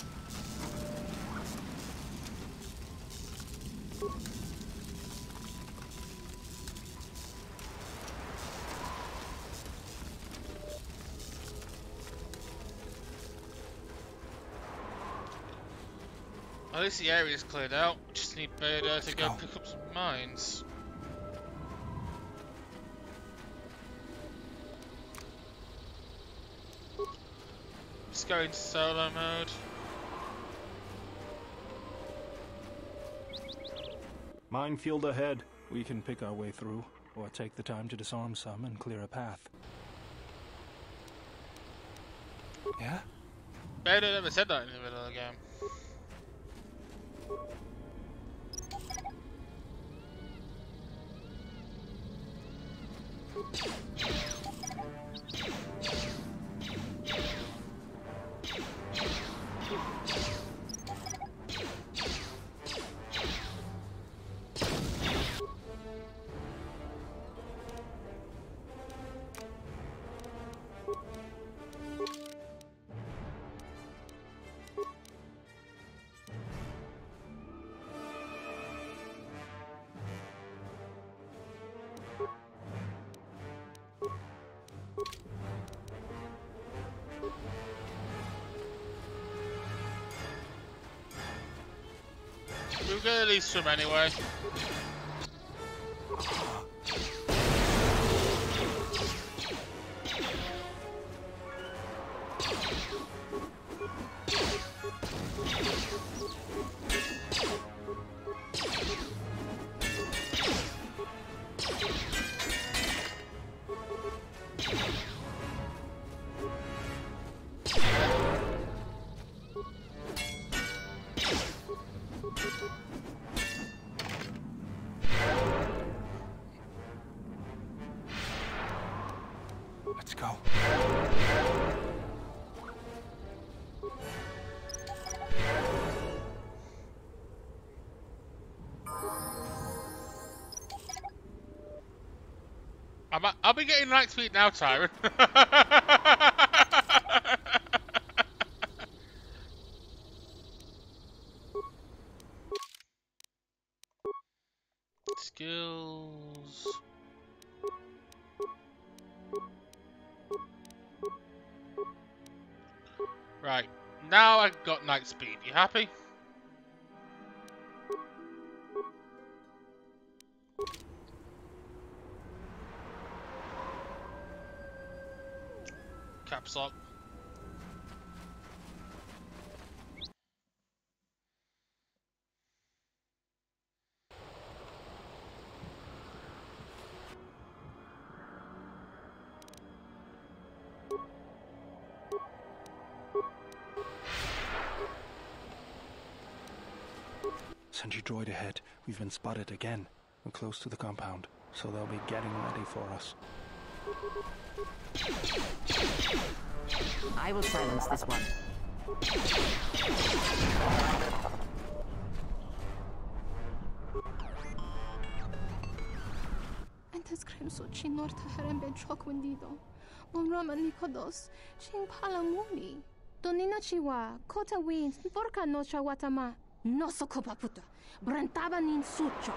At least the area's cleared out. Just need Vader to go pick up some mines. Just go into solo mode. Minefield ahead. We can pick our way through, or take the time to disarm some and clear a path. Yeah? Vader never said that in the middle of the game. We're gonna release some anyway. Let's go. I'll be getting light speed now, Tyron. Skills. Right, now I've got night speed. You happy? Caps lock. Sentry droid ahead. We've been spotted again. We're close to the compound, so they'll be getting ready for us. I will silence this one. أنت سكريمسو تشينور تهرم بتشوك ونديدو. بمرام نيكودوس تشين بالاموني. دونينا تشيوا كوتا وينز بوركا نوشا واتما. No so copa puta. Brentaba nin sucho.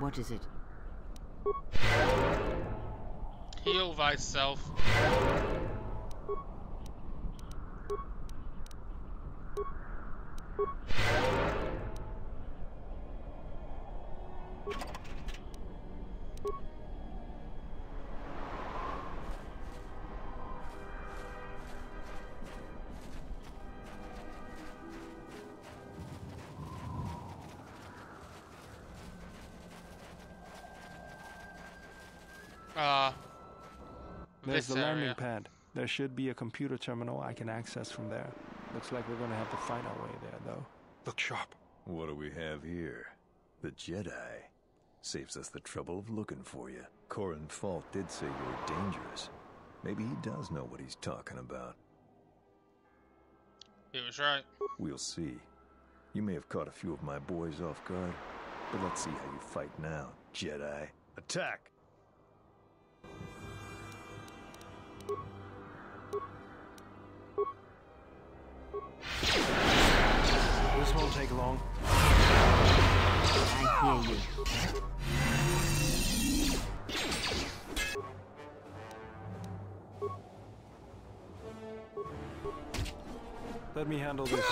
What is it? Heal thyself. There's the landing pad. There should be a computer terminal I can access from there. Looks like we're gonna have to fight our way there, though. Look sharp. What do we have here? The Jedi. Saves us the trouble of looking for you. Corin Fault did say you were dangerous. Maybe he does know what he's talking about. He was right. We'll see. You may have caught a few of my boys off guard, but let's see how you fight now, Jedi. Attack! This won't take long. I hear you. Let me handle this.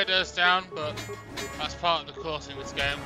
bear does down, but that's part of the course in this game.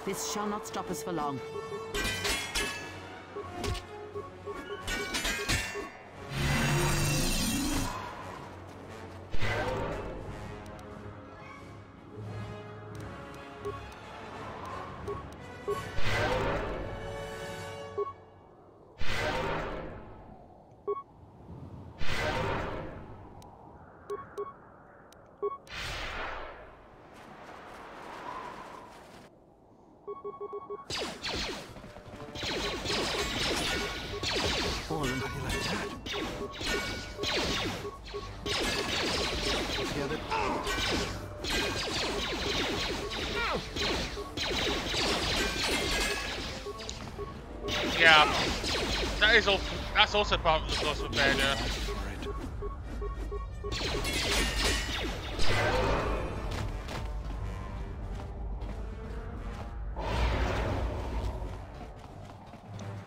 This shall not stop us for long. Yeah, that is all. That's also part of the course with bear does.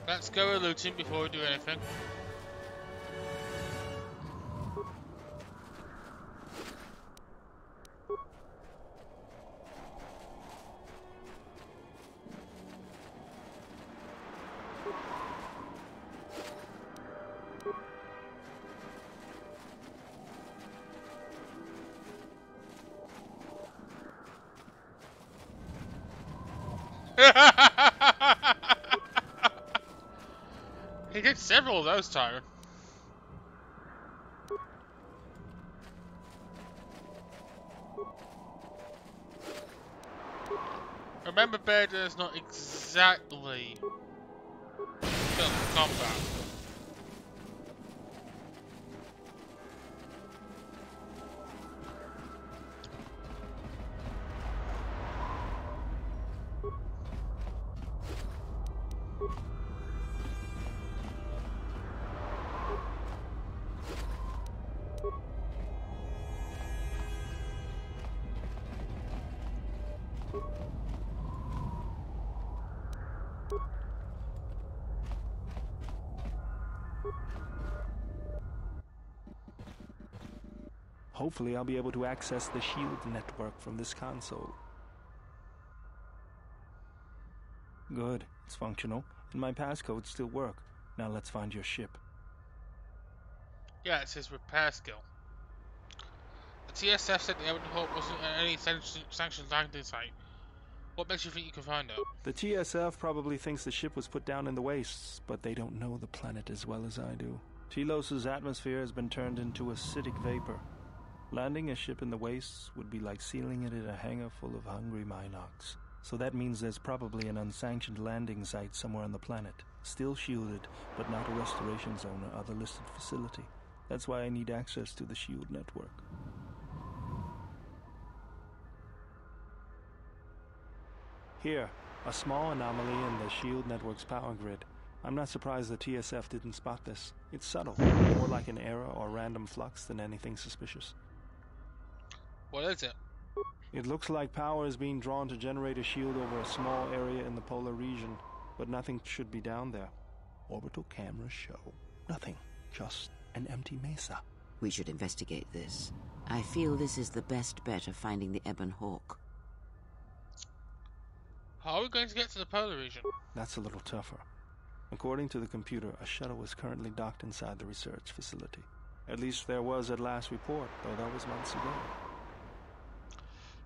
Let's go looting before we do anything. He did several of those, Tyron. Remember, bear does not exactly built for combat. Hopefully I'll be able to access the shield network from this console. Good, it's functional, and my passcodes still work. Now let's find your ship. Yeah, it says repair skill. The TSF said the Revan-Shepard wasn't at any sanctioned landing site. What makes you think you can find it? The TSF probably thinks the ship was put down in the wastes, but they don't know the planet as well as I do. Telos' atmosphere has been turned into acidic vapor. Landing a ship in the wastes would be like sealing it in a hangar full of hungry Minocs. So that means there's probably an unsanctioned landing site somewhere on the planet, still shielded, but not a restoration zone or other listed facility. That's why I need access to the shield network. Here, a small anomaly in the shield network's power grid. I'm not surprised the TSF didn't spot this. It's subtle, more like an error or random flux than anything suspicious. What is it? It looks like power is being drawn to generate a shield over a small area in the polar region, but nothing should be down there. Orbital cameras show nothing, just an empty mesa. We should investigate this. I feel this is the best bet of finding the Ebon Hawk. How are we going to get to the polar region? That's a little tougher. According to the computer, a shuttle is currently docked inside the research facility. At least there was at last report, though that was months ago.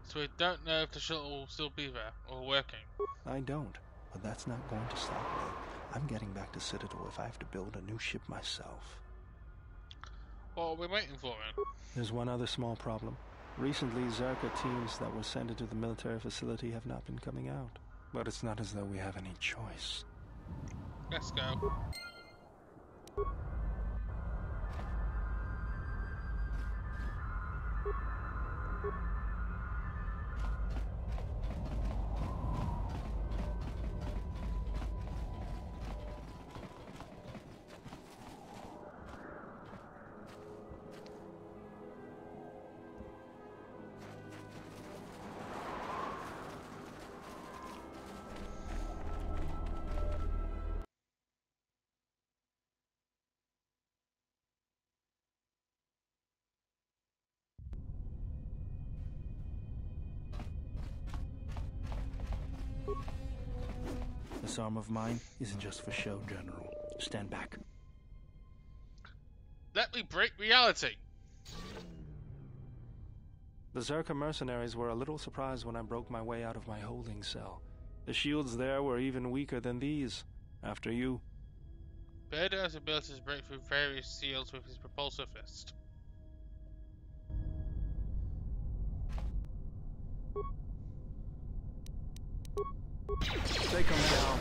So we don't know if the shuttle will still be there or working. I don't, but that's not going to stop me. I'm getting back to Citadel if I have to build a new ship myself. What are we waiting for then? There's one other small problem. Recently, Zerka teams that were sent into the military facility have not been coming out. But it's not as though we have any choice. Let's go. This arm of mine isn't just for show, General. Stand back. Let me break reality. The Zerka mercenaries were a little surprised when I broke my way out of my holding cell. The shields there were even weaker than these. After you. Vader has the ability to break through various seals with his propulsor fist. Take him down.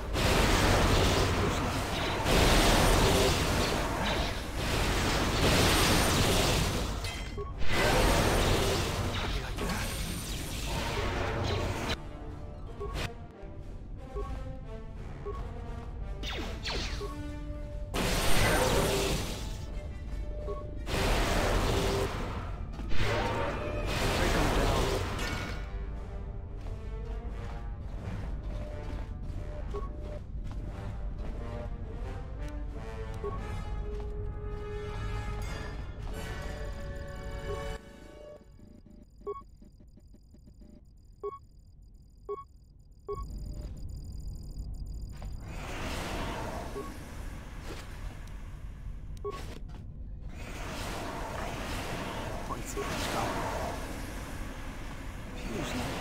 Feels like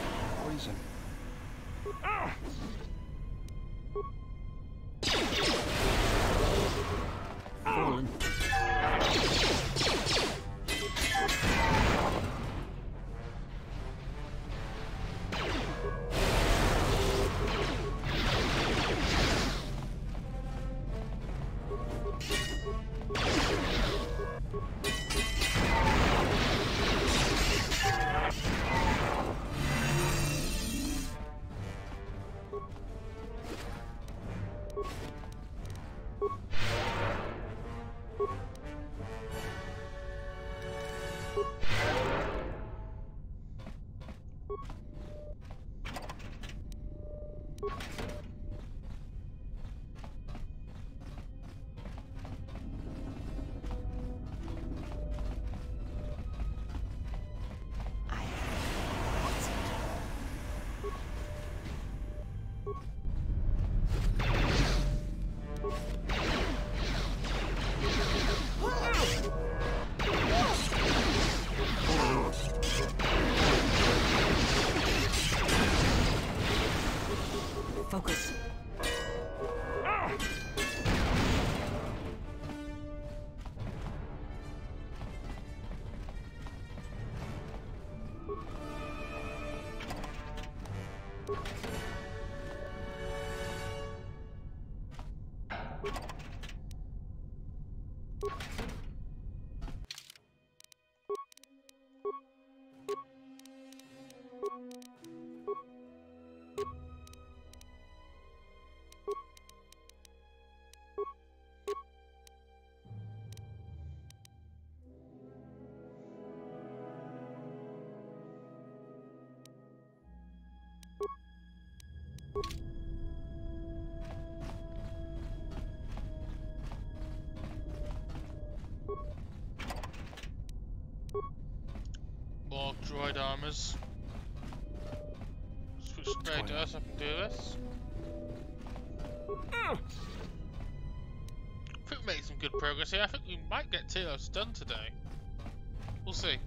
poison. Fallen. Focus. More droid armors. Switch spray dust, I can do this. I think we made some good progress here. I think we might get Telos done today. We'll see.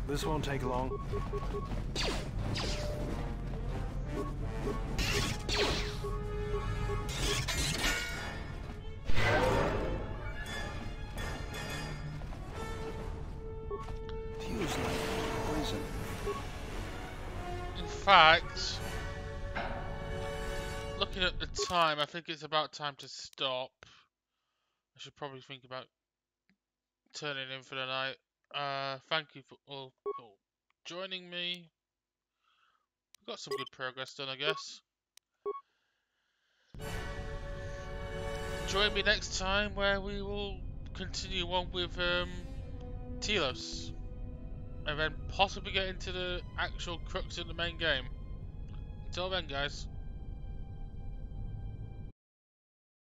This won't take long. Feels like poison. In fact, looking at the time, I think it's about time to stop. I should probably think about turning in for the night. Thank you for all for joining me. Got some good progress done, I guess. Join me next time where we will continue on with Telos. And then possibly get into the actual crux of the main game. Until then, guys.